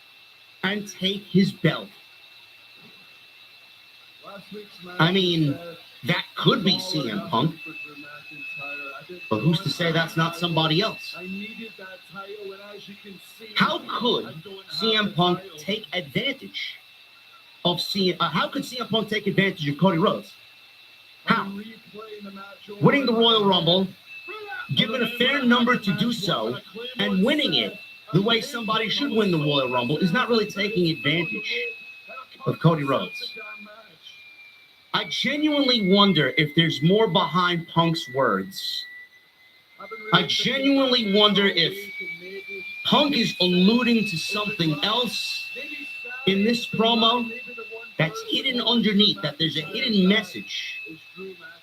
and take his belt. I mean, that could be CM Punk. But who's to say that's not somebody else? I needed that title, and as you can see, How could CM Punk take advantage of how could CM Punk take advantage of Cody Rhodes? How? Winning the Royal Rumble, given a fair number to do so, and winning it the way somebody should win the Royal Rumble is not really taking advantage of Cody Rhodes. I genuinely wonder if there's more behind Punk's words. I genuinely wonder if Punk is alluding to something else in this promo that's hidden underneath, that there's a hidden message.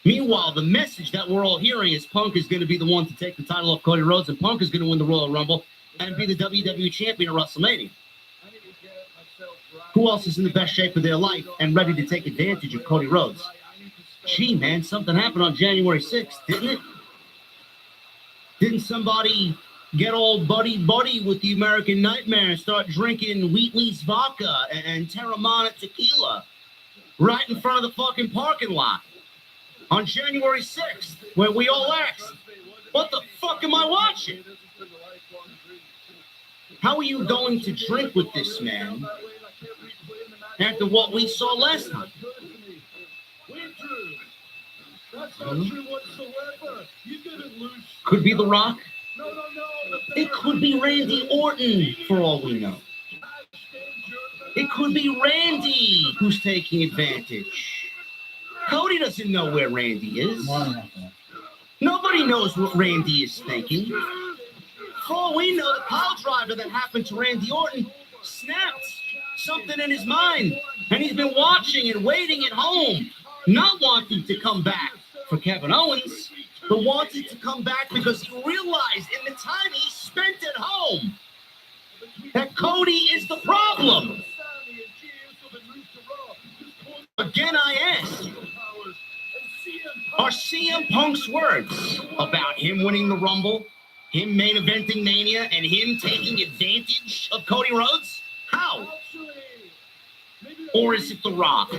Meanwhile, the message that we're all hearing is Punk is going to be the one to take the title off Cody Rhodes, and Punk is going to win the Royal Rumble and be the WWE champion at WrestleMania. Who else is in the best shape of their life and ready to take advantage of Cody Rhodes? Gee, man, something happened on January 6th, didn't it? Didn't somebody get all buddy-buddy with the American Nightmare and start drinking Wheatley's vodka and Terramana tequila right in front of the fucking parking lot on January 6th, where we all asked, what the fuck am I watching? How are you going to drink with this man after what we saw last time? Could be The Rock. It could be Randy Orton, for all we know. It could be Randy who's taking advantage. Cody doesn't know where Randy is. Nobody knows what Randy is thinking. For all we know, the pile driver that happened to Randy Orton snapped something in his mind, and he's been watching and waiting at home, not wanting to come back for Kevin Owens, but wanted to come back because he realized in the time he spent at home that Cody is the problem. Again, I ask, are CM Punk's words about him winning the Rumble, him main eventing Mania, and him taking advantage of Cody Rhodes? How? Or is it The Rock?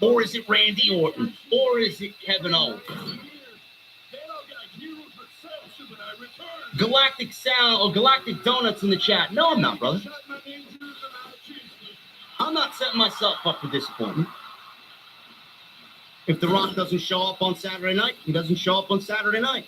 Or is it Randy Orton? Or is it Kevin Owens? Galactic Sound or Galactic Donuts in the chat. No, I'm not, brother. I'm not setting myself up for disappointment. If The Rock doesn't show up on Saturday night, he doesn't show up on Saturday night.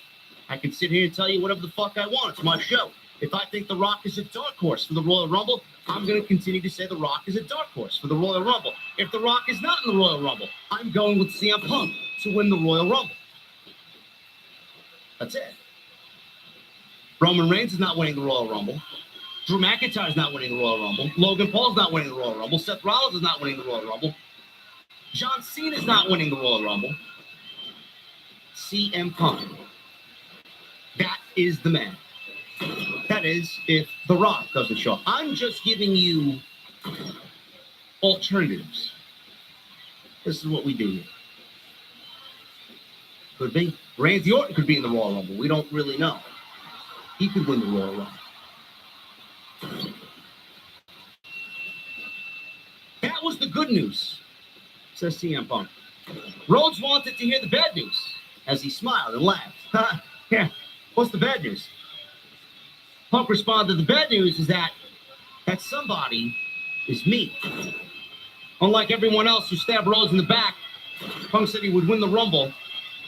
I can sit here and tell you whatever the fuck I want. It's my show. If I think The Rock is a dark horse for the Royal Rumble, I'm going to continue to say The Rock is a dark horse for the Royal Rumble. If The Rock is not in the Royal Rumble, I'm going with CM Punk to win the Royal Rumble. That's it. Roman Reigns is not winning the Royal Rumble. Drew McIntyre is not winning the Royal Rumble. Logan Paul's not winning the Royal Rumble. Seth Rollins is not winning the Royal Rumble. John Cena is not winning the Royal Rumble. CM Punk. That is the man. That is if The Rock doesn't show up. I'm just giving you alternatives. This is what we do here. Could be. Randy Orton could be in the Royal Rumble. We don't really know. He could win the Royal Rumble. That was the good news, says CM Punk. Rhodes wanted to hear the bad news as he smiled and laughed. Yeah, what's the bad news? Punk responded, the bad news is that somebody is me. Unlike everyone else who stabbed Rhodes in the back, Punk said he would win the Rumble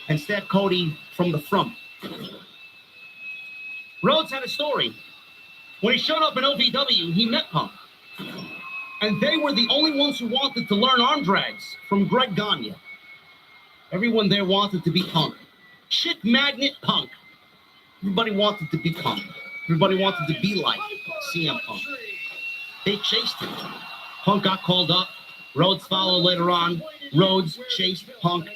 and stab Cody from the front. Rhodes had a story. When he showed up in OVW, he met Punk. And they were the only ones who wanted to learn arm drags from Greg Gagne. Everyone there wanted to be Punk. Chick magnet Punk. Everybody wanted to be Punk. Everybody wanted to be like CM Punk. They chased him. Punk got called up. Rhodes followed later on. Rhodes chased Punk.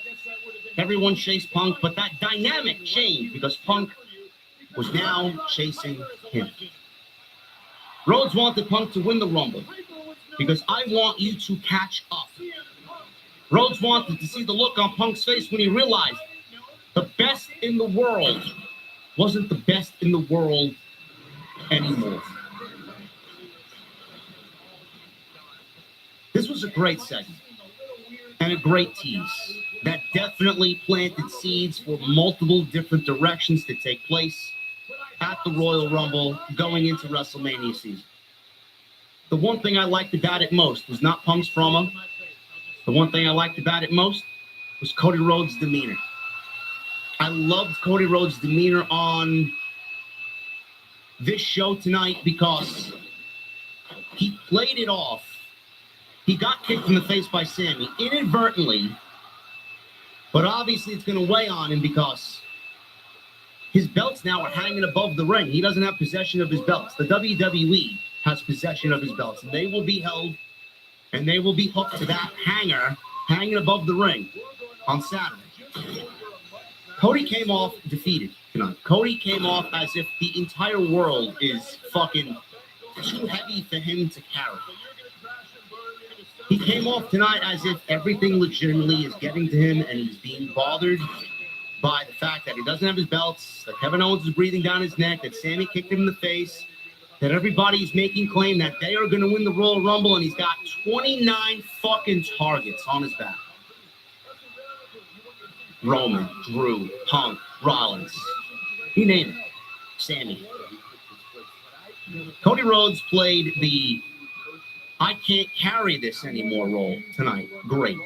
Everyone chased Punk, but that dynamic changed because Punk was now chasing him. Rhodes wanted Punk to win the Rumble because I want you to catch up. Rhodes wanted to see the look on Punk's face when he realized the best in the world wasn't the best in the world anymore. This was a great segment and a great tease. that definitely planted seeds for multiple different directions to take place at the Royal Rumble going into WrestleMania season. The one thing I liked about it most was not Punk's promo. The one thing I liked about it most was Cody Rhodes' demeanor. I loved Cody Rhodes' demeanor on this show tonight because he played it off. He got kicked in the face by Sammy inadvertently, but obviously it's going to weigh on him because his belts now are hanging above the ring. He doesn't have possession of his belts. The WWE has possession of his belts, and they will be held and they will be hooked to that hanger hanging above the ring on Saturday. Cody came off defeated tonight. Cody came off as if the entire world is fucking too heavy for him to carry. He came off tonight as if everything legitimately is getting to him and he's being bothered by the fact that he doesn't have his belts, that Kevin Owens is breathing down his neck, that Sammy kicked him in the face, that everybody's making claim that they are going to win the Royal Rumble, and he's got 29 fucking targets on his back. Roman, Drew, Punk, Rollins, you name it, Sammy. Cody Rhodes played the I can't carry this anymore role tonight. Great.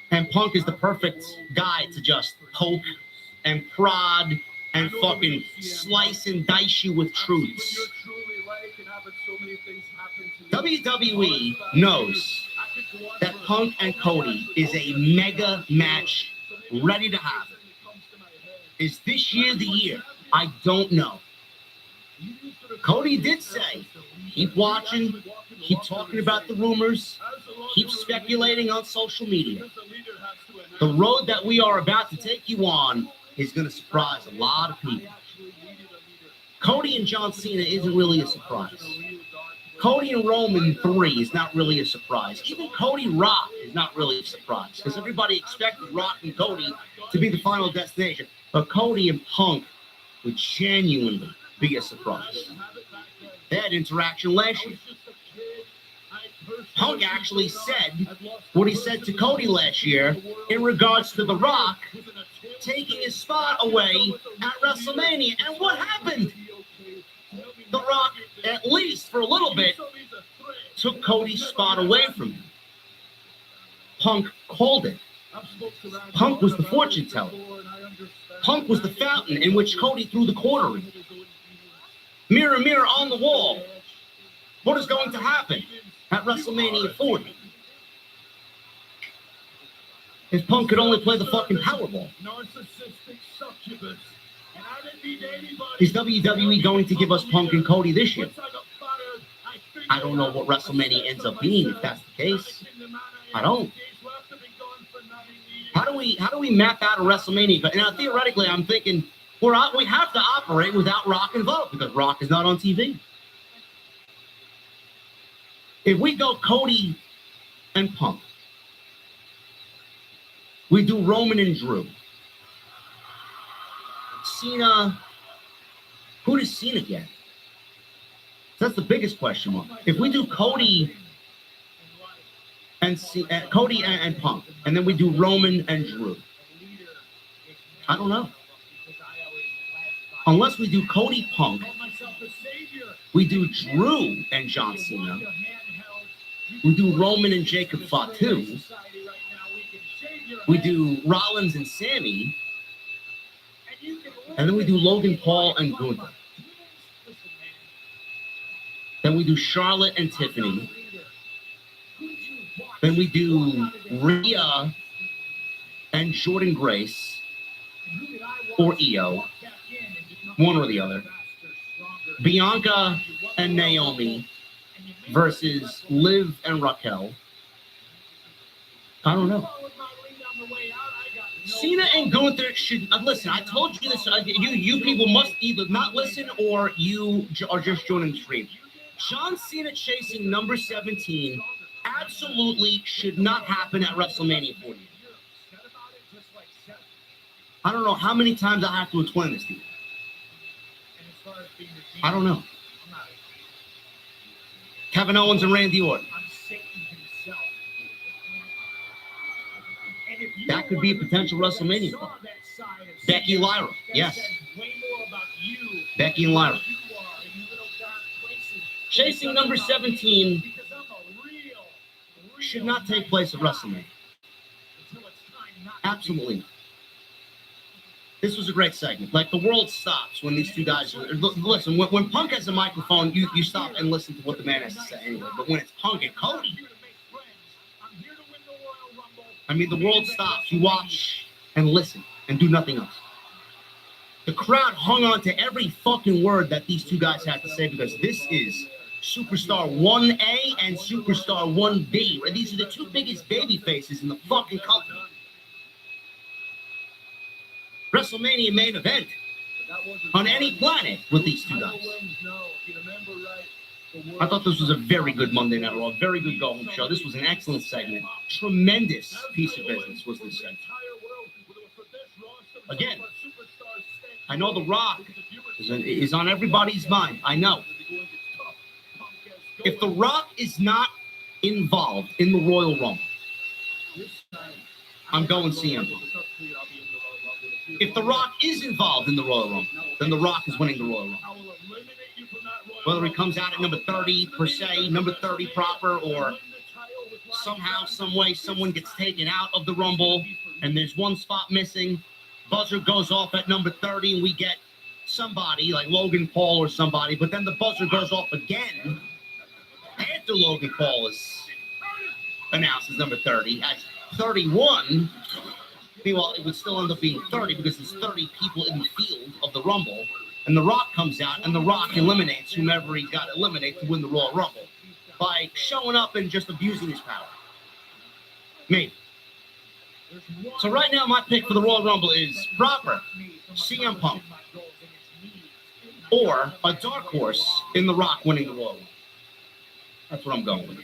And Punk is the perfect guy to just poke and prod and fucking slice and dice you with truths. WWE knows that Punk and Cody is a mega match ready to happen. Is this year the year? I don't know. Cody did say, keep watching, keep talking about the rumors, keep speculating on social media. The road that we are about to take you on is going to surprise a lot of people. Cody and John Cena isn't really a surprise. Cody and Roman 3 is not really a surprise. Even Cody Rock is not really a surprise because everybody expected Rock and Cody to be the final destination. But Cody and Punk would genuinely be a surprise. They had interaction last year. Punk actually said what he said to Cody last year in regards to The Rock taking his spot away at WrestleMania. And what happened? The Rock, at least for a little bit, took Cody's spot away from him. Punk called it. Punk was the fortune teller. Punk was the fountain in which Cody threw the quarter in. Mirror, mirror on the wall. What is going to happen at WrestleMania 40? If Punk could only play the fucking Powerball. Is WWE going to give us Punk and Cody this year? I don't know what WrestleMania ends up being if that's the case. I don't. How do we map out a WrestleMania? Now, theoretically, I'm thinking we have to operate without Rock involved because Rock is not on TV. If we go Cody and Punk, we do Roman and Drew. Cena, who does Cena get? That's the biggest question mark. If we do Cody and Punk, and then we do Roman and Drew, I don't know. Unless we do Cody Punk, we do Drew and John Cena, we do Roman and Jacob Fatu, we do Rollins and Sammy, and then we do Logan Paul and Gunther. Then we do Charlotte and Tiffany. Then we do Rhea and Jordan Grace, or Io, one or the other. Bianca and Naomi versus Liv and Raquel. I don't know. Cena and Gunther should listen. I told you this. You people must either not listen or you are just joining the stream. John Cena chasing number 17 absolutely should not happen at WrestleMania 40. I don't know how many times I have to explain this to you. I don't know. Kevin Owens and Randy Orton. That could be a potential WrestleMania fight. Becky Lyra, yes. Becky and Lyra. Chasing number 17 should not take place at WrestleMania. Absolutely not. This was a great segment. Like, the world stops when these two guys... Listen, when Punk has a microphone, you stop and listen to what the man has to say anyway. But when it's Punk and Cody... I mean, the world stops. You watch and listen and do nothing else. The crowd hung on to every fucking word that these two guys had to say because this is Superstar 1A and Superstar 1B. These are the two biggest baby faces in the fucking company. WrestleMania main event on any planet with these two guys. I thought this was a very good Monday Night Raw, a very good go-home show. This was an excellent segment. Tremendous piece of business was this segment. Again, I know The Rock is on everybody's mind. I know. If The Rock is not involved in the Royal Rumble, I'm going CM Punk. If The Rock is involved in the Royal Rumble, then The Rock is winning the Royal Rumble. Whether he comes out at number 30 per se, number 30 proper, or somehow, some way, someone gets taken out of the Rumble and there's one spot missing, buzzer goes off at number 30 and we get somebody like Logan Paul or somebody, but then the buzzer goes off again after Logan Paul is announced as number 30 at 31. Well, it would still end up being 30 because there's 30 people in the field of the Rumble. And The Rock comes out, and The Rock eliminates whomever he's got to eliminate to win the Royal Rumble by showing up and just abusing his power. Maybe. So right now, my pick for the Royal Rumble is proper CM Punk or a dark horse in The Rock winning the Royal Rumble. That's what I'm going with.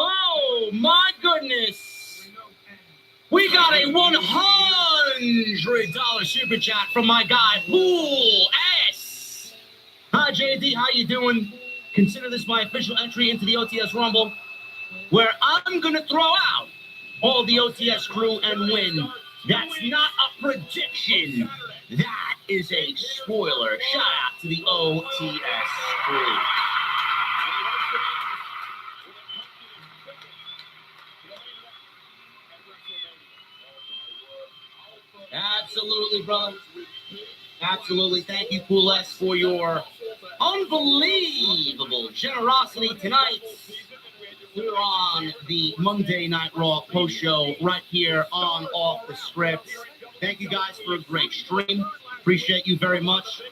Oh, my goodness. We got a $100 super chat from my guy, Pool S. Hi, JD. How you doing? Consider this my official entry into the OTS Rumble, where I'm going to throw out all the OTS crew and win. That's not a prediction. That is a spoiler. Shout out to the OTS crew. Absolutely, brother. Absolutely. Thank you, Pool S, for your unbelievable generosity tonight. We're on the Monday Night Raw post show right here on Off the Script. Thank you guys for a great stream. Appreciate you very much.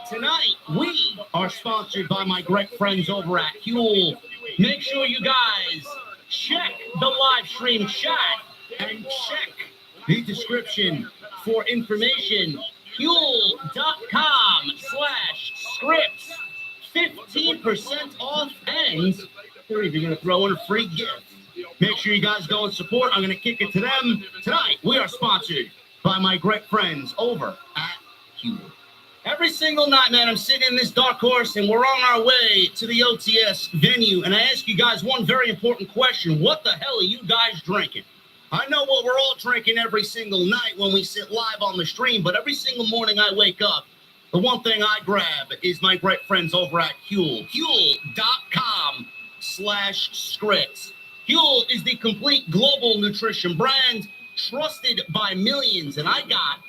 Tonight, we are sponsored by my great friends over at Huel. Make sure you guys check the live stream chat and check the description for information. Huel.com/scripts. 15% off, and they're even going to throw in a free gift. Make sure you guys go and support. I'm going to kick it to them. Tonight, we are sponsored by my great friends over at Huel. Every single night, man, I'm sitting in this dark horse, and we're on our way to the OTS venue, and I ask you guys one very important question. What the hell are you guys drinking? I know what we're all drinking every single night when we sit live on the stream, but every single morning I wake up, the one thing I grab is my great friends over at Huel. Huel.com/scripts. Huel is the complete global nutrition brand trusted by millions, and I got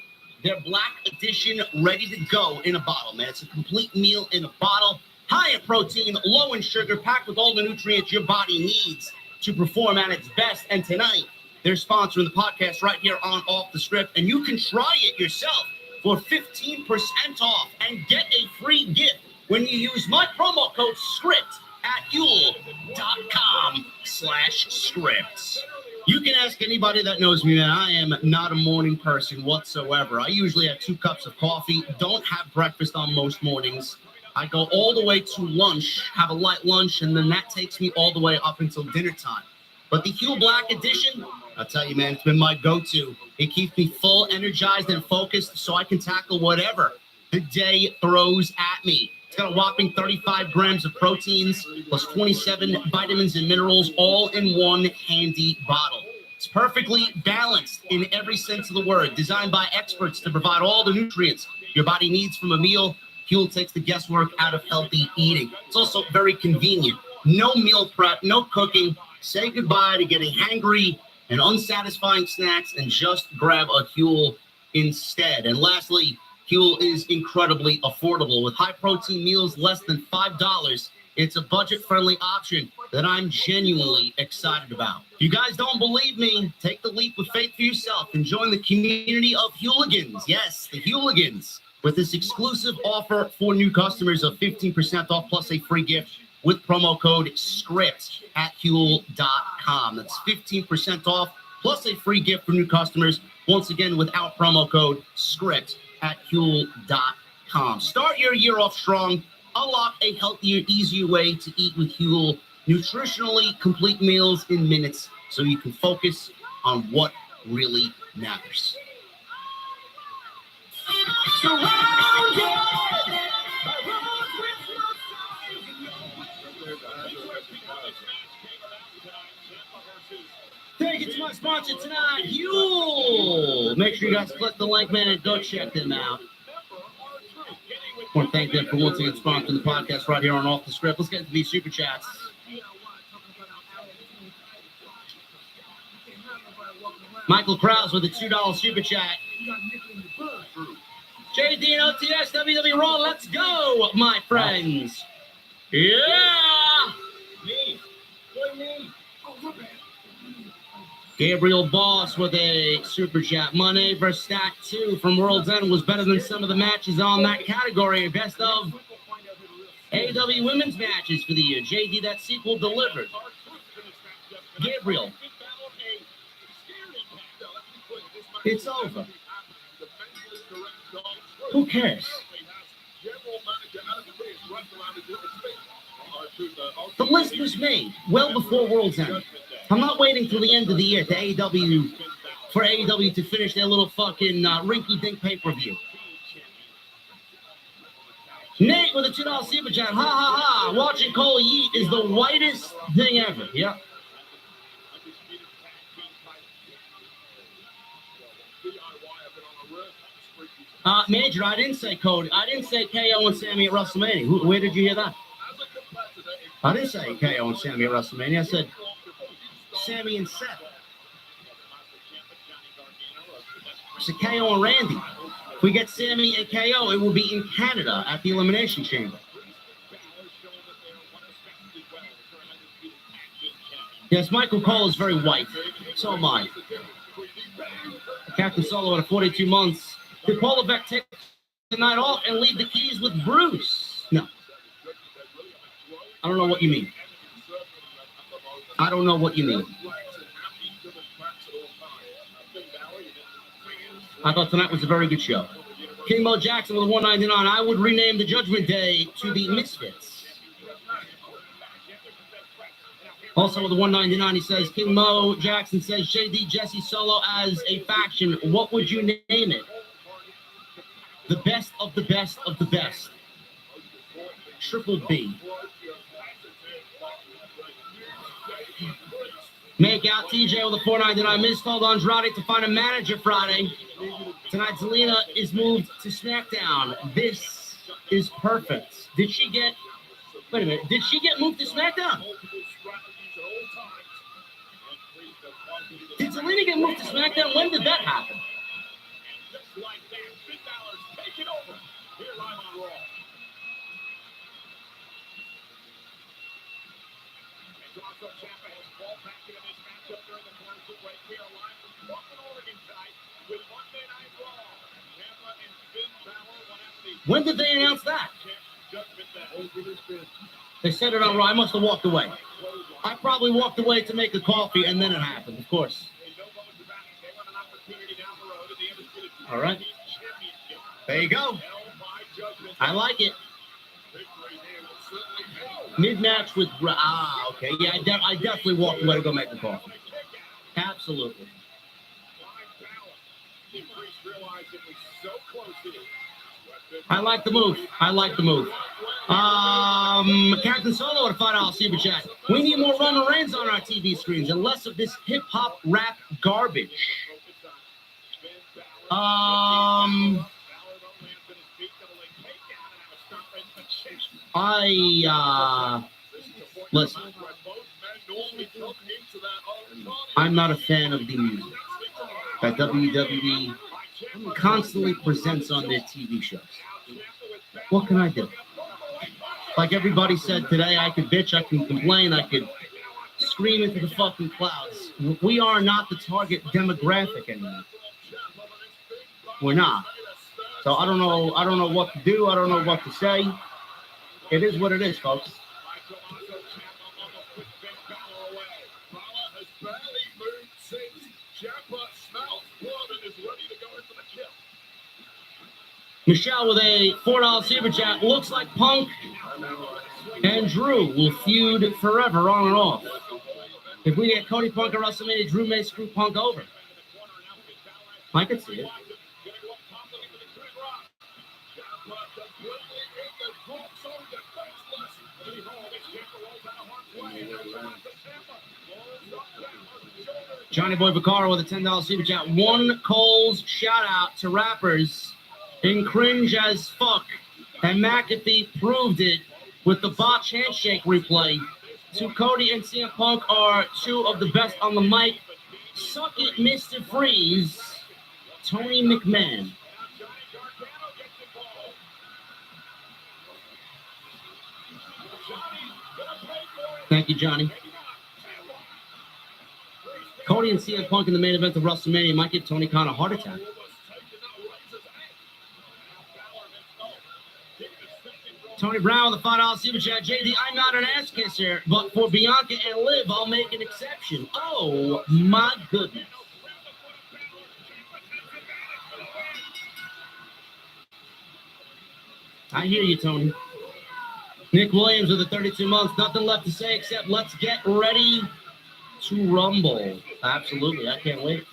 their Black Edition ready to go in a bottle, man. It's a complete meal in a bottle, high in protein, low in sugar, packed with all the nutrients your body needs to perform at its best. And tonight, they're sponsoring the podcast right here on Off the Script, and you can try it yourself for 15% off and get a free gift when you use my promo code SCRIPT at Huel.com/scripts. You can ask anybody that knows me, man. I am not a morning person whatsoever. I usually have 2 cups of coffee, don't have breakfast on most mornings. I go all the way to lunch, have a light lunch, and then that takes me all the way up until dinner time. But the Huel Black Edition, I'll tell you, man, it's been my go-to. It keeps me full, energized, and focused so I can tackle whatever the day throws at me. It's got a whopping 35 grams of proteins plus 27 vitamins and minerals all in one handy bottle. It's perfectly balanced in every sense of the word, designed by experts to provide all the nutrients your body needs from a meal. Huel takes the guesswork out of healthy eating. It's also very convenient. No meal prep, no cooking. Say goodbye to getting hangry and unsatisfying snacks and just grab a Huel instead. And lastly, Huel is incredibly affordable. With high-protein meals less than $5, it's a budget-friendly option that I'm genuinely excited about. If you guys don't believe me, take the leap of faith for yourself and join the community of Hueligans. Yes, the Hueligans. With this exclusive offer for new customers of 15% off plus a free gift with promo code SCRIPT at Huel.com. That's 15% off plus a free gift for new customers. Once again, without promo code SCRIPT at Huel.com. Start your year off strong. Unlock a healthier, easier way to eat with Huel. Nutritionally complete meals in minutes so you can focus on what really matters. Thank you to my sponsor tonight, Huel. Make sure you guys click the link, man, and go check them out. I want to thank them for once again sponsoring the podcast right here on Off the Script. Let's get into these super chats. Michael Krause with a $2 super chat. JD and OTS WWE Raw, let's go, my friends. Yeah. Gabriel Boss with a super chat. Money vs. Stack 2 from World's End was better than some of the matches on that category. Best of AEW women's matches for the year. JD, that sequel delivered. Gabriel. It's over. Who cares? The list was made well before World's End. I'm not waiting till the end of the year for AEW to finish their little fucking rinky-dink pay-per-view. Nate with a $2 super chat. Ha ha ha. Watching Cole Yeet is the whitest thing ever. Yep. Major, I didn't say Cody. I didn't say KO and Sammy at WrestleMania. Where did you hear that? I didn't say KO and Sammy at WrestleMania. I said Sammy and Seth. I said KO and Randy. If we get Sammy and KO, it will be in Canada at the Elimination Chamber. Yes, Michael Cole is very white. So am I. Captain Solo at 42 months. Did Paul Levesque take the night off and leave the keys with Bruce? No. I don't know what you mean. I don't know what you mean. I thought tonight was a very good show. King Mo Jackson with a $1.99. I would rename the Judgment Day to the Misfits. Also with a $1.99, he says, King Mo Jackson says, JD Jesse Solo as a faction. What would you name it? The best of the best of the best. Triple B. Make out TJ with a $4.99. Miscalled Andrade to find a manager Friday. Tonight, Zelina is moved to SmackDown. This is perfect. Did she get moved to SmackDown? Did Zelina get moved to SmackDown? When did that happen? When did they announce that? They said it on Raw. I must have walked away. I probably walked away to make a coffee, and then it happened, of course. All right. There you go. I like it. Mid-match with okay, yeah, I definitely walked away to go make the coffee. Absolutely. I like the move. I like the move. Captain Solo at $5 super chat. We need more Roman Reigns on our TV screens and less of this hip hop rap garbage. Listen. I'm not a fan of the music that WWE constantly presents on their TV shows. What can I do? Like everybody said today, I could bitch, I can complain, I could scream into the fucking clouds. We are not the target demographic anymore. We're not. So I don't know what to do. I don't know what to say. It is what it is, folks. Michelle with a $4 super chat. Looks like Punk and Drew will feud forever on and off. If we get Cody Punk at WrestleMania, Drew may screw Punk over. I could see it. Johnny Boy Vaccaro with a $10 super chat. One Cole's shout out to rappers in cringe as fuck, and McAfee proved it with the botch handshake replay. So Cody and CM Punk are two of the best on the mic. Suck it, Mr. Freeze. Tony McMahon. Thank you, Johnny. Cody and CM Punk in the main event of WrestleMania might give Tony Khan a heart attack. Tony Brown with a $5 super chat. JD, I'm not an ass kisser, but for Bianca and Liv, I'll make an exception. Oh, my goodness. I hear you, Tony. Nick Williams with the 32 months. Nothing left to say except let's get ready to rumble. Absolutely. I can't wait.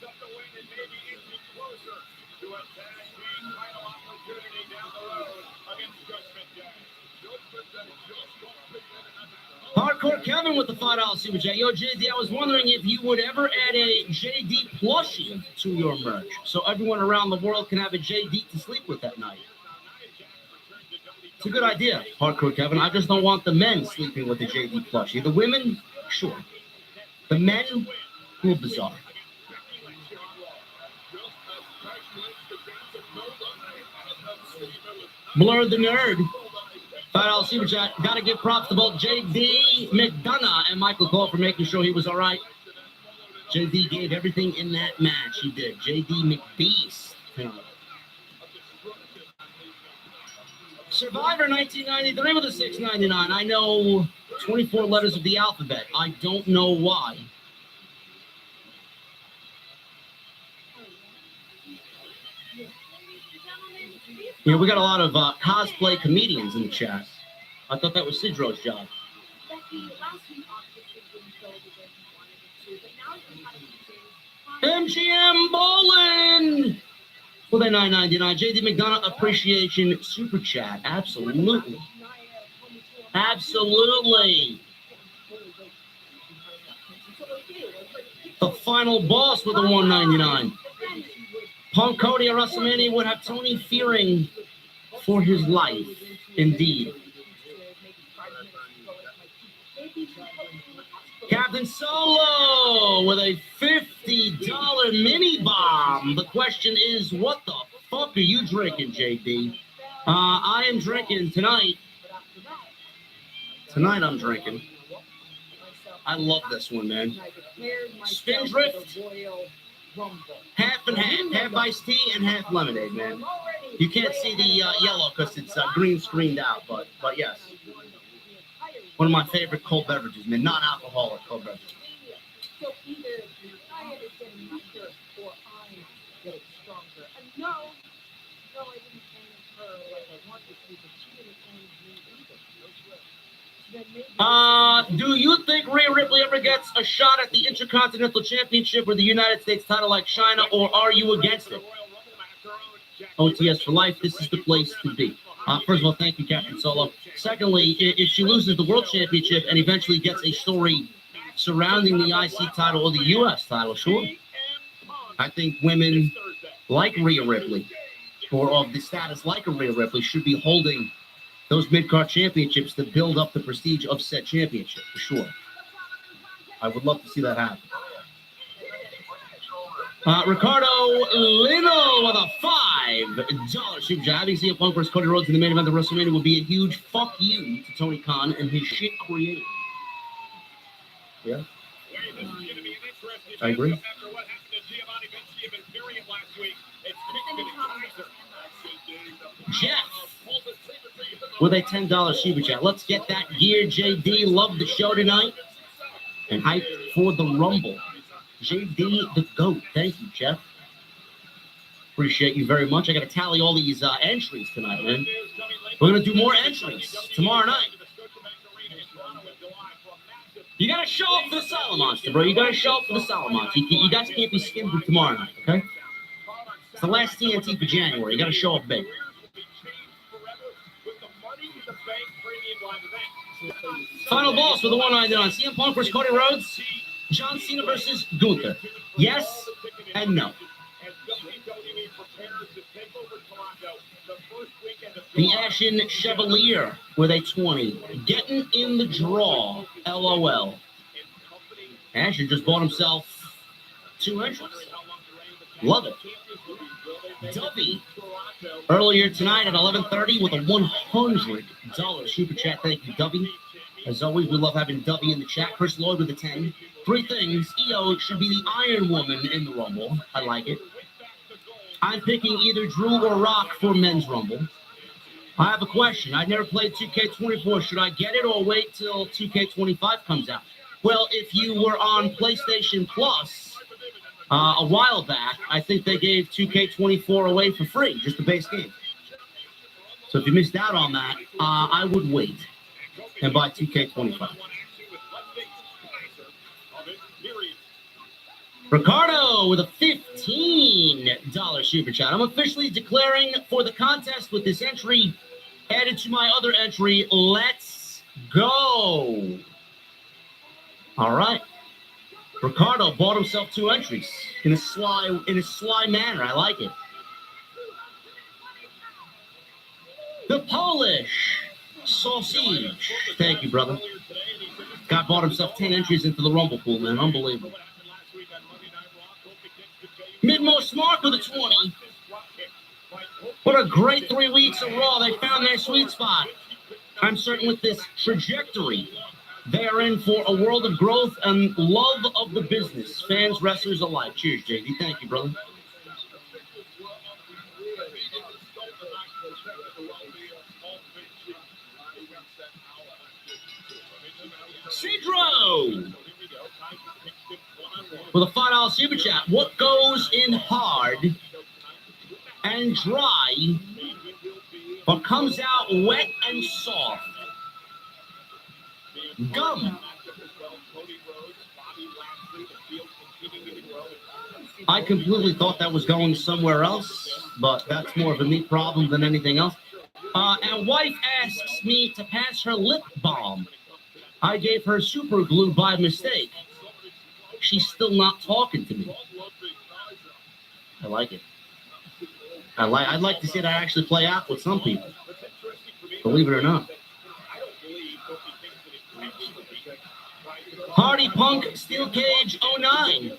Hardcore Kevin with the $5 super chat. Yo, JD, I was wondering if you would ever add a JD plushie to your merch so everyone around the world can have a JD to sleep with at night. It's a good idea, Hardcore Kevin. I just don't want the men sleeping with the JD plushie. The women, sure. The men, a little bizarre. Blur the Nerd. $5 super chat. Gotta give props to both JD McDonough and Michael Cole for making sure he was all right. JD gave everything in that match. He did. JD McBeast. Survivor 1993 with a $6.99. I know 24 letters of the alphabet. I don't know why. You know, we got a lot of cosplay comedians in the chat. I thought that was Sidro's job. MGM Bowling with a $9.99. JD McDonough appreciation super chat. Absolutely. Absolutely. The final boss with a $1.99. Punk Cody at WrestleMania would have Tony fearing for his life. Indeed. Captain Solo with a $50 mini bomb. The question is, what the fuck are you drinking, JD? I am drinking tonight. Tonight I'm drinking. I love this one, man. Spindrift. Half and half. Half iced tea and half lemonade, man. You can't see the yellow because it's green screened out, but yes. One of my favorite cold beverages, man. Non-alcoholic cold beverages. So either I understand weaker or I'm getting stronger. And no, I didn't end her like I wanted to, but she didn't end me either. Do you think Rhea Ripley ever gets a shot at the Intercontinental Championship or the United States title like China, or are you against it? OTS for life, this is the place to be. First of all, thank you, Captain Solo. Secondly, if she loses the World Championship and eventually gets a story surrounding the IC title or the US title, sure. I think women like Rhea Ripley, or of the status like a Rhea Ripley, should be holding those mid-card championships to build up the prestige of said championship, for sure. I would love to see that happen. Ricardo Lino with a $5 super chat. Having CM Punk versus Cody Rhodes in the main event of WrestleMania will be a huge fuck you to Tony Khan and his shit creative. Yeah. I agree. Jeff with a $10 super chat. Let's get that gear, JD. Love the show tonight. And hype for the Rumble. JD the GOAT. Thank you, Jeff. Appreciate you very much. I got to tally all these entries tonight, man. We're going to do more entries tomorrow night. You got to show up for the Solid Monster, bro. You got to show up for the Solid Monster. You guys can't be skinned for tomorrow night, okay? It's the last TNT for January. You got to show up big. Final boss with the 199. CM Punk versus Cody Rhodes. John Cena versus Gunther. Yes and no. The Ashen Chevalier with a 20. Getting in the draw. LOL. Ashen just bought himself 2 entries. Love it. Dubby earlier tonight at 11:30 with a $100 super chat. Thank you, Dubby. As always, we love having Dubby in the chat. Chris Lloyd with a 10. 3 things. EO should be the Iron Woman in the Rumble. I like it. I'm picking either Drew or Rock for Men's Rumble. I have a question. I never played 2K24. Should I get it or wait till 2K25 comes out? Well, if you were on PlayStation Plus a while back, I think they gave 2K24 away for free, just the base game. So if you missed out on that, I would wait and buy 2K25. Ricardo with a $15 super chat. I'm officially declaring for the contest with this entry added to my other entry. Let's go. All right. Ricardo bought himself 2 entries in a sly manner. I like it. The Polish Sausage. Thank you, brother. Guy bought himself 10 entries into the Rumble pool, man. Unbelievable. Midmost Mark with a 20. What a great 3 weeks of Raw. They found their sweet spot. I'm certain with this trajectory, they are in for a world of growth and love of the business. Fans, wrestlers alike. Cheers, JD. Thank you, brother. Cedro with a $5 super chat. What goes in hard and dry but comes out wet and soft? Gum. I completely thought that was going somewhere else, but that's more of a me problem than anything else. And wife asks me to pass her lip balm. I gave her super glue by mistake. She's still not talking to me. I like it. I'd like to see that actually play out with some people. Believe it or not. Hardy Punk Steel Cage 09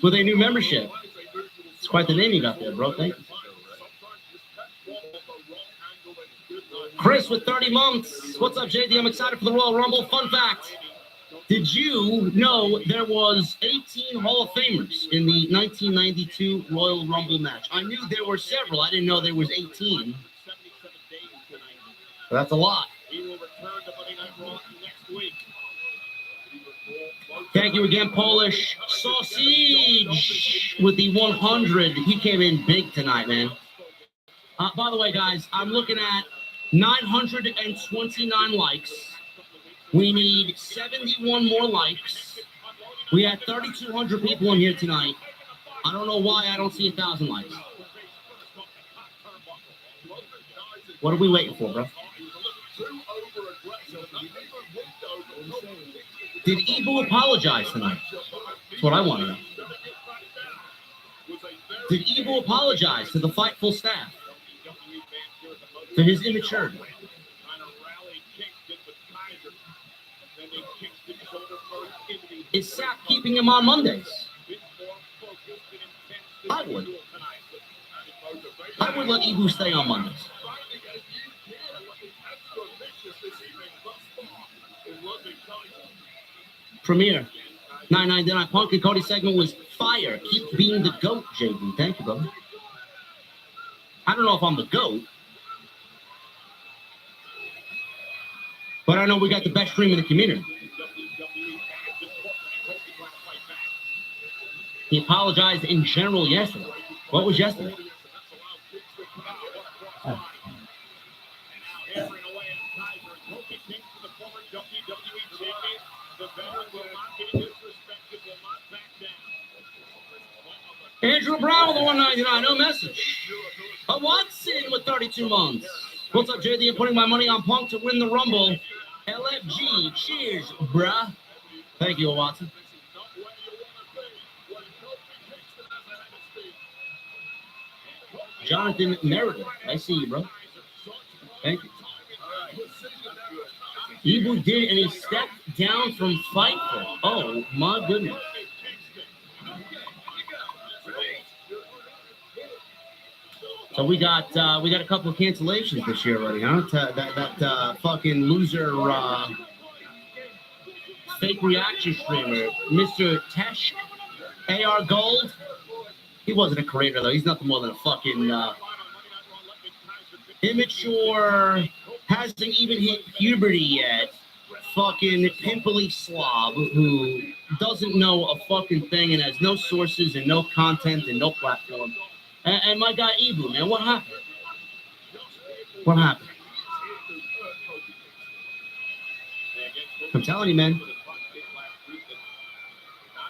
with a new membership. It's quite the name you got there, bro. Thank you. Chris with 30 months. What's up, JD? I'm excited for the Royal Rumble. Fun fact. Did you know there was 18 Hall of Famers in the 1992 Royal Rumble match? I knew there were several. I didn't know there was 18. That's a lot. Thank you again, Polish Sausage with the 100. He came in big tonight, man. By the way, guys, I'm looking at 929 likes We need 71 more likes. We had 3,200 people in here tonight. I don't know why I don't see 1,000 likes. What are we waiting for, bro? Did Ibu apologize tonight? That's what I want to know. Did Ibu apologize to the Fightful staff for his immaturity? Is Sapp keeping him on Mondays? I would let Ibu stay on Mondays. Premier 999 Punk and Cody segment was fire. Keep being the GOAT, JB. Thank you, brother. I don't know if I'm the GOAT, but I know we got the best stream in the community. He apologized in general yesterday. What was yesterday? Oh. Andrew Brown with the 199, no message. But Watson with 32 months. What's up, JD? I'm putting my money on Punk to win the Rumble. LFG, cheers, bruh. Thank you, Watson. Jonathan Meredith, I see you, bro. Thank you. Ibu did, and he stepped down from Fightful. Oh, my goodness. So we got a couple of cancellations this year already, huh? That fucking loser fake reaction streamer, Mr. Tesh AR Gold. He wasn't a creator though. He's nothing more than a fucking immature, hasn't even hit puberty yet. Fucking pimply slob who doesn't know a fucking thing and has no sources and no content and no platform. And my guy Ibu, man, what happened? What happened? I'm telling you, man.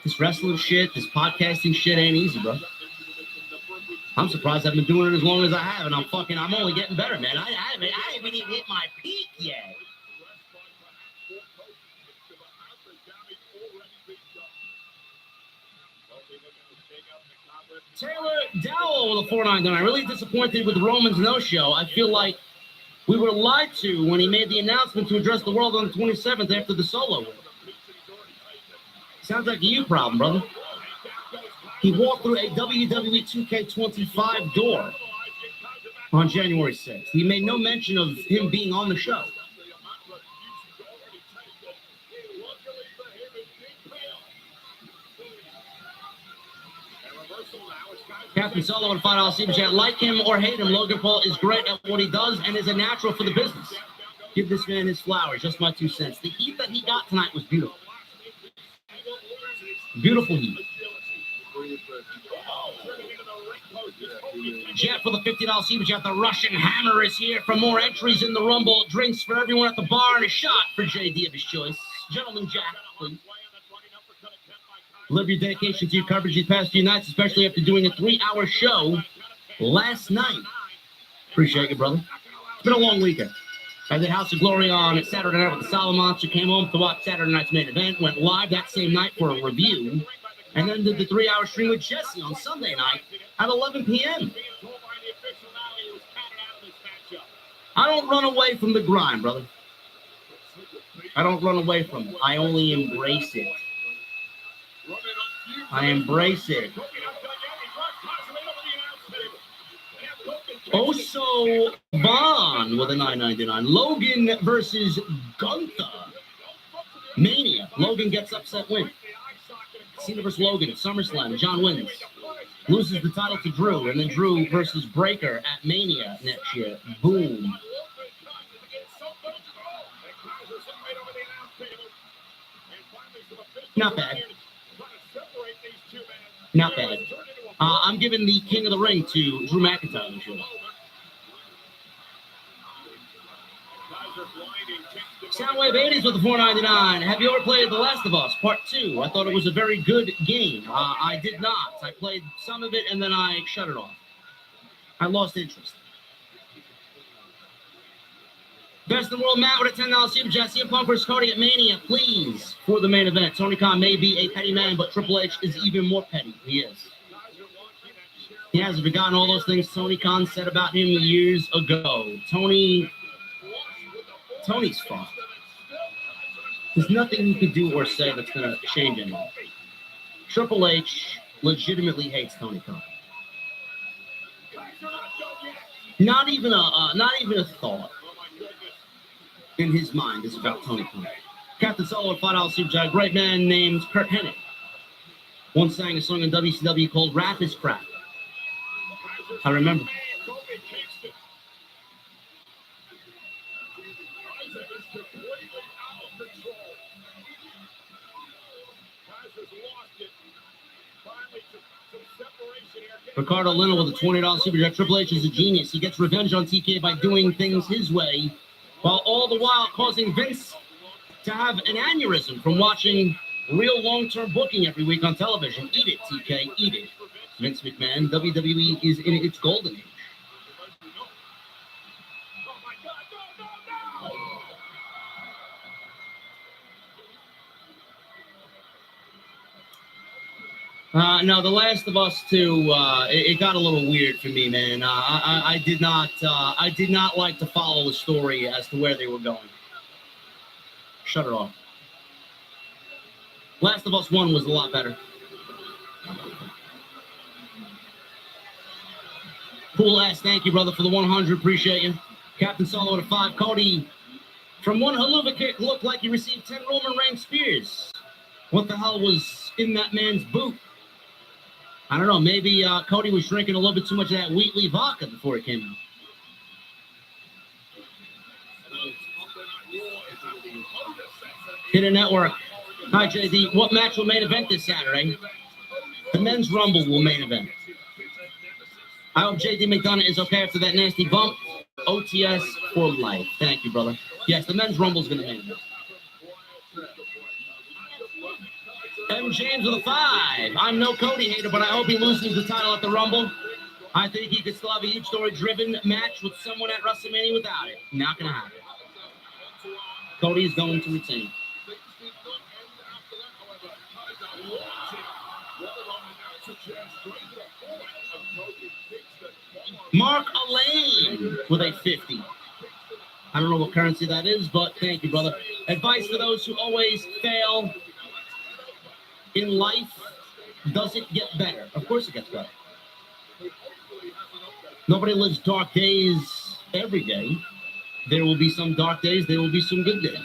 This wrestling shit, this podcasting shit ain't easy, bro. I'm surprised I've been doing it as long as I have, and I'm only getting better, man. I haven't even hit my peak yet. Taylor Dowell with a 499. Really disappointed with the Roman's no-show. I feel like we were lied to when he made the announcement to address the world on the 27th after the solo win. Sounds like a you problem, brother. He walked through a WWE 2K25 door on January 6th. He made no mention of him being on the show. Captain Solo and $5 Super Chat. Like him or hate him, Logan Paul is great at what he does and is a natural for the business. Give this man his flowers. Just my 2 cents. The heat that he got tonight was beautiful. Beautiful heat. Jeff for the $50 Super Chat. The Russian Hammer is here for more entries in the Rumble. Drinks for everyone at the bar and a shot for JD of his choice. Gentleman Jack, please. Live your dedication to your coverage these past few nights, especially after doing a 3-hour show last night. Appreciate you, brother. It's been a long weekend. I did House of Glory on Saturday night with the Solid Monster, came home to watch Saturday night's main event, went live that same night for a review, and then did the 3-hour stream with Jesse on Sunday night at 11 p.m. I don't run away from the grind, brother. I don't run away from it. I only embrace it. I embrace it. Oso Vaughn with a 999. Logan versus Gunther. Mania. Logan gets upset win. Cena versus Logan at SummerSlam. John wins. Loses the title to Drew. And then Drew versus Breaker at Mania next year. Boom. Not bad. Not bad. I'm giving the King of the Ring to Drew McIntyre this year. Soundwave 80s with the 499. Have you ever played The Last of Us Part 2? I thought it was a very good game. I did not. I played some of it and then I shut it off. I lost interest. Best in the world, Matt, with a $10 super chat. CM Punk versus Cody at Mania, please, for the main event. Tony Khan may be a petty man, but Triple H is even more petty. He is. He hasn't forgotten all those things Tony Khan said about him years ago. Tony's fucked. There's nothing he could do or say that's going to change anything. Triple H legitimately hates Tony Khan. Not even a thought in his mind is about Tony Khan. Captain Solo at $5 super chat. A great man named Kurt Hennig once sang a song in WCW called "Rap is Crap." I remember. Ricardo Leno with a $20 super chat. Triple H is a genius. He gets revenge on TK by doing things his way, while all the while causing Vince to have an aneurysm from watching real long-term booking every week on television. Eat it, TK. Eat it. Vince McMahon. WWE is in its golden age. No, The Last of Us 2, it got a little weird for me, man. I did not like to follow the story as to where they were going. Shut it off. Last of Us 1 was a lot better. Cool ass, thank you, brother, for the 100. Appreciate you. Captain Solo at a 5. Cody, from one haluva kick, looked like he received 10 Roman Reigns spears. What the hell was in that man's boot? I don't know. Maybe Cody was drinking a little bit too much of that Wheatley vodka before it came out. Hidden Network. Hi, JD. What match will main event this Saturday? The Men's Rumble will main event. I hope JD McDonough is okay after that nasty bump. OTS for life. Thank you, brother. Yes, the Men's Rumble is going to main event. M. James with a 5. I'm no Cody hater, but I hope he loses the title at the Rumble. I think he could still have a huge story-driven match with someone at WrestleMania without it. Not going to happen. Cody is going to retain. Mark Elaine with a 50. I don't know what currency that is, but thank you, brother. Advice for those who always fail in life: does it get better? Of course it gets better. Nobody lives dark days every day. There will be some dark days. There will be some good days.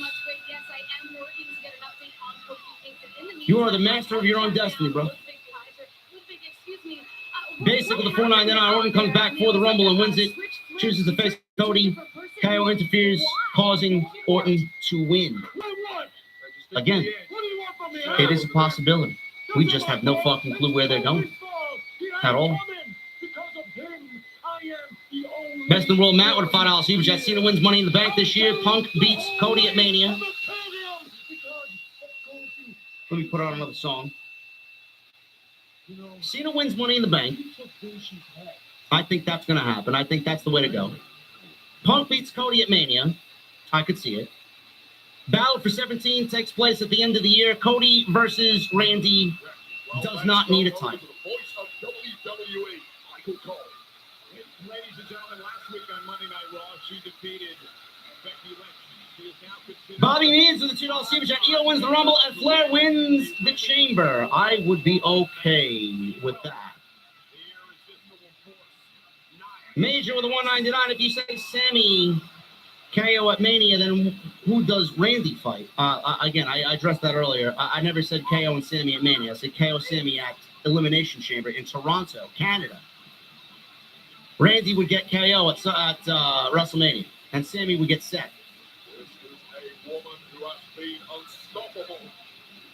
You are the master of your own destiny, bro. Basically, the 499 Orton comes back for the Rumble and wins it. Chooses to face Cody. KO interferes, causing Orton to win. Again, it is a possibility. We just have no fucking clue where they're going at all. Best in the world, Matt, with a $5 super chat. Cena wins Money in the Bank this year. Punk beats Cody at Mania. Let me put on another song. Cena wins Money in the Bank. I think that's going to happen. I think that's the way to go. Punk beats Cody at Mania. I could see it. Battle for 17 takes place at the end of the year. Cody versus Randy does not need a title. Ladies and gentlemen, last week on Monday Night Raw, she defeated Becky Lynch. She is now considered... Bobby Means with a $2 super chat. Io wins the Rumble and Flair wins the Chamber. I would be okay with that. Major with a $199. If you say Sammy KO at Mania, then who does Randy fight? Again, I addressed that earlier. I never said KO and Sammy at Mania. I said KO Sammy at Elimination Chamber in Toronto, Canada. Randy would get KO at WrestleMania, and Sammy would get set. This is a woman who has been unstoppable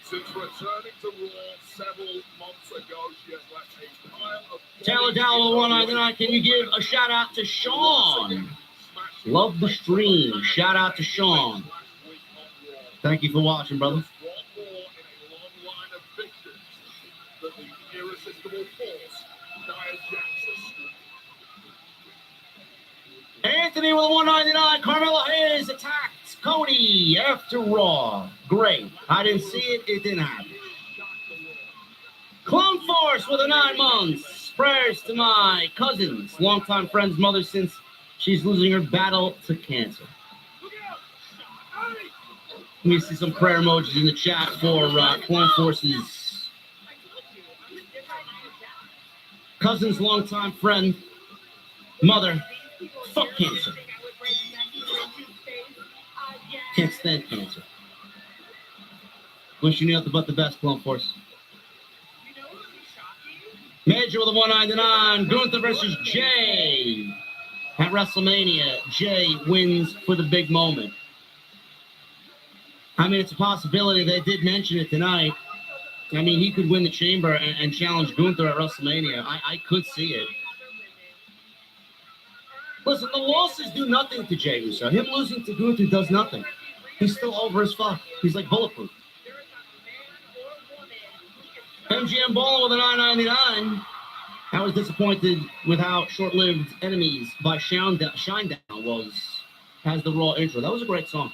since returning to Raw several months ago. She has left a pile of... Taylor Dow with 199. Can you give a shout out to Sean? Love the stream. Shout out to Sean. Thank you for watching, brother. Just one more in a long line of victims that the irresistible force, Nia Jax. Anthony with a 199. Carmelo Hayes attacked Cody after Raw. Great. I didn't see it. It didn't happen. Clone Force with a 9 months. Prayers to my cousins, longtime friend's mother since she's losing her battle to cancer. Let me see some prayer emojis in the chat for Clone Force's cousin's longtime friend, mother. Fuck cancer. Can't stand cancer. Wishing you nothing but the best, Clone Force. Major with a 199. Gunther versus Jay. At WrestleMania, Jay wins for the big moment. I mean, it's a possibility. They did mention it tonight. I mean, he could win the chamber and challenge Gunther at WrestleMania. I could see it. Listen, the losses do nothing to Jey Uso. Him losing to Gunther does nothing. He's still over as fuck. He's like bulletproof. MGM Ball with a 999. I was disappointed with how short-lived Enemies by Shinedown was as the Raw intro. That was a great song.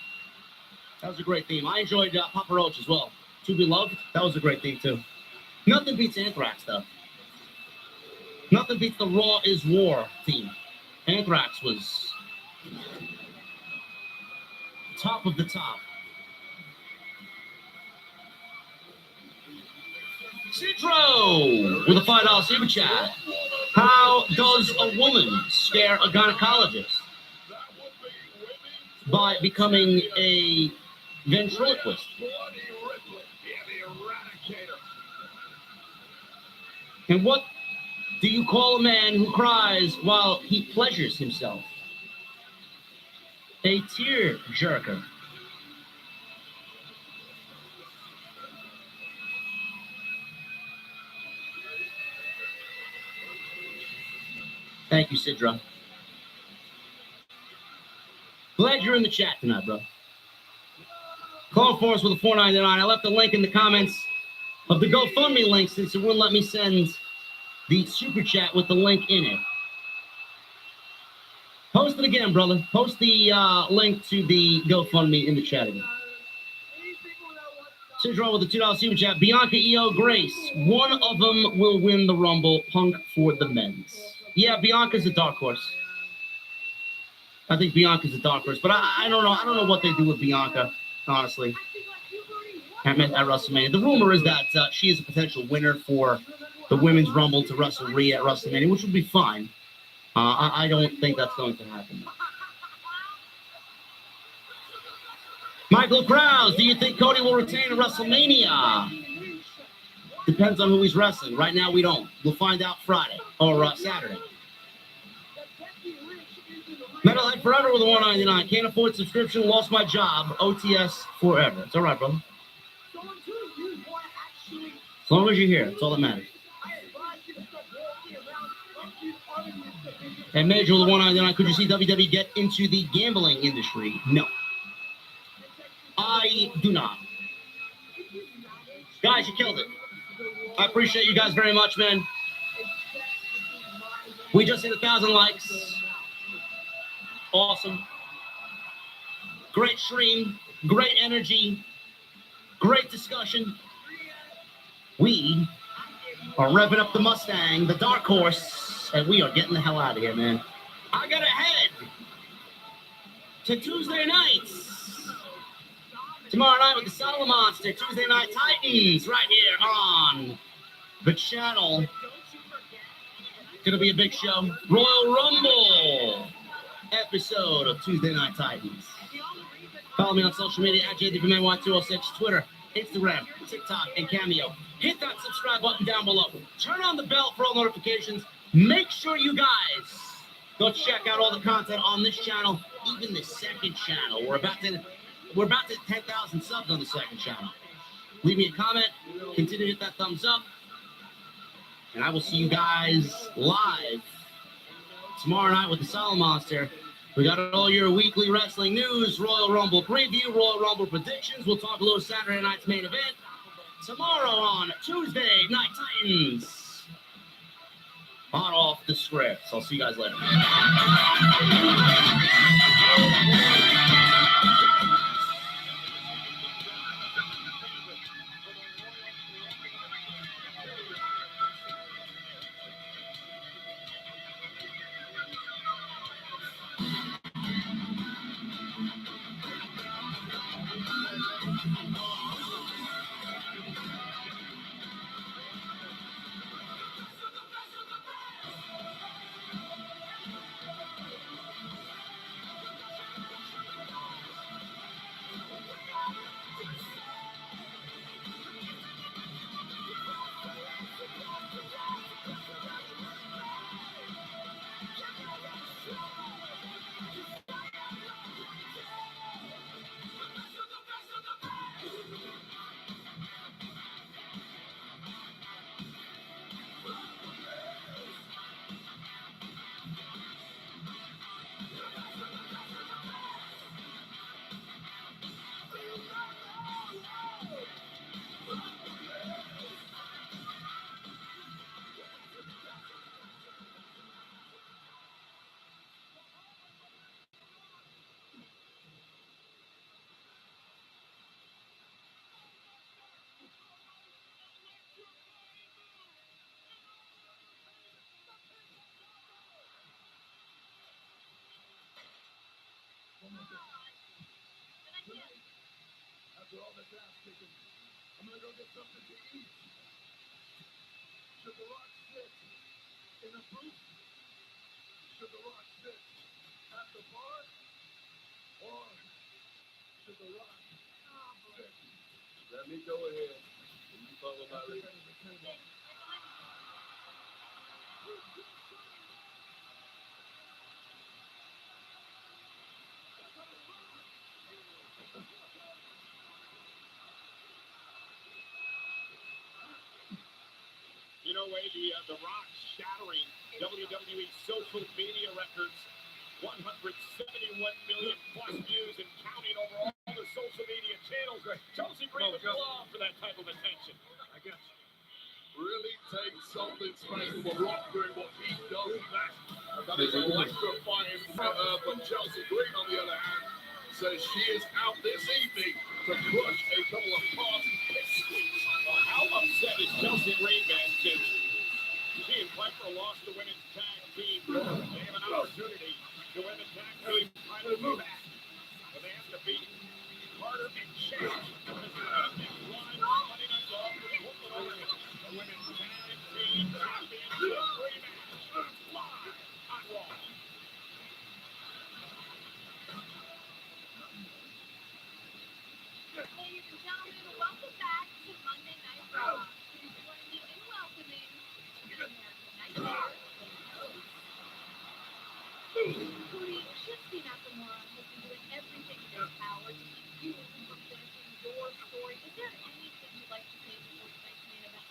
That was a great theme. I enjoyed Papa Roach as well. To Be Loved, that was a great theme too. Nothing beats Anthrax though. Nothing beats the Raw is War theme. Anthrax was top of the top. Citro with a $5 super chat. How does a woman scare a gynecologist? By becoming a ventriloquist. And what do you call a man who cries while he pleasures himself? A tear jerker. Thank you, Sidra. Glad you're in the chat tonight, bro. Call for us with a $4.99. I left the link in the comments of the GoFundMe link since it wouldn't let me send the super chat with the link in it. Post it again, brother. Post the link to the GoFundMe in the chat again. Sidra with the $2 super chat. Bianca, Io, Grace. One of them will win the Rumble. Punk for the men's. Yeah, Bianca's a dark horse. I think Bianca's a dark horse, but I don't know. I don't know what they do with Bianca, honestly. At WrestleMania. The rumor is that she is a potential winner for the Women's Rumble to wrestle Rhea at WrestleMania, which would be fine. I don't think that's going to happen. Michael Krause, do you think Cody will retain at WrestleMania? Depends on who he's wrestling. Right now, we don't. We'll find out Friday or Saturday. Metalhead Forever with a $1.99. Can't afford subscription. Lost my job. OTS forever. It's all right, brother. As long as you're here, that's all that matters. And Major with a $1.99. Could you see WWE get into the gambling industry? No. I do not. Guys, you killed it. I appreciate you guys very much, man. We just hit 1,000 likes. Awesome. Great stream. Great energy. Great discussion. We are revving up the Mustang, the dark horse, and we are getting the hell out of here, man. I gotta head to Tuesday nights. Tomorrow night with the Saddle Monster, Tuesday Night Titans, right here on the channel. It's gonna be a big show. Royal Rumble episode of Tuesday Night Titans. Follow me on social media at JDPMY206, Twitter, Instagram, TikTok, and Cameo. Hit that subscribe button down below. Turn on the bell for all notifications. Make sure you guys go check out all the content on this channel, even the second channel. We're about to 10,000 subs on the second channel. Leave me a comment. Continue to hit that thumbs up. And I will see you guys live tomorrow night with the Saddle Monster We got all your weekly wrestling news, Royal Rumble preview, Royal Rumble predictions. We'll talk a little Saturday night's main event. Tomorrow on Tuesday, Night Titans. On Off the Scripts. I'll see you guys later. After all this ass kicking, I'm gonna go get something to eat. Should the Rock sit in a booth? Should the Rock sit at the bar? Or should the Rock sit? Let me go ahead and you follow my lead. You know, Wade, the Rock shattering WWE social media records, 171 million plus views and counting over all the social media channels. Chelsea Green would love for that type of attention. I guess. Really takes something special. The Rock doing what he does best. That is electrifying for her. But Chelsea Green, on the other hand, says she is out this evening to crush a couple of party biscuits. Well, how upset is Chelsea Green, man, since she and Piper lost the women's tag team? They have an opportunity to win the tag team title back. But they have to beat Carter and Chase. This is a big line for Monday Night Raw for Portland, Oregon. The women's tag team championship rematch live on Raw. Ladies and gentlemen, welcome back to Monday Night Raw. Please join me in welcoming the American Nightmare, Cody Shifty Nakamura has been doing everything in his power to keep you from finishing your story. Is there anything you'd like to say before tonight's main event?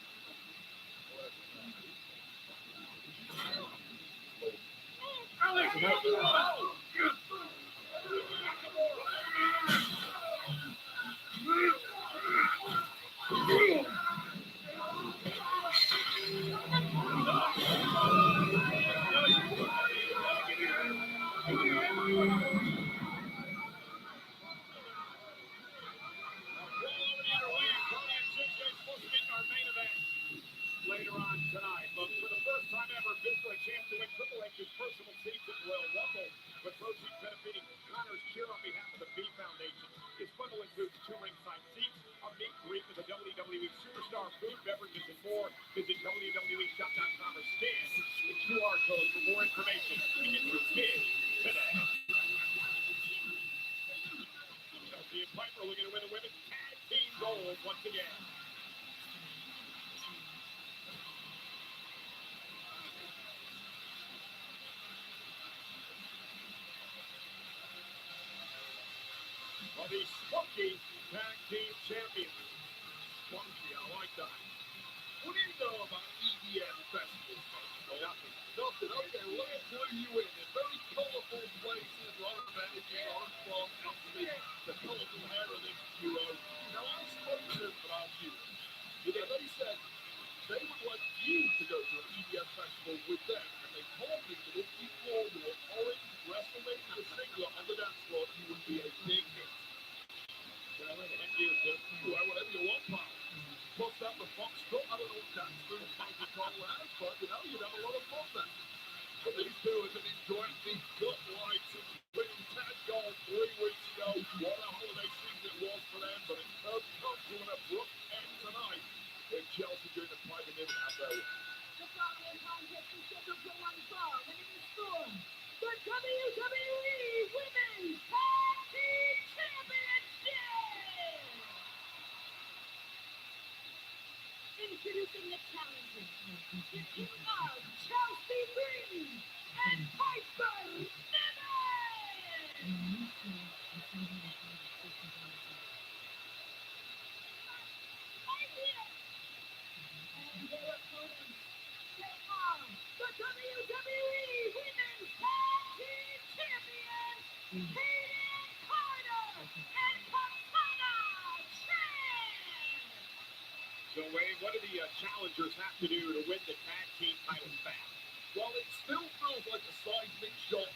Later on tonight, but for the first time ever, Vince got a chance to win Triple H's personal seats at Royal Rumble, with proceeds benefiting Connor's Cheer on behalf of the B Foundation. His bundle includes 2 ringside seats, a meet and greet with the WWE superstar, food, beverages, and more. Visit WWEshop.com or scan the QR code for more information and get your bid today. Chelsea and Piper looking to win the women's tag team gold once again. Of the Spunky Tag Team Champions. Spunky, I like that. What do you know about EDM festivals, folks? Nothing. Nothing. Okay, well, let me clue you in. They're very colourful places, a lot of energy, a lot of fun, obviously the colourful hair of this duo. Now, I spoke to them about you. You know, they said they would like you to go to an EDM festival with them, and they told me that if you wore your orange WrestleMania singlet on the dance floor, you would be a big hit. Thank you. Well, whatever you want, pal. Plus that the Fox Cup, I don't know what dance moves Michael Cole has, but you know, you'd have a lot of fun then. So these two have been enjoying the gut lights and winning 10 gold 3 weeks ago. What a holiday season it was for them, but it has come to an abrupt end tonight with Chelsea doing the private dinner out there. The following contest is scheduled for one fall, and it is for the WWE Women's Tag Team Championship! Introducing the challengers, the team of Chelsea Green and Piper Niven! And their opponents, they are the WWE Women's Tag Team Champions, Hayden Carter and Katana Chance! So, Wayne, what do the challengers have to do to win the tag team titles back? Well, it still feels like a seismic shock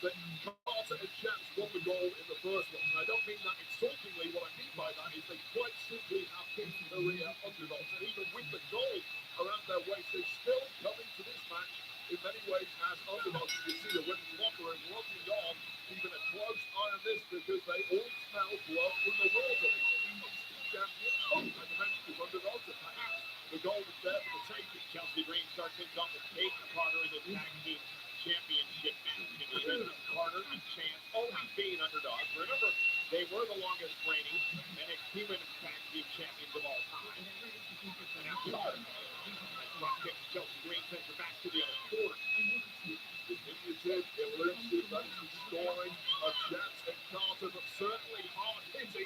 that Carter and Chance won the gold in the first one. And I don't mean that insultingly. What I mean by that is they quite simply have been career underdogs. And even with the gold around their waist, they're still coming to this match in many ways as underdogs. You can see the women's locker room looking on, keeping a close eye on this because they all smell blood from the water. Champion, like I mentioned, is underdogs, and perhaps the gold is there for the taking. Chelsea Green starts things off with Hayden Carter in the tag team championship match. And we know Carter and Chance always being underdogs. Remember, they were the longest reigning NXT Women's Tag Team Champions of all time. And now Carter, drop kick Chelsea Green sends her back to the other quarter. Diminutive, elusive, that is the story of Chance and Carter, but certainly hard-hitting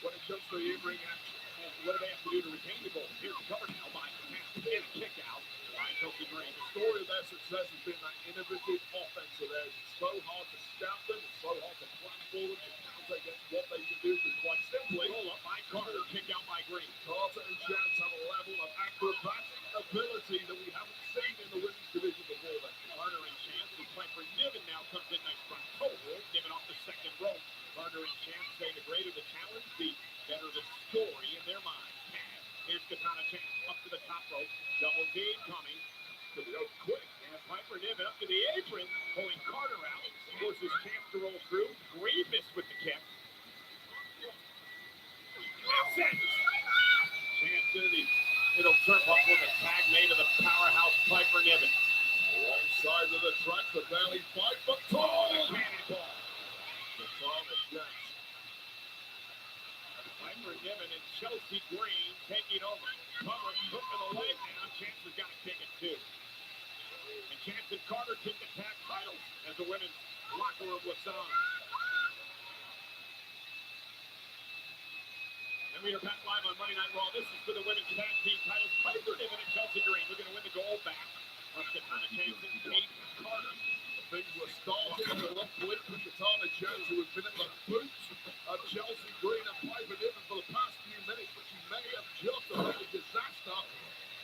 when it comes to the in-ring action. What do they have to do to retain the gold? Here's the cover now by Chance. And a kick out by Chelsea Green. The story of their success has been that innovative offense of theirs. It's so hard to scout them, it's so hard to plan for them, to counter against what they can do, because quite simply, Roll up by Carter, kick out by Green. Carter and Chance have a level of acrobatic ability that we haven't seen in the women's division before then. Carter and Chance, and Piper Niven now comes in nice front toe hold. Niven off the second rope. Carter and Chance say the greater the challenge, the better the story in their mind. Here's Katana Chance up to the top rope. Double team coming. Could be over quick. And Piper Niven up to the apron, pulling Carter out. Forces Chance to roll through. Grievous with the kick. Now sends. Chance to the middle turnbuckle with a tag made of the powerhouse Piper Niven. Wrong side of the track, the belly fight, but tall! Cannonball. Katana Chance. Piper Niven and Chelsea Green taking over. Cover hook of the leg now. Chance has got to kick it too. And Chance and Carter kick the tag titles as the women's locker room looks on. And we are back live on Monday Night Raw. This is for the women's tag team titles. Piper Niven and Chelsea Green looking to win the gold back. Up to Katana Chance and Hayden Carter. Things were starting to look quick for Katana Chance, who has been at the boots of Chelsea Green and Piper Niven for the past few minutes, but she may have just about a disaster.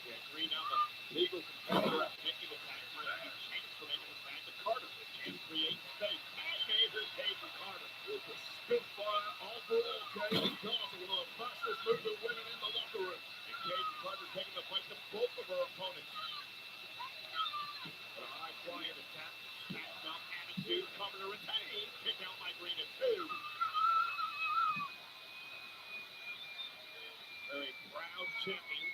Yeah, Green now the legal competitor making the tag title. Chance for making the tag to Carter. Chance creates space. And Major Hayden Carter. With the Spitfire overall, Hayden Carter, one of the fastest moving women in the locker room. And Hayden Carter taking the fight to both of her opponents. But a high flying attack. Smash mouth attitude. Cover to retain. Kick out by Green at 2. Very proud champion.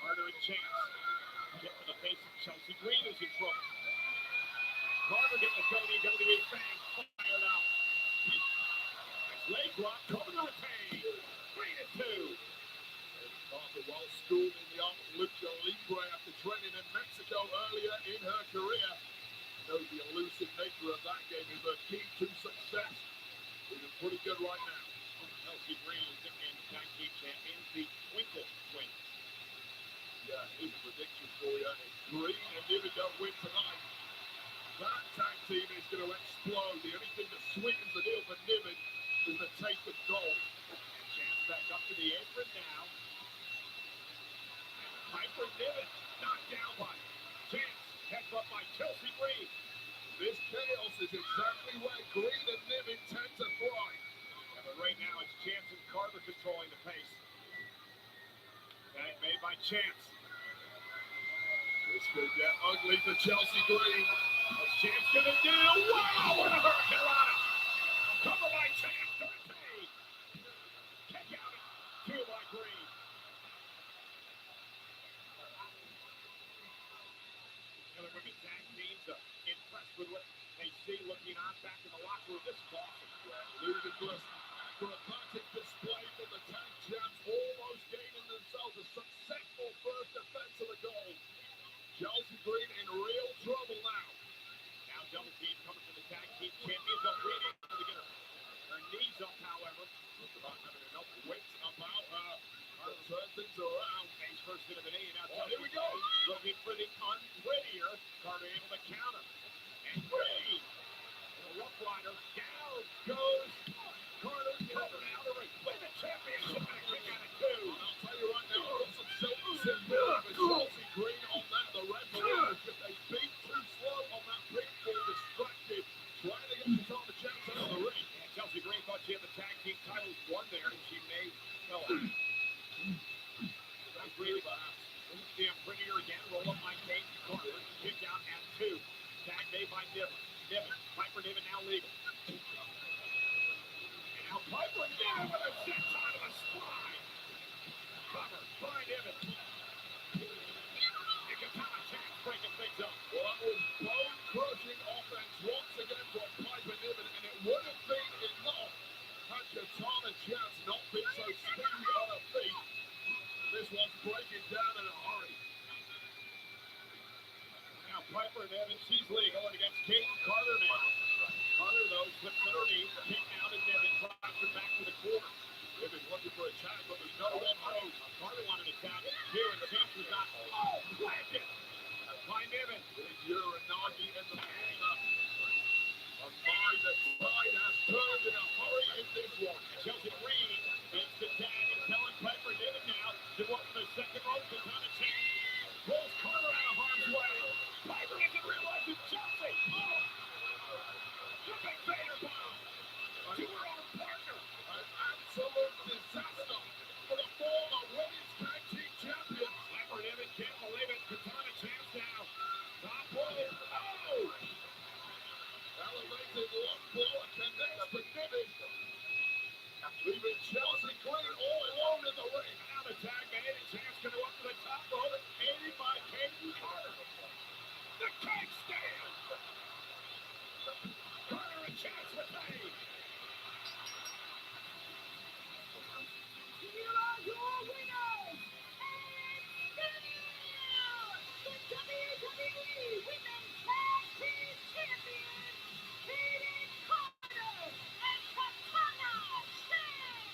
Carter and Chance. Kick to the face of Chelsea Green is in trouble. Carter getting the WWE fans fired up. Nice leg drop. Cover to retain. Green at 2. Carter, well schooled in the art of lucha libre after training in Mexico earlier in her career, knows the elusive nature of that game is the key to success. Looking pretty good right now. Chelsea Green is nicknamed tag team champions, the Twinkle Twins. Yeah, here's a prediction for you. If Green and Niven don't win tonight, that tag team is going to explode. The only thing that sweetens the deal for Niven is the taste of gold. Chance back up to the apron now. Piper Niven knocked down by Chance. Headbutt by Chelsea Green. This chaos is exactly where Green and Niven tend to thrive. But right now it's Chance and Carter controlling the pace. Tag made by Chance. This could get ugly for Chelsea Green. What's Chance gonna do? Wow! What a hurricanrana! Cover by Chance. Dante. Kick out at two by Green. Other women's tag teams impressed with what they see looking on back in the locker room. This is awesome. Ludicrous. Dramatic display from the tag champs, almost gaining themselves a successful first defense of the goal. Chelsea Green in real trouble now. Now double team coming from the tag team champions. Up reading to get her knees up, however. Looks about having enough weight about her. To turn things around. Face first into the knee. Now Here we go. looking for the unprettier. Carter able to counter. And Green. The Rough Rider. Down goes Carter. Cover out of the ring. Win the championship. And a kick out at two. And I'll tell you right now, got some silky symbol for Chelsea Green on that. The referee was just a beat too slow on that pinfall, distracted, trying to get the top of the chance out of the ring. And Chelsea Green thought she had the tag team titles won there, and she may well have. Green perhaps. The prettier again. Roll up by Kate Carter. Kick out at two. Tag made by Niven. Piper Niven now legal. And now Piper Niven with a set time of a spine. Cover by Niven. And Katana Chance breaking things up. Well, that was bone-crushing offense once again from Piper Niven, and it would have been enough had Katana Chance not been so speedy on her feet. This one's breaking down in a hurry. Now Piper Niven, she's legal and against Kate Carter now. Carter, though, slips underneath. Kick out to Niven, drives her back to the corner. Niven's looking for a tag, but there's no one home. Carter wanted to tag it too, and Chance was not. Oh, planted by Niven. Uranagi in the corner. A mind that tide has turned in a hurry in this one. Chelsea Green makes the tag and telling Piper Niven now to go up to the second rope. Katana Chance pulls Carter out of harm's way. Piper doesn't realize it's Chelsea. Oh! The big Vader bomb to her own partner. An absolute disaster for the former women's tag team champions. Piper Niven can't believe it. Katana Chance now. Top rope. Oh! Elevated left blow and connects to Niven. Leaving Chelsea Green all alone in the ring. Now the tag made and Chance can go up to the top rope. Aided by Kaden Carter. The keg stand. Carter and Chance with me. Here are your winners! And still, the WWE Women's Tag Team Champions, Kaden Carter and Katana Chance!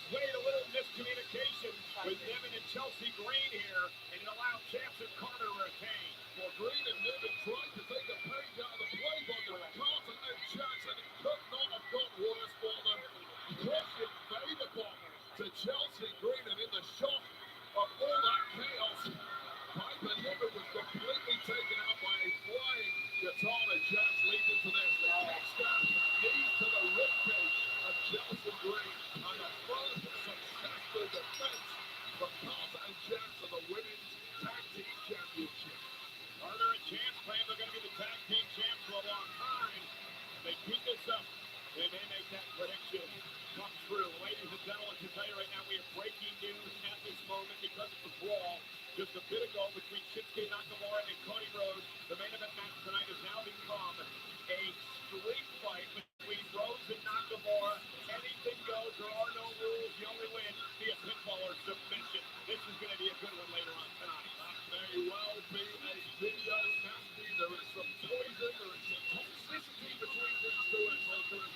Wait, a little miscommunication with Niven and Chelsea Green here, and it allowed Chance and Carter to retain. For Green and Niven tried to take a page out of the playbook of Carter and Jackson. It could not have gone worse for them. Crushing Vader bomb to Chelsea Green, and in the shock of all that chaos, Piper Niven was completely taken out by a flying Katana Chance leading to this. The kickstand knees to the ribcage of Chelsea Green, and the first successful defense for Carter and Chance of the women's tag team championship. Carter and Chance claim they're going to be the tag team champs for a long time. If they keep this up, they may make that prediction come true. Ladies and gentlemen, to tell you right now, we have breaking news at this moment because of the brawl just a bit ago between Shinsuke Nakamura and Cody Rhodes. The main event match tonight has now become a street fight between Rhodes and Nakamura. Anything goes. There are no rules. You only win via pinfall or submission. This is going to be a good one later on tonight. That may well be a video nasty. There is some poison, there is some toxicity between these two, and so there is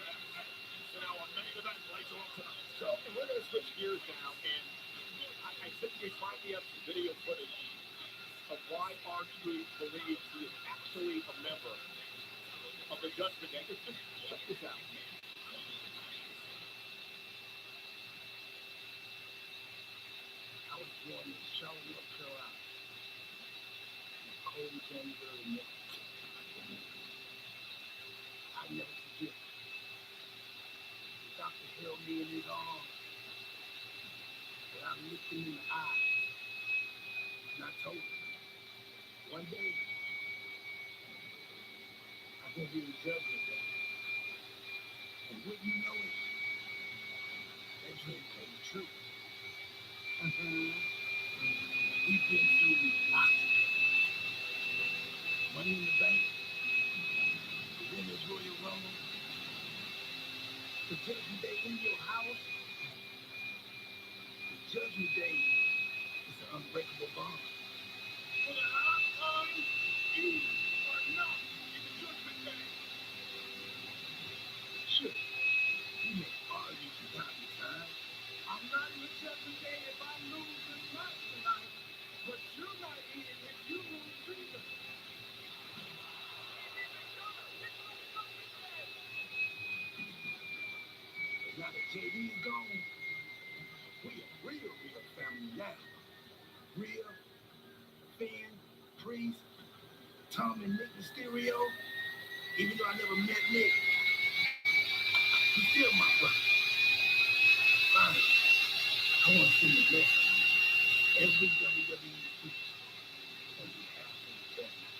So now a main event later on tonight. So we're going to switch gears now, and I simply find me up some video footage of why R-Truth believes he is actually a member of the Judgment Day. Just check this out. I was born in Charlotte, North Carolina. On a cold January morning. I never forget. The doctor held me in his arms. And I looked him in the eye. And I told him, one day, I'm going to be the judgment day. And wouldn't you know it, that dream came true. We've been through lots of things. Money in the bank, the winners Royal Rumble, the judgment day in your house. The judgment day is an unbreakable bond. For the last time, you are not in the Judgment Day. Sure, we may argue from time to time. I'm not in the judgment day if I lose this match tonight, but you're not in if you lose either. But now that JD is gone, we are real family now. Real, Finn, Priest, Tom and Nick Mysterio. Even though I never met Nick, he's still my brother. Finally, I want to send a message to every WWE superstar on behalf of the judgment.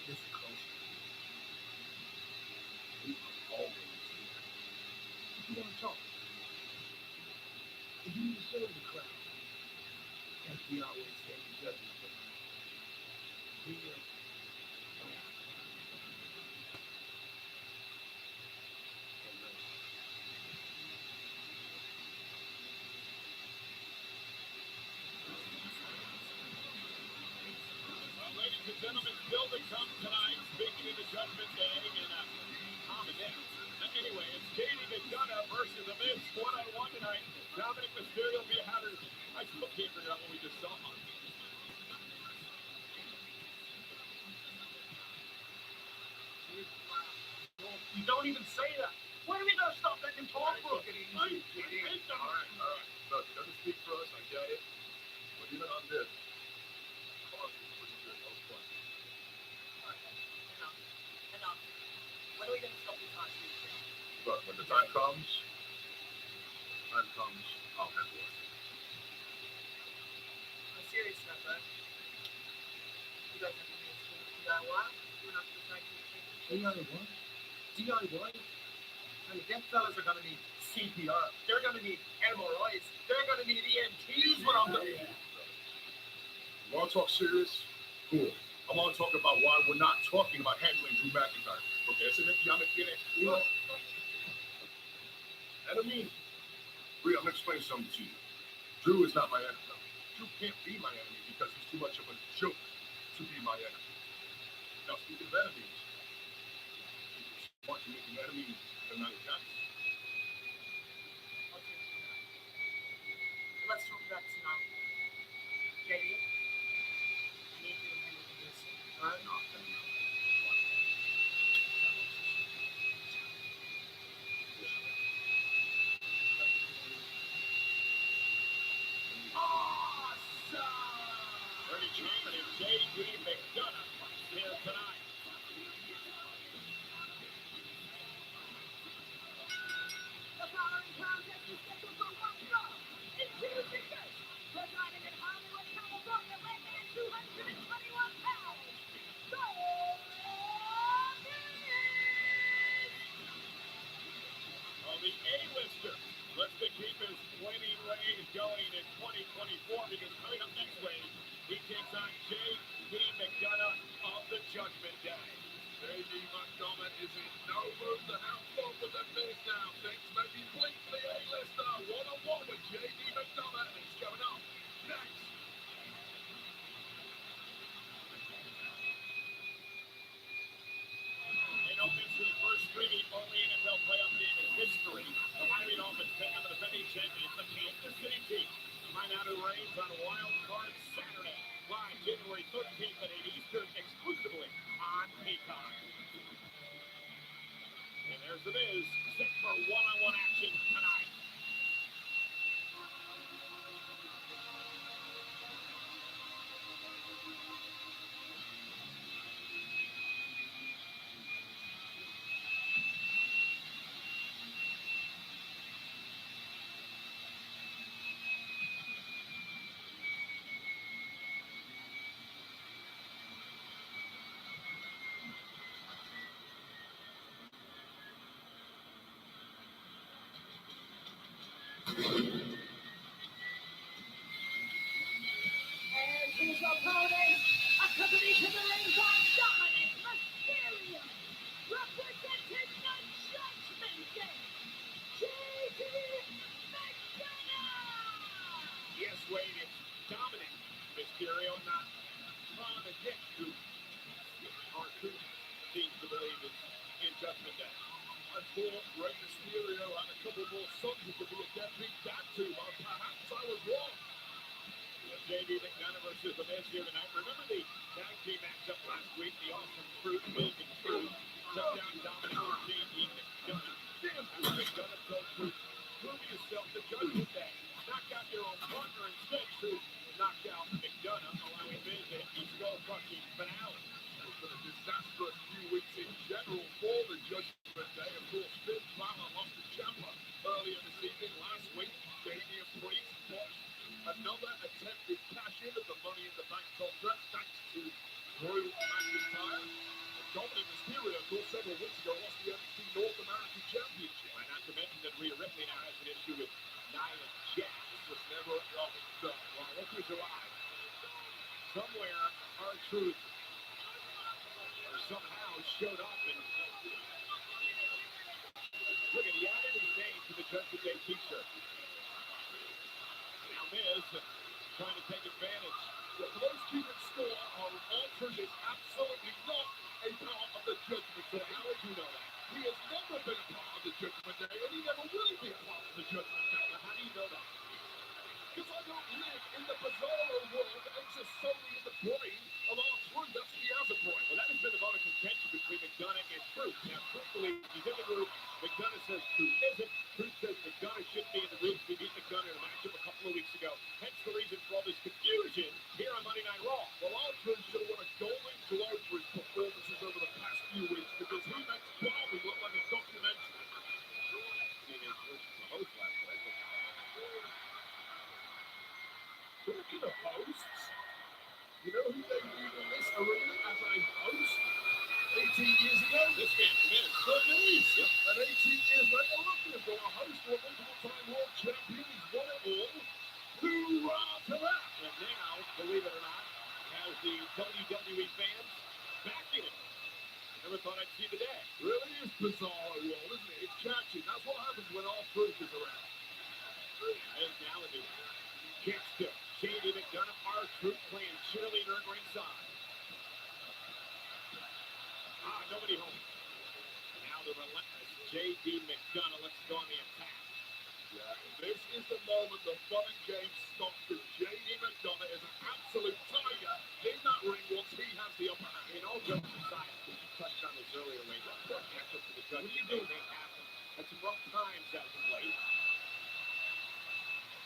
Listen closely. We are always here. If you want to talk, if you need to serve the crowd, as we always say in judgment day, real, and real. Well, ladies and gentlemen, still to come tonight, speaking of the Judgment Day, and calm it down. Anyway, it's Katie McDonough versus The Miz, one-on-one tonight. Dominic Mysterio behind her. I still can't figure out what we just saw. You don't even say that. When are we gonna stop that and talk for? All right. Look, it doesn't speak for us, I get it. But even on this, Carson was pretty good. That was fun. Enough. When are we gonna stop this time? But when the time comes, I'll handle it. I'm serious about that. You guys have to be DIY. We're not gonna try to DIY? DIY? I mean, them fellas are gonna need CPR. They're gonna need MRIs. They're gonna need EMTs when I'm done. You want to talk serious? Cool. I want to talk about why we're not talking about handling Drew McIntyre. Okay, so I'm getting you know. Enemy? Rhea, I'm gonna explain something to you. Drew is not my enemy. Drew can't be my enemy because he's too much of a joke to be my enemy. Now, speaking of enemies, want to make an enemy of Nia Jax? Let's talk about tonight. JD, I need you to handle this. Alright? Bernie Chapman and J.D. McDonough here tonight. The following contest is scheduled for one fall. Introducing first, residing in Hollywood, California, weighing in at 221 pounds, The Well, the A-lister lets the keep his winning ways going in 2024 because coming up next week, he takes on J.D. McDonough of the Judgment Matches on Wild Card Saturday, live January 13th at 8 Eastern, exclusively on Peacock. And there's The Miz, set for one-on-one action tonight. And his opponent, accompanied to the ring by Dominic Mysterio, representing the Judgment Day, JD McDonough! Yes, Wade, it's Dominic Mysterio, not Dominic, who our crew seems to believe is in Judgment Day. I thought Rey Mysterio had a couple more sons who could be a deadbeat dad to, but perhaps I was wrong. JD McDonough versus The Miz here tonight. Remember the tag team matchup last week? The Awesome Truth, Big and Truth, took down Dominic and JD McDonough. Damn, McDonough told Truth, prove yourself the Judgment Day. Knock out your own partner instead. Truth knocked out McDonough, allowing Miz to hit the skull-crushing finale. It's been a disastrous few weeks in general for the Judgment Day. Of course, Finn Balor lost to Ciampa earlier this evening. Last week, Damian Priest botched another attempted cash-in of the Money in the Bank contract thanks to Drew McIntyre. And Dominic Mysterio, of course, several weeks ago lost the NXT North American Championship. And not to mention that Rhea Ripley now has an issue with Nia Jax. Was never off the Well, look who's alive. Somewhere, our truth somehow showed up and look at, he added his name to the Judgment Day t-shirt. Now Miz trying to take advantage. For those keeping score, our Ultron is absolutely not a part of the Judgment Day. How would you know that? He has never been a part of the Judgment Day, and he never will be a part of the Judgment Day. Now, how do you know that? Because I don't live in the bizarro world that exists solely in the brain of our crew. That's he has a brain. Well, that has been the vote of contention between McDonough and Truth. Now, Truth believes he's in the group. McDonough says Truth isn't. Truth says McDonough shouldn't be in the group. He beat McDonough in a matchup a couple of weeks ago. Hence the reason for all this confusion here on Monday Night Raw. Well, our crew should have won a Golden Globe for his performances over the past few weeks because he makes Barbie look like a documentary. He was the host last night. Talking of hosts, you know who debuted in this arena as a host 18 years ago? This man, Miz. The Miz. Yep. And 18 years later, looking for a host for a multiple-time world champion. He's won it all. Hoorah to that! And now, believe it or not, has the WWE fans backing him. Never thought I'd see the day. Really is bizarre world, isn't it? It's catchy. That's what happens when our truth is around. And now the kicks to JD McDonough, our truth playing cheerleader at ringside. Nobody home. Now the relentless JD McDonough. Let's go on the attack. Yeah, this is the moment the fun and games stop because JD McDonough is an absolute tiger in that ring once he has the upper hand. In all jokes aside, we touched on this earlier, Wayne. What effort for the judges? What do you do? They happen. Had some rough times as of late.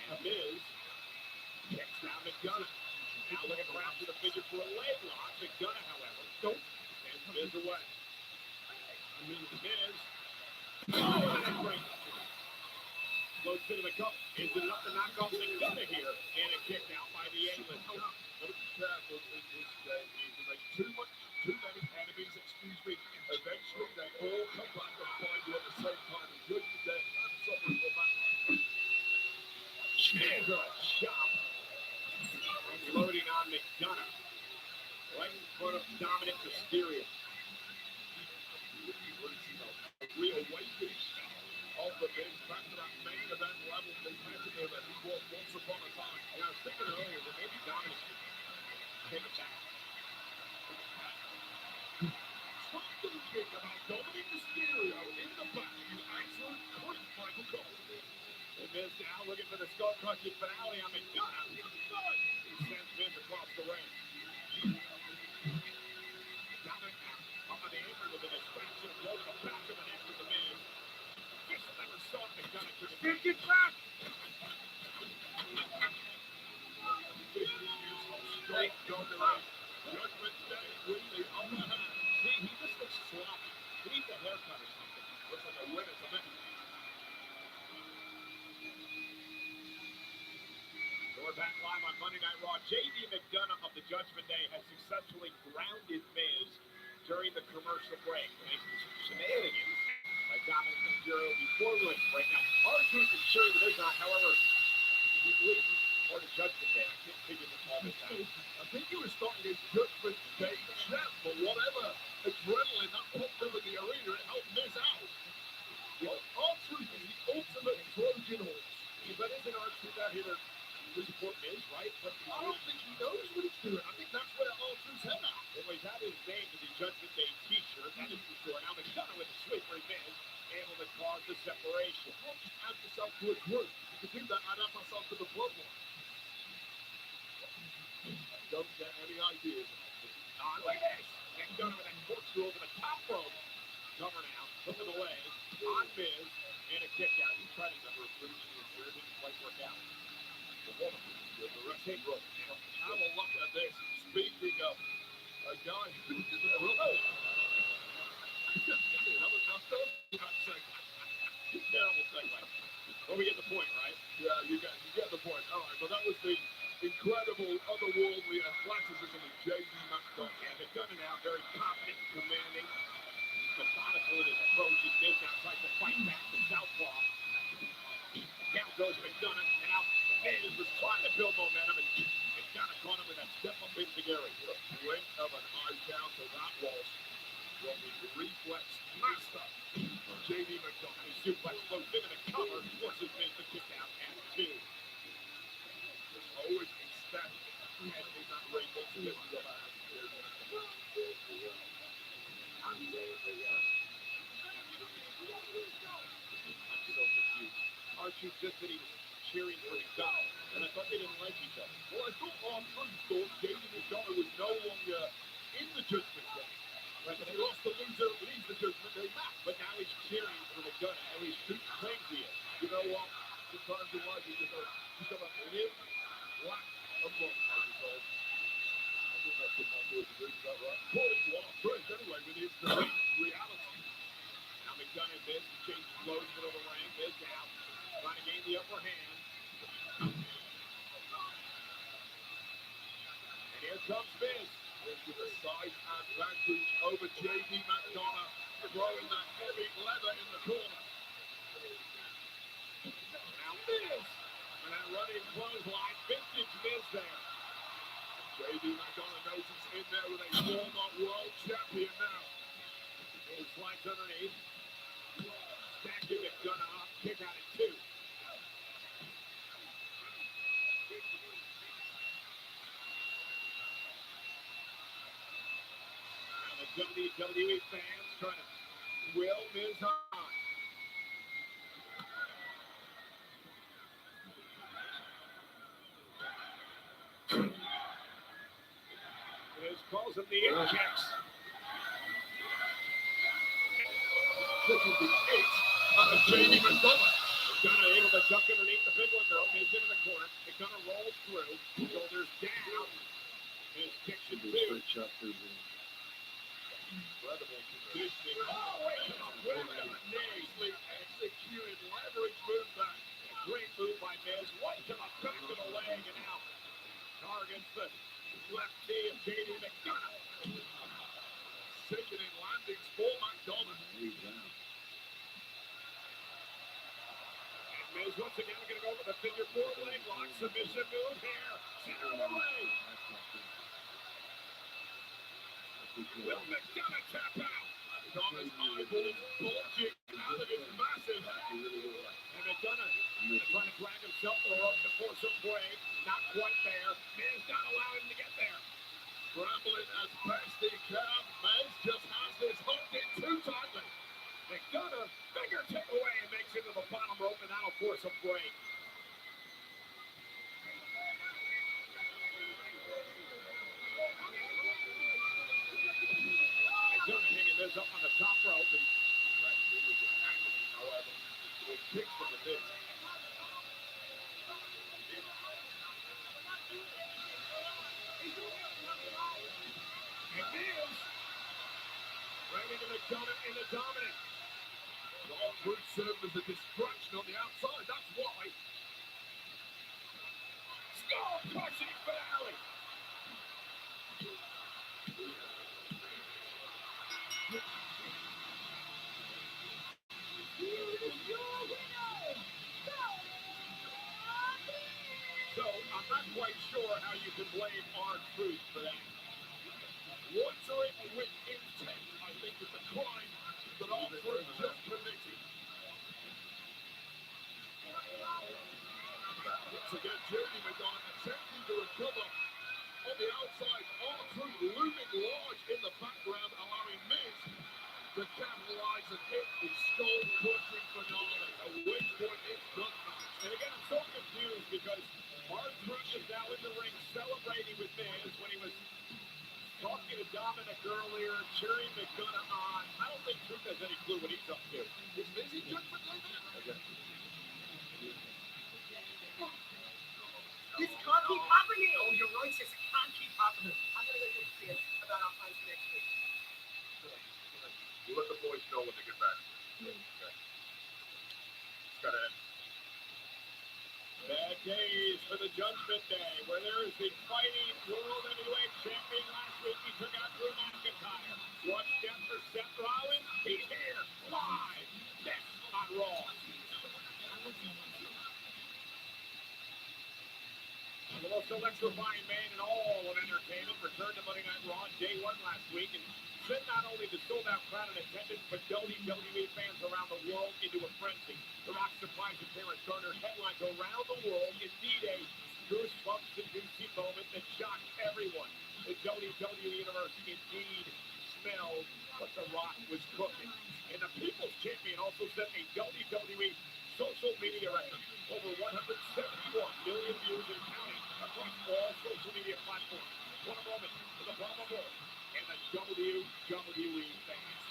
And Miz kicks down McDonough. Now looking around to the figure for a leg lock. McDonough, however, sends Miz away. Miz. Oh, and a break. Floats into the cup. Is it enough to knock off McDonough here? And a kick out by the A-list. Gotta be careful in this day. You can make too many enemies, excuse me. Eventually, they all come back and find you at the same time. And Judgment Day and suffering for that. And a chop. Unloading on McDonough. Right in front of Dominic Mysterio. Reawakening of the Miz back to that main event level competitor that he was once upon a time. And I was thinking earlier that maybe Dominic should take it back. Stop thinking about Dominic Mysterio in the back, you absolute creep, Michael Cole. And Miz now looking for the skull-crushing finale on McDonough. He sends Miz across the ring. Dominic up on the apron with a distraction, blow to the back of the neck with the Miz. Fish never saw McDonough to the Stick it back. Straight on the ring. Judgment Day with the upper hand. See, he just looks sloppy. He needs a haircut or something. Looks like a win at the minute. So we're back live on Monday Night Raw. JD McDonough of the Judgment Day has successfully grounded Miz during the commercial break. Thanks to some shenanigans by Dominic Mysterio before the break. Now, R-Truth is sure that there's not, however, he believes he's part of Judgment Day. I can't figure this all this out. I think he was starting his Judgment Day chant, but whatever adrenaline that pumped him in the arena, it helped Miz out. Well, R-Truth is the ultimate Trojan horse. But isn't R-Truth out here to support Miz, right? But I don't think he knows what he's doing. I think that's where R-Truth's head at. well, he's had his name to the Judgment Day t-shirt, that is for sure. Now McDonough with the slippery Miz, able to cause the separation. Well, just add yourself to a group. You can do that, I'd add myself to the bloodline. Don't get any ideas. On like this. McDonough with that corkscrew over the top rope. Cover now, looking away. On Miz, and a kick out. He tried to number 3 here, didn't quite work out. The woman, the wrestling rope. Have a look at this. Speaking of a guy who's in the rope. That was not so Terrible segue. Well, we get the point, right? Yeah, you get the point. All right, but that was the incredible, otherworldly athleticism of J.D. McDonough. Yeah, McDonough now very confident and commanding. Methodical in his approach. Miz now tries to fight back the southpaw. Down goes McDonough, and out Miz was trying to build momentum, and McDonough caught him with that step up into Gary. A blink of an eye counter that was from the reflex master, J.D. McDonough. His suplex flows into the cover, forces Miz to kick out at 2. There's always a step in that ring once you get to the back. I'm so confused. R-Truth just said he was cheering for McDonough, and I thought they didn't like each other. Well, I thought R-Truth thought J.D. McDonough was no longer in the Judgment Day. Right, But he lost the loser, leaves the Judgment Day match. but now he's cheering for McDonough, and he's too crazy. You know what? Sometimes in life you just have to live, lack of love, as it's called. I think that's what my boys do, is that right? According to R-Truth, anyway, but it's the reality. Now McDonough Miz changes blows middle of the ring. Miz out, trying to gain the upper hand. And here comes Miz. With a size advantage over J.D. McDonough, throwing that heavy leather in the corner. Now Miz, and that running clothesline, vintage Miz there. J.D. McDonough knows he's in there with a former world champion now. He slides underneath. Stacking McDonough up, kick out at 2. WWE fans trying to will Miz on. Miz calls him the injects. This is the 8 of J.D. McDonough. McDonough able to duck underneath the big one though. Miz into the corner. McDonough rolls through. Shoulders down. Miz kicks it 2. Incredible positioning. Oh, wait, nicely executed leverage move back. Great move by Miz. Right to the back of the leg and out. Targets the left knee of J.D. McDonough. Sickening landings for McDonough. And Miz once again going to go for the figure 4 leg lock. Submission move here. Center of the ring. Will McDonough tap out? McDonough's eyeballs bulging out of his massive head. And McDonough trying to drag himself to the rope to force a break. Not quite there. Miz not allowing him to get there. Scrambling as best he can. Miz just has this hooked in too tightly. McDonough fingertip away and makes it to the bottom rope, and that'll force a break. Jonah hanging this up on the top rope, and however, it kicks from the bit. And Miz right into the Jonah and the Dominic. All fruit served as a distraction on the outside, that's why. Skull crushing finale. So, I'm not quite sure how you can blame R-Truth for that. Whatsoever with intent, I think, is a crime that R-Truth just committed. Once again, Jeremy McDonald attempting to recover on the outside. R-Truth looming large in the background, allowing Miz to capitalize and hit the skull-crushing finale. At which point it's done. And again, I'm so confused because R-Truth is now in the ring celebrating with Miz when he was talking to Dominic earlier, cheering McDonough on. I don't think Truth has any clue what he's up to. Is Miz in judgment like that? Okay. This can't keep happening. Oh, you're right, sis. It can't keep happening. I'm going to go to this about our plans next week. You let the boys know when they get back. Okay. It's gotta end. Bad days for the Judgment Day, where there is the fighting World Heavyweight Champion. Last week he took out Drew McIntyre. What's next for Seth Rollins? He's here, live, next on Raw. The most electrifying man in all of entertainment returned to Monday Night Raw on day one last week and sent not only the sold-out crowd in attendance, but WWE fans around the world into a frenzy. The Rock's surprise appearance garnered headlines around the world. Indeed, a goosebumps-inducing moment that shocked everyone. The WWE Universe indeed smelled what The Rock was cooking. And the People's Champion also set a WWE social media record. Over 171 million views and counting across all social media platforms. What a moment for the Brahma Bull and the WWE fans.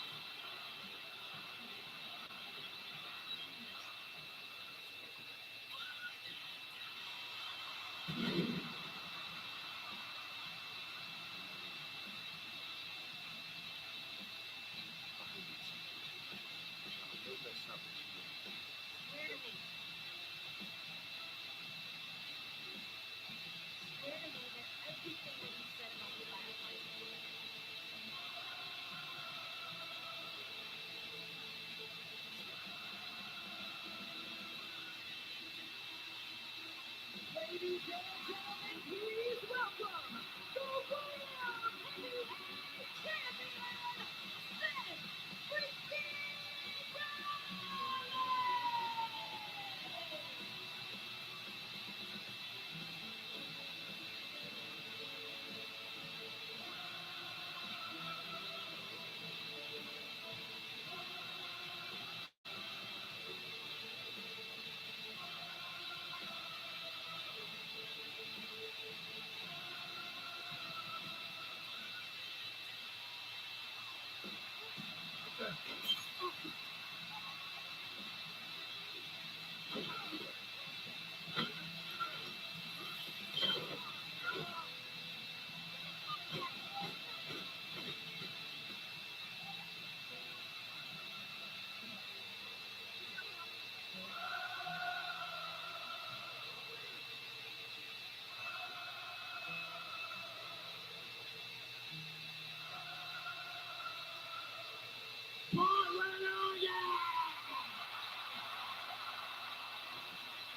Ladies and gentlemen, please welcome the World Heavyweight Champion, Seth freaking Rollins!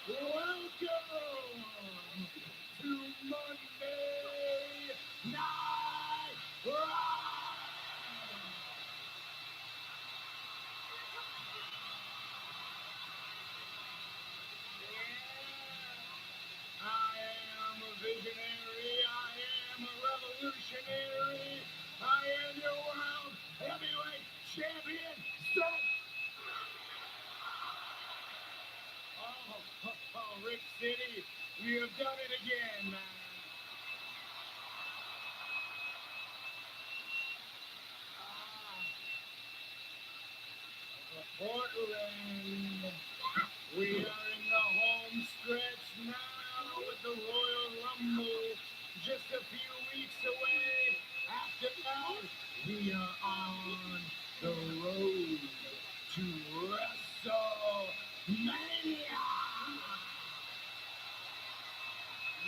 Welcome to Monday Night Raw. I am a visionary. I am a revolutionary. I am your world heavyweight champion, Seth Rip City, we have done it again, man. Portland, we are in the home stretch now with the Royal Rumble. Just a few weeks away. After that, we are on the road to WrestleMania.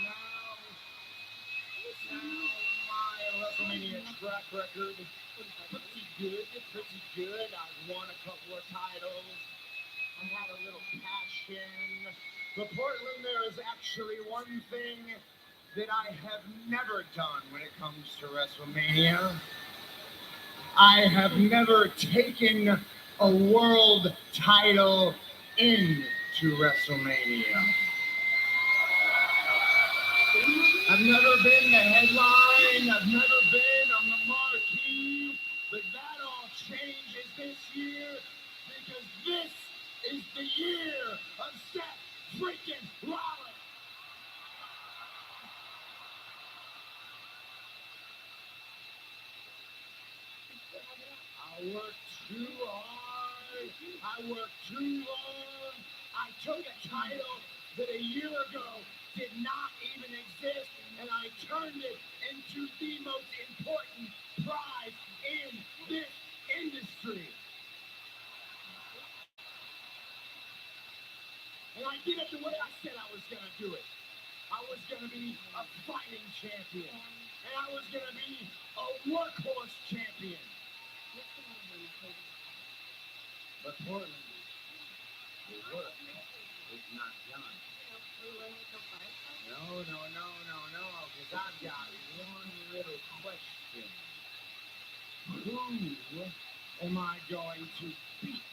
Now my WrestleMania track record, pretty good. I've won a couple of titles. I had a little passion. But Portland, there is actually one thing that I have never done when it comes to WrestleMania. I have never taken a world title into WrestleMania. I've never been the headline, I've never been on the marquee, but that all changes this year because this is the year of Seth freaking Rollins. I worked too hard. I worked too long. I took a title that a year ago did not even exist, and I turned it into the most important prize in this industry. And I did it the way I said I was going to do it. I was going to be a fighting champion, and I was going to be a workhorse champion. But Portland, the work is not done. No, because I've got one little question. Who am I going to beat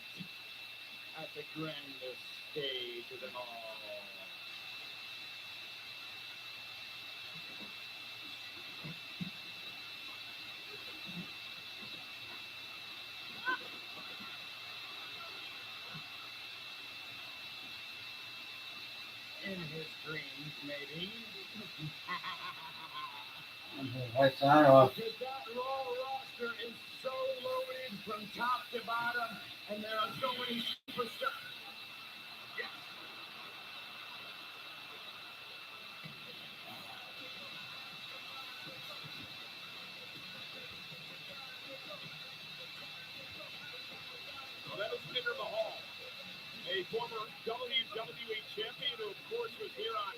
at the grandest stage of them all? In his dreams, maybe. What's that off? Because that Raw roster is so loaded from top to bottom, and there are so many superstars. Yes. Well, that was Jinder Mahal, a former WWE champion who, of course, was here on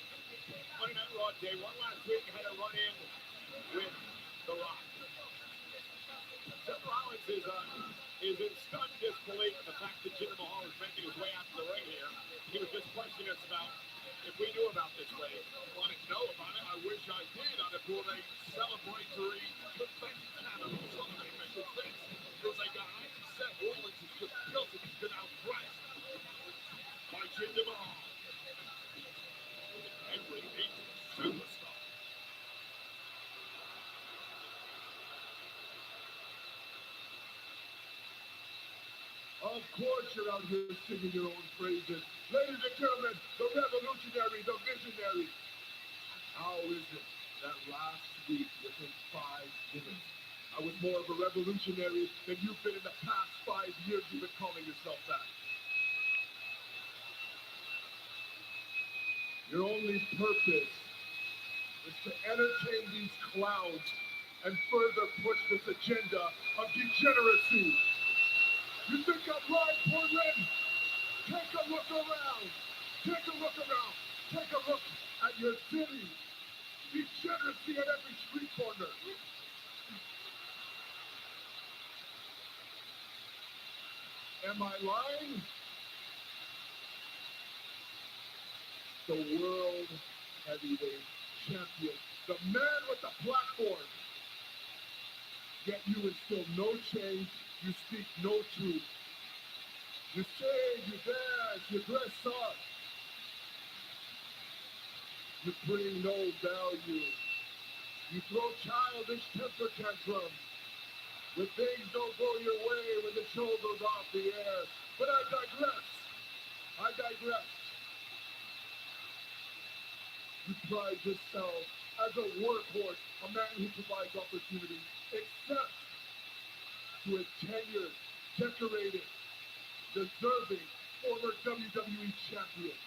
Monday Night Raw Day 1 last week and had a run-in with The Rock. Seth Rollins is in stunned disbelief at the fact that Jinder Mahal is making his way out to the ring here. He was just questioning us about if we knew about this wave. I didn't know about it. I wish I did. I'd have brought a celebratory convention out of it. Something that makes sense. Because a guy, Seth Rollins, is just guilty. He's been outdressed by Jinder Mahal. Every beat superstar. Of course you're out here singing your own praises. Ladies and gentlemen, the revolutionary, the visionary. How is it that last week, within 5 minutes, I was more of a revolutionary than you've been in the past 5 years you've been calling yourself that? Your only purpose is to entertain these clowns and further push this agenda of degeneracy. You think I'm right, Portland? Take a look around. Take a look around. Take a look at your city. Degeneracy at every street corner. Am I lying? The world heavyweight champion, the man with the platform. Yet you instill no change, you speak no truth. You sing, you dance, you dress up. You bring no value. You throw childish temper tantrums. When things don't go your way, when the show goes off the air. But I digress. You pride yourself as a workhorse, a man who provides opportunity, except to a tenured, decorated, deserving former WWE champion.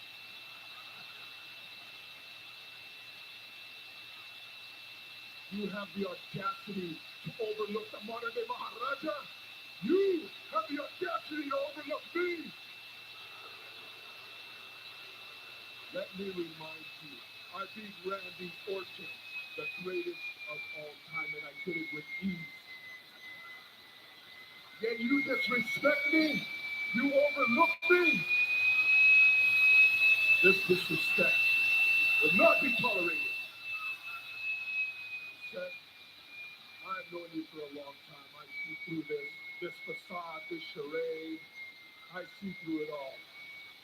You have the audacity to overlook the modern day Maharaja? You have the audacity to overlook me! Let me remind you, I beat Randy Orton, the greatest of all time, and I did it with ease. Yet you disrespect me? You overlook me? This disrespect will not be tolerated. Seth, I've known you for a long time. I see through this facade, this charade. I see through it all.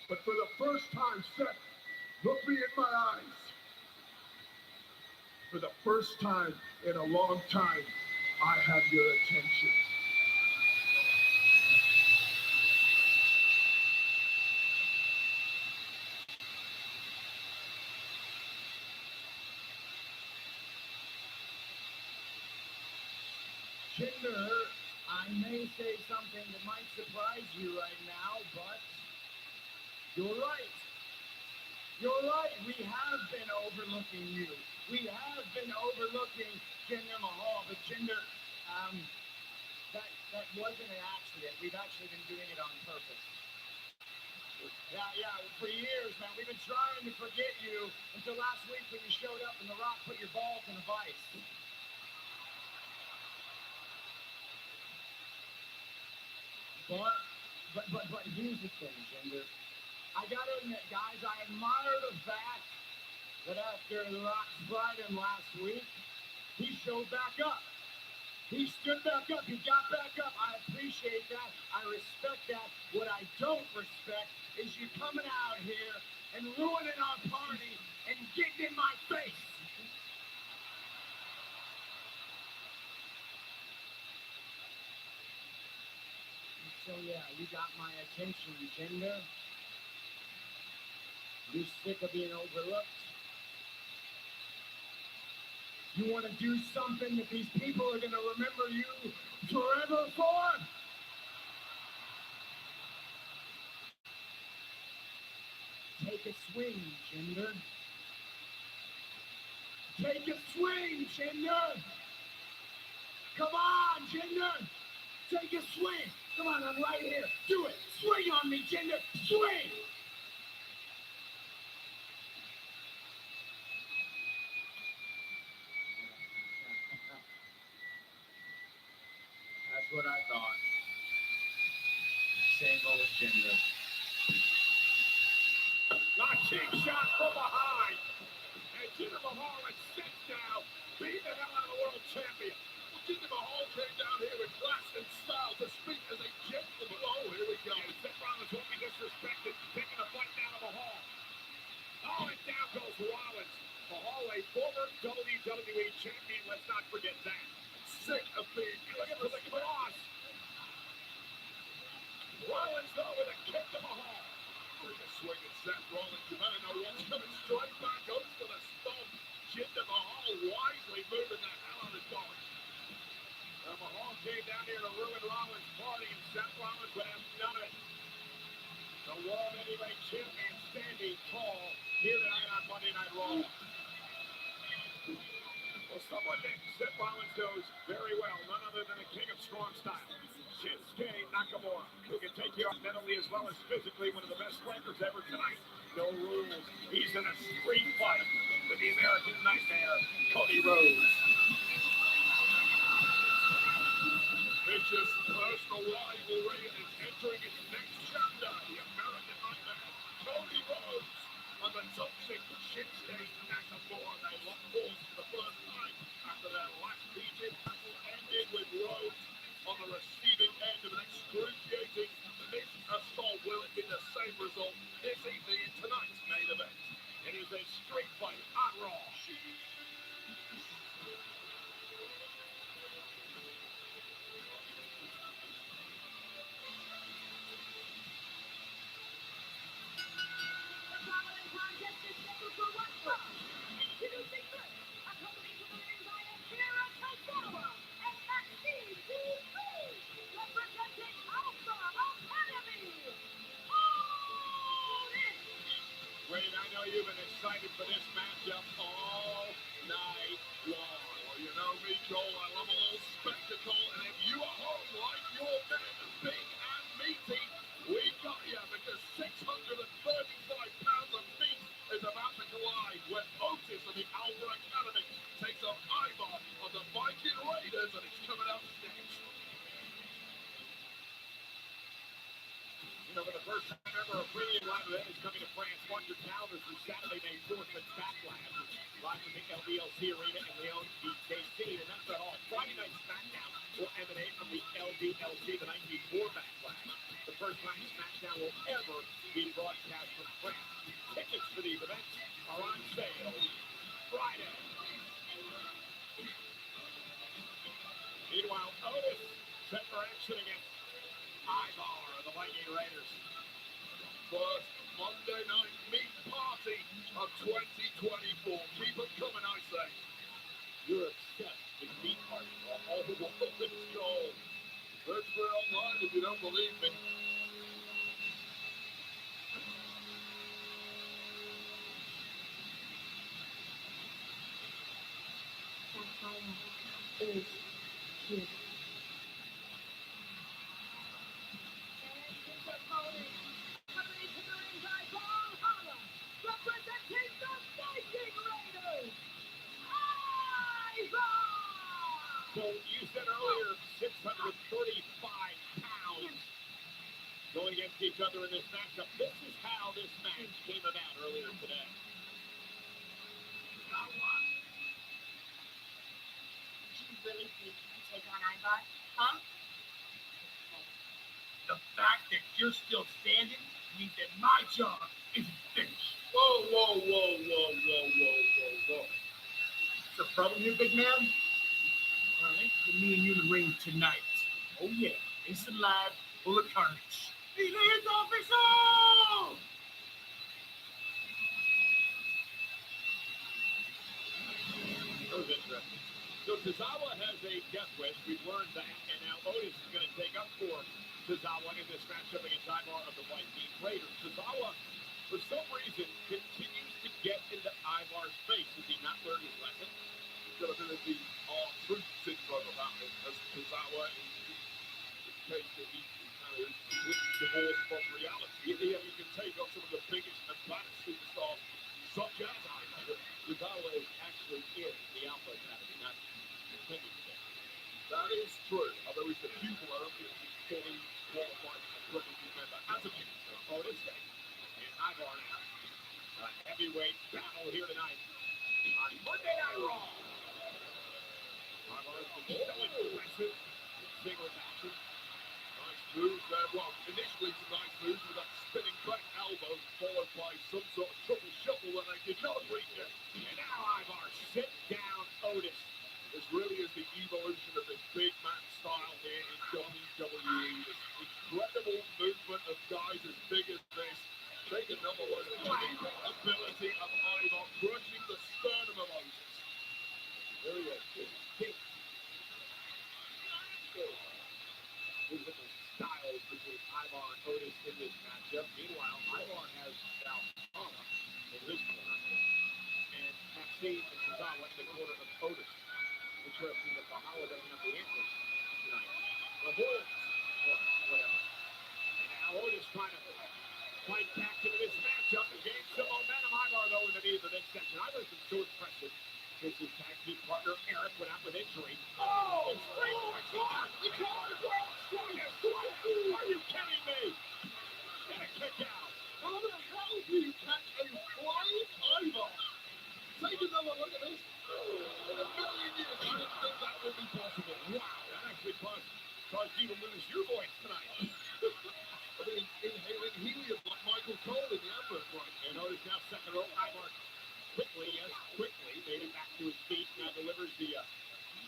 But for the first time, Seth, look me in my eyes. For the first time in a long time, I have your attention. Jinder, I may say something that might surprise you right now, but you're right. You're right. We have been overlooking you. We have been overlooking Jinder Mahal, but Jinder, that wasn't an accident. We've actually been doing it on purpose. Yeah, for years, man. We've been trying to forget you until last week when you showed up and The Rock put your balls in a vice. But here's the thing, Jinder. I gotta admit, guys, I admire the fact that after The Rock fried him last week, he showed back up. He stood back up. He got back up. I appreciate that. I respect that. What I don't respect is you coming out here and ruining our party and getting in my face. So yeah, you got my attention, Jinder. You sick of being overlooked? You want to do something that these people are going to remember you forever for? Take a swing, Jinder. Take a swing, Jinder. Come on, Jinder. Take a swing. Come on, I'm right here. Do it. Swing on me, Jinder. Swing. That's what I thought. Same old Jinder. Launching shot from behind. And Jinder Mahal is set now, beating the hell out of the world champion. Jinder Mahal came down here with class and style to speak as a gentleman. Oh, here we go. And Seth Rollins won't be disrespected, taking a fight down to Mahal. Oh, and down goes Rollins. Mahal, a former WWE champion, let's not forget that. Sick of being Look at the cross. Rollins, though, with a kick to Mahal. There's a swing at Seth Rollins. You better know what's coming straight back. Goes for the stomp. Jinder Mahal wisely moving the hell out of Dodge. Mahal came down here to ruin Rollins' party, and Seth Rollins would have none of it. The World Heavyweight Champion standing tall here tonight on Monday Night Raw. Well, someone that Seth Rollins knows very well, none other than the king of strong style, Shinsuke Nakamura, who can take you out mentally as well as physically, one of the best strikers ever tonight. No rules. He's in a street fight with the American Nightmare, Cody Rhodes. Vicious personal rivalry is entering its next chapter. The American Nightmare, Cody Rhodes, and the toxic Shinsuke Nakamura. They locked horns for the first time after their last heated battle ended with Rhodes on the receiving end of an excruciating missed assault. Will it be the same result this evening in tonight's main event? It is a street fight on Raw. The following contest is scheduled for one fall. Wade, I know you've been excited for this matchup all night long. Well, you know me, Cole, I love a little spectacle, and if you are home like your men, big and meaty, we got you, because 635 pounds of meat is about to collide when Otis of the Alpha Academy takes on Ivar of the Viking Raiders, and it's coming up next. You know, for the first time ever, a premium live event is coming to France. Mark your calendars for Saturday, May 4th at Backlash. Live from the LDLC Arena in Leon, BKC. And that's not all. Friday Night SmackDown will emanate from the LDLC, the 94 Backlash. The first time SmackDown will ever be broadcast from France. Tickets for these events are on sale Friday. Meanwhile, Otis set for action against Ivar of the Viking Raiders. First Monday night meat party of 2024. Keep it coming, I say. You're obsessed with meat parties. Oh, let's go. Search for it online if you don't believe me. Is cute. Representing the Viking Raiders, Ivar! So you said earlier, 635 pounds going against each other in this matchup. This is how this match came about earlier today. Do you really think you can take on Ivar? Huh? The fact that you're still standing means that my job is finished. Whoa, whoa, whoa, whoa, whoa, whoa, whoa, whoa. What's the problem here, big man? All right, put me and you in the ring tonight. Oh yeah, it's alive, full of carnage. He is official! That was interesting. So Tozawa has a death wish. We've learned that. And now Otis is going to take up for Tozawa in this matchup against Ivar of the Viking Raiders. Tozawa, for some reason, continues to get into Ivar's face. Has he not learned his lesson? He's got a bit of the truth syndrome about him, as Tozawa is the case that he kind of is completely divorced from reality. You can take on some of the biggest and baddest superstars, such as Ivar. Tozawa is actually in the Alpha Academy, not intending to be. That is true, although he's the pupil of it, he's fully qualified as a privileged member as a pupil. Otis and Ivar now. A heavyweight battle here tonight on Monday Night Raw. Ivar has been so impressive in singles action. Nice moves there. Well, initially some nice moves with that spinning back elbow, followed by some sort of triple shuffle that I did not appreciate. And now Ivar sit down Otis. This really is the evolution of this big man style here in WWE. This incredible movement of guys as big as this. Take another look at the ability of Ivar crushing the sternum of Otis. There he is. Kick. Physical styles between Ivar and Otis in this matchup. Meanwhile, Ivar has Valhalla in his corner. And Maxine and Tozawa in the corner of Otis. Interesting that Valhalla doesn't have the answers tonight. The Bulls, or whatever. And now Otis trying to fight back into this matchup and gain some momentum. Ivar, though, in the knee of the midsection. Ivar's been so impressive since his tag team partner Eric went out with injury. Oh, straight to the top! The collar drop! Are you kidding me? And a kick out. How the hell do you catch a flying Ivar? Take another look at this. In a million years, I didn't think that would be possible. Wow, that actually caused you to lose your voice tonight. I mean, inhaling helium like Michael Cole in the advert, right? And Otis now second row. Ivar quickly made it back to his feet. Now delivers the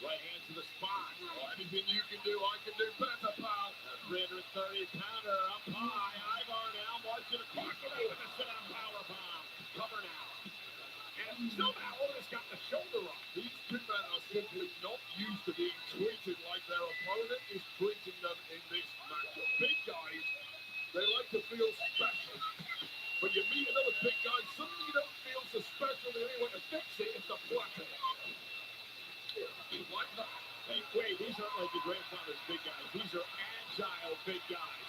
right hand to the spine. Well, anything you can do, I can do better, pal. A 330-pounder up high. Ivar now marching across the way with a sit-down power bomb. Cover now. And somehow Otis got the shoulder up. These two men are simply not used to being treated like their opponent is treating them in this matchup. Big guys, they like to feel special. But you meet another big guy, suddenly you don't feel so special. The only way to fix it is to flatten it. Like that. Hey, wait, these aren't like the grandfather's big guys. These are agile big guys.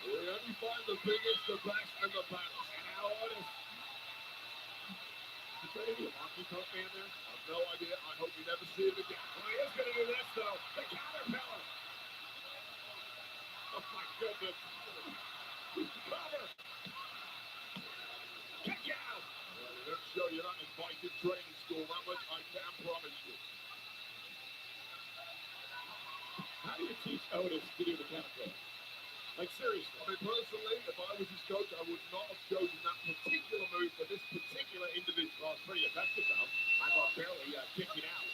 We only find the biggest, the best, and the baddest. And now Otis. Is there any hockey coat man there? I've no idea. I hope we never see it again. Well, he is going to do this, though. The caterpillar. Oh, my goodness. Cover. Kick out. Well, they don't show you that in Viking training school that much, I can promise you. How do you teach Otis to do the caterpillar? Like, seriously. I mean, personally, if I was his coach, I would not have chosen that particular move for this particular individual. Well, it's pretty effective, though. Ivar barely kicking out.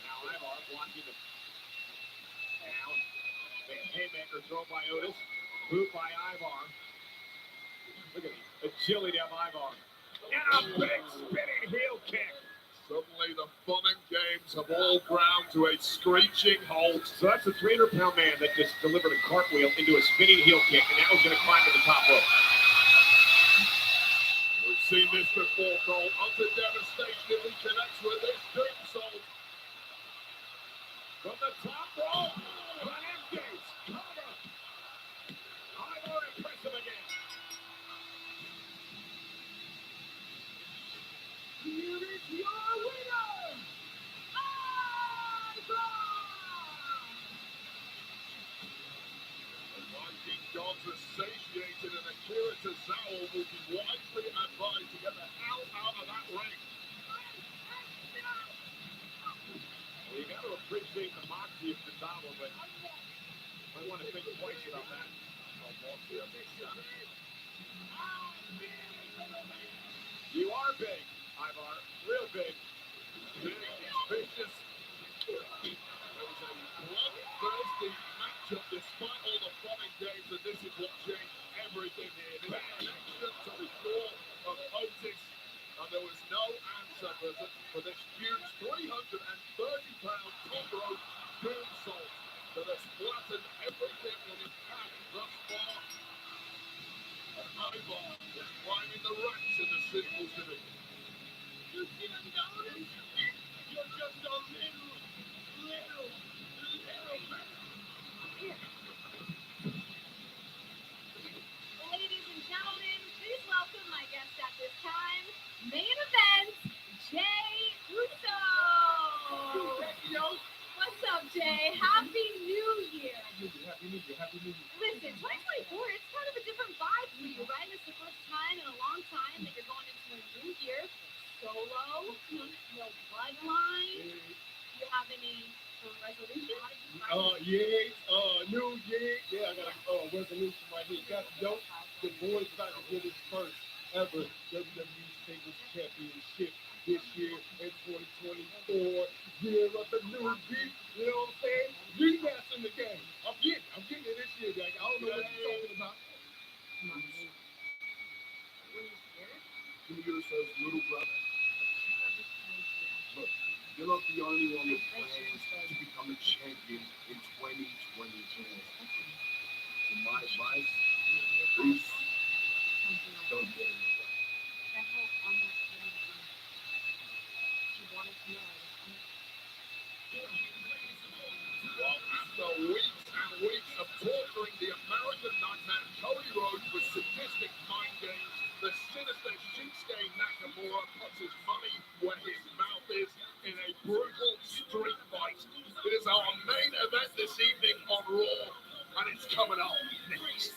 Now Ivar blocking the... Now, the haymaker thrown by Otis. Boot by Ivar. Look at the agility of Ivar. And a big spinning heel kick. Suddenly, the fun and games have all ground to a screeching halt. So that's a 300-pound man that just delivered a cartwheel into a spinning heel kick, and now he's going to climb to the top rope. We've seen this before, Cole. Utter devastation if he connects with this tombstone. From the top rope, Menendez, cover. Ivar impressive again. Here is your winner, Ivar! The Viking gods are satiated, and Akira Tozawa will be wisely advised to get the hell out of that ring. Well, you got to appreciate the moxie of Tozawa, but I want to think twice about that. You are big, Ivar. Real big. Big, vicious. There was a bloodthirsty matchup despite all the fun and games, and this is what changed everything here. This connection to the core of Otis, and there was no answer for this huge 330-pound top rope moonsault that has flattened everything in its path thus far. And Ivar is climbing the ranks in the singles division. You see the notice? You're just a little man. Ladies and gentlemen, please welcome my guest at this time, main event, Jay Uso. What's up, Jay? Happy New Year. Happy New Year. Happy New Year. Listen, 2024, it's kind of a different vibe for you, right? It's the first time in a long time that you're going into a new year solo, no bloodline. Do you have any resolutions? New Year. Yeah, I got a resolution right here. Got to go. The boys about to get his first ever WWE Singles Championship this year in 2024. Year of the new beat. You know what I'm saying? Rematch in the game. I'm getting it this year, guys. I don't know what you're talking about. Jimmy Uso's little brother. Look, you're not the only one with plans to become a champion in 2022. So my advice, please don't get in the way. Well, after weeks and weeks of torturing the American Nightmare, Cody Rhodes with sadistic mind games, the sinister Shinsuke Nakamura puts his money where his mouth is in a brutal street fight. It is our main event this evening on Raw, and it's coming up next.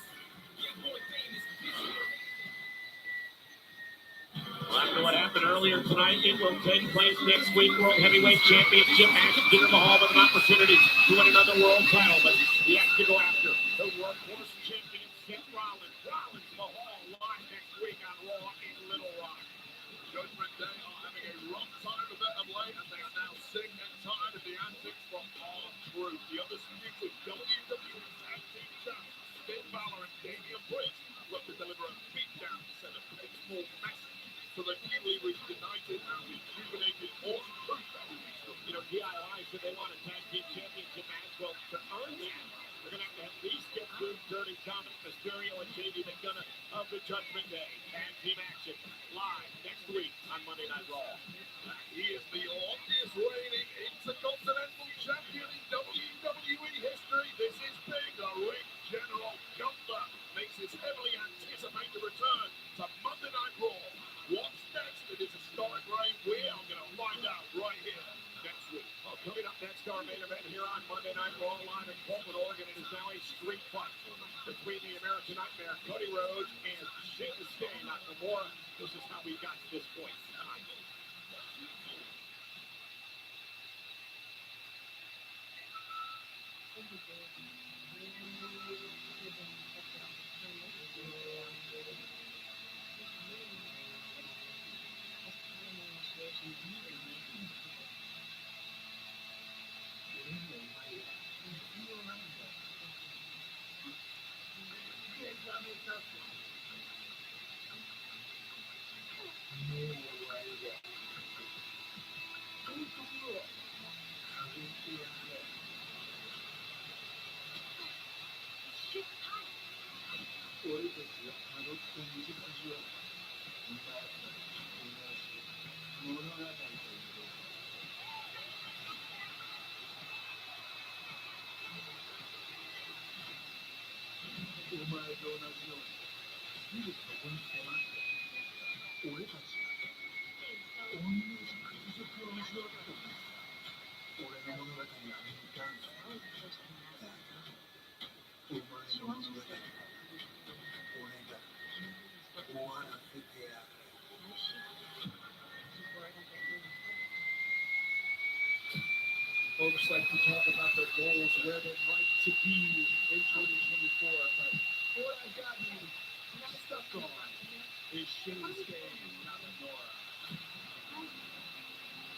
After what happened earlier tonight, it will take place next week. World Heavyweight Championship match. Jinder Mahal with an opportunity to win another world title, but he has to go after the workhorse champion, Seth Rollins. Rollins Mahal live next week on Raw in Little Rock. Judgment Day are having a rough time of it of late, and they are now sick and tired of the antics from R-Truth. The undisputed WWE Tag Team Champs, Finn Balor and Damian Priest, look to deliver a beatdown to send a baseball message to the newly reunited and rejuvenated R-Truth. You know, DIY said they want a tag team championship match. Well, to earn that, they're going to have to at least get through Dirty Dominic Mysterio and JD McDonough of the Judgment Day. Tag Monday Night Raw. He is the longest reigning Intercontinental Champion in WWE history. This is big. The Ring General Gunther makes his heavily anticipated return to Monday Night Raw. What's next in his historic reign? We are going to find out right here next week. Well, coming up next, our main event here on Monday Night Raw live in Portland, Oregon. It is now a street fight between the American Nightmare, Cody Rhodes, and Shinsuke Nakamura. This is how we got to this point tonight. Folks like to talk about their goals, where they'd like to be in 2024, but what I've gotten stuck on is Shinsuke Nakamura.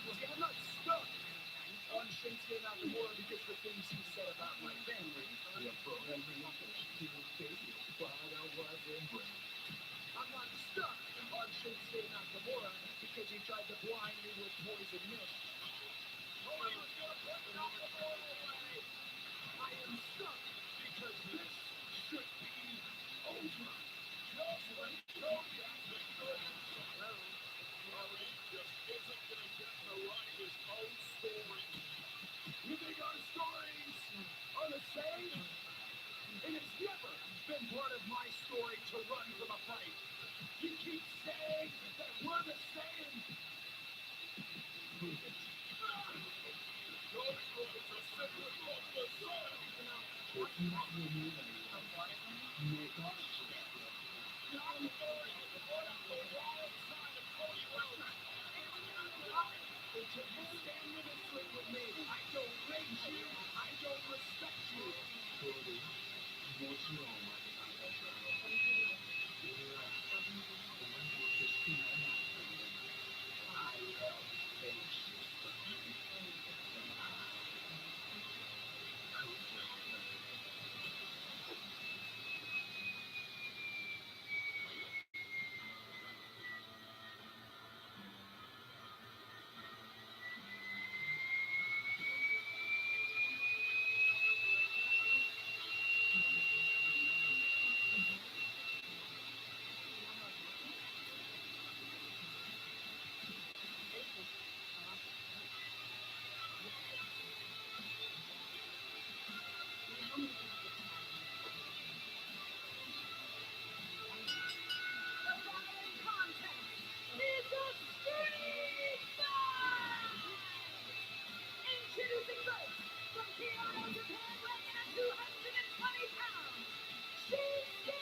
See, I'm not stuck on Shinsuke Nakamura because the things he said about my family. I'm not stuck on Shinsuke Nakamura because he tried to blind me with poison mist. I am stuck because this should be over. Just like Cody has been good. Cody just isn't going to get to write his own story. You think our stories are the same? It has never been part of my story to run from a fight. You keep saying that we're the same. Prove it. Cody Rhodes is simply on the side. I don't rate you. I don't respect you. Introducing first, from Kyoto, Japan, weighing at 220 pounds, Shinsuke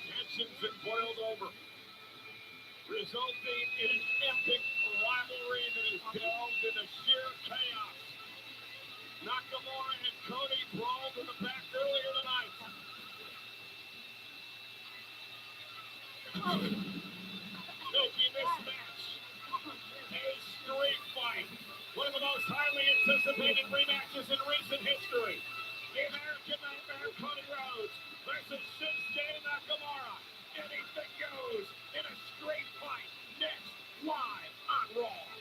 Tensions been boiled over, resulting in an epic rivalry that has delved into sheer chaos. Nakamura and Cody brawled in the back earlier tonight. Making this match a street fight. One of the most highly anticipated rematches in recent history. The American Nightmare, Cody Rhodes versus Shinsuke Nakamura. Anything goes in a street fight next live on Raw.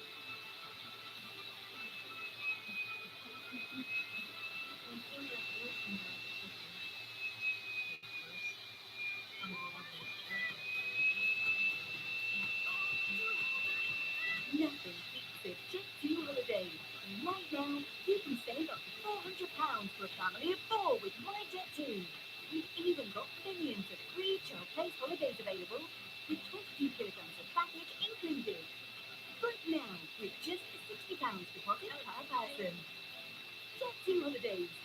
with Jet2 Holidays. And right now, you can save up to £400 for a family of 4 with MyJet2. We've even got millions of free chill place holidays available with 22 kilograms of baggage included. Book now with just a £60 deposit per person. Jet2 Holidays.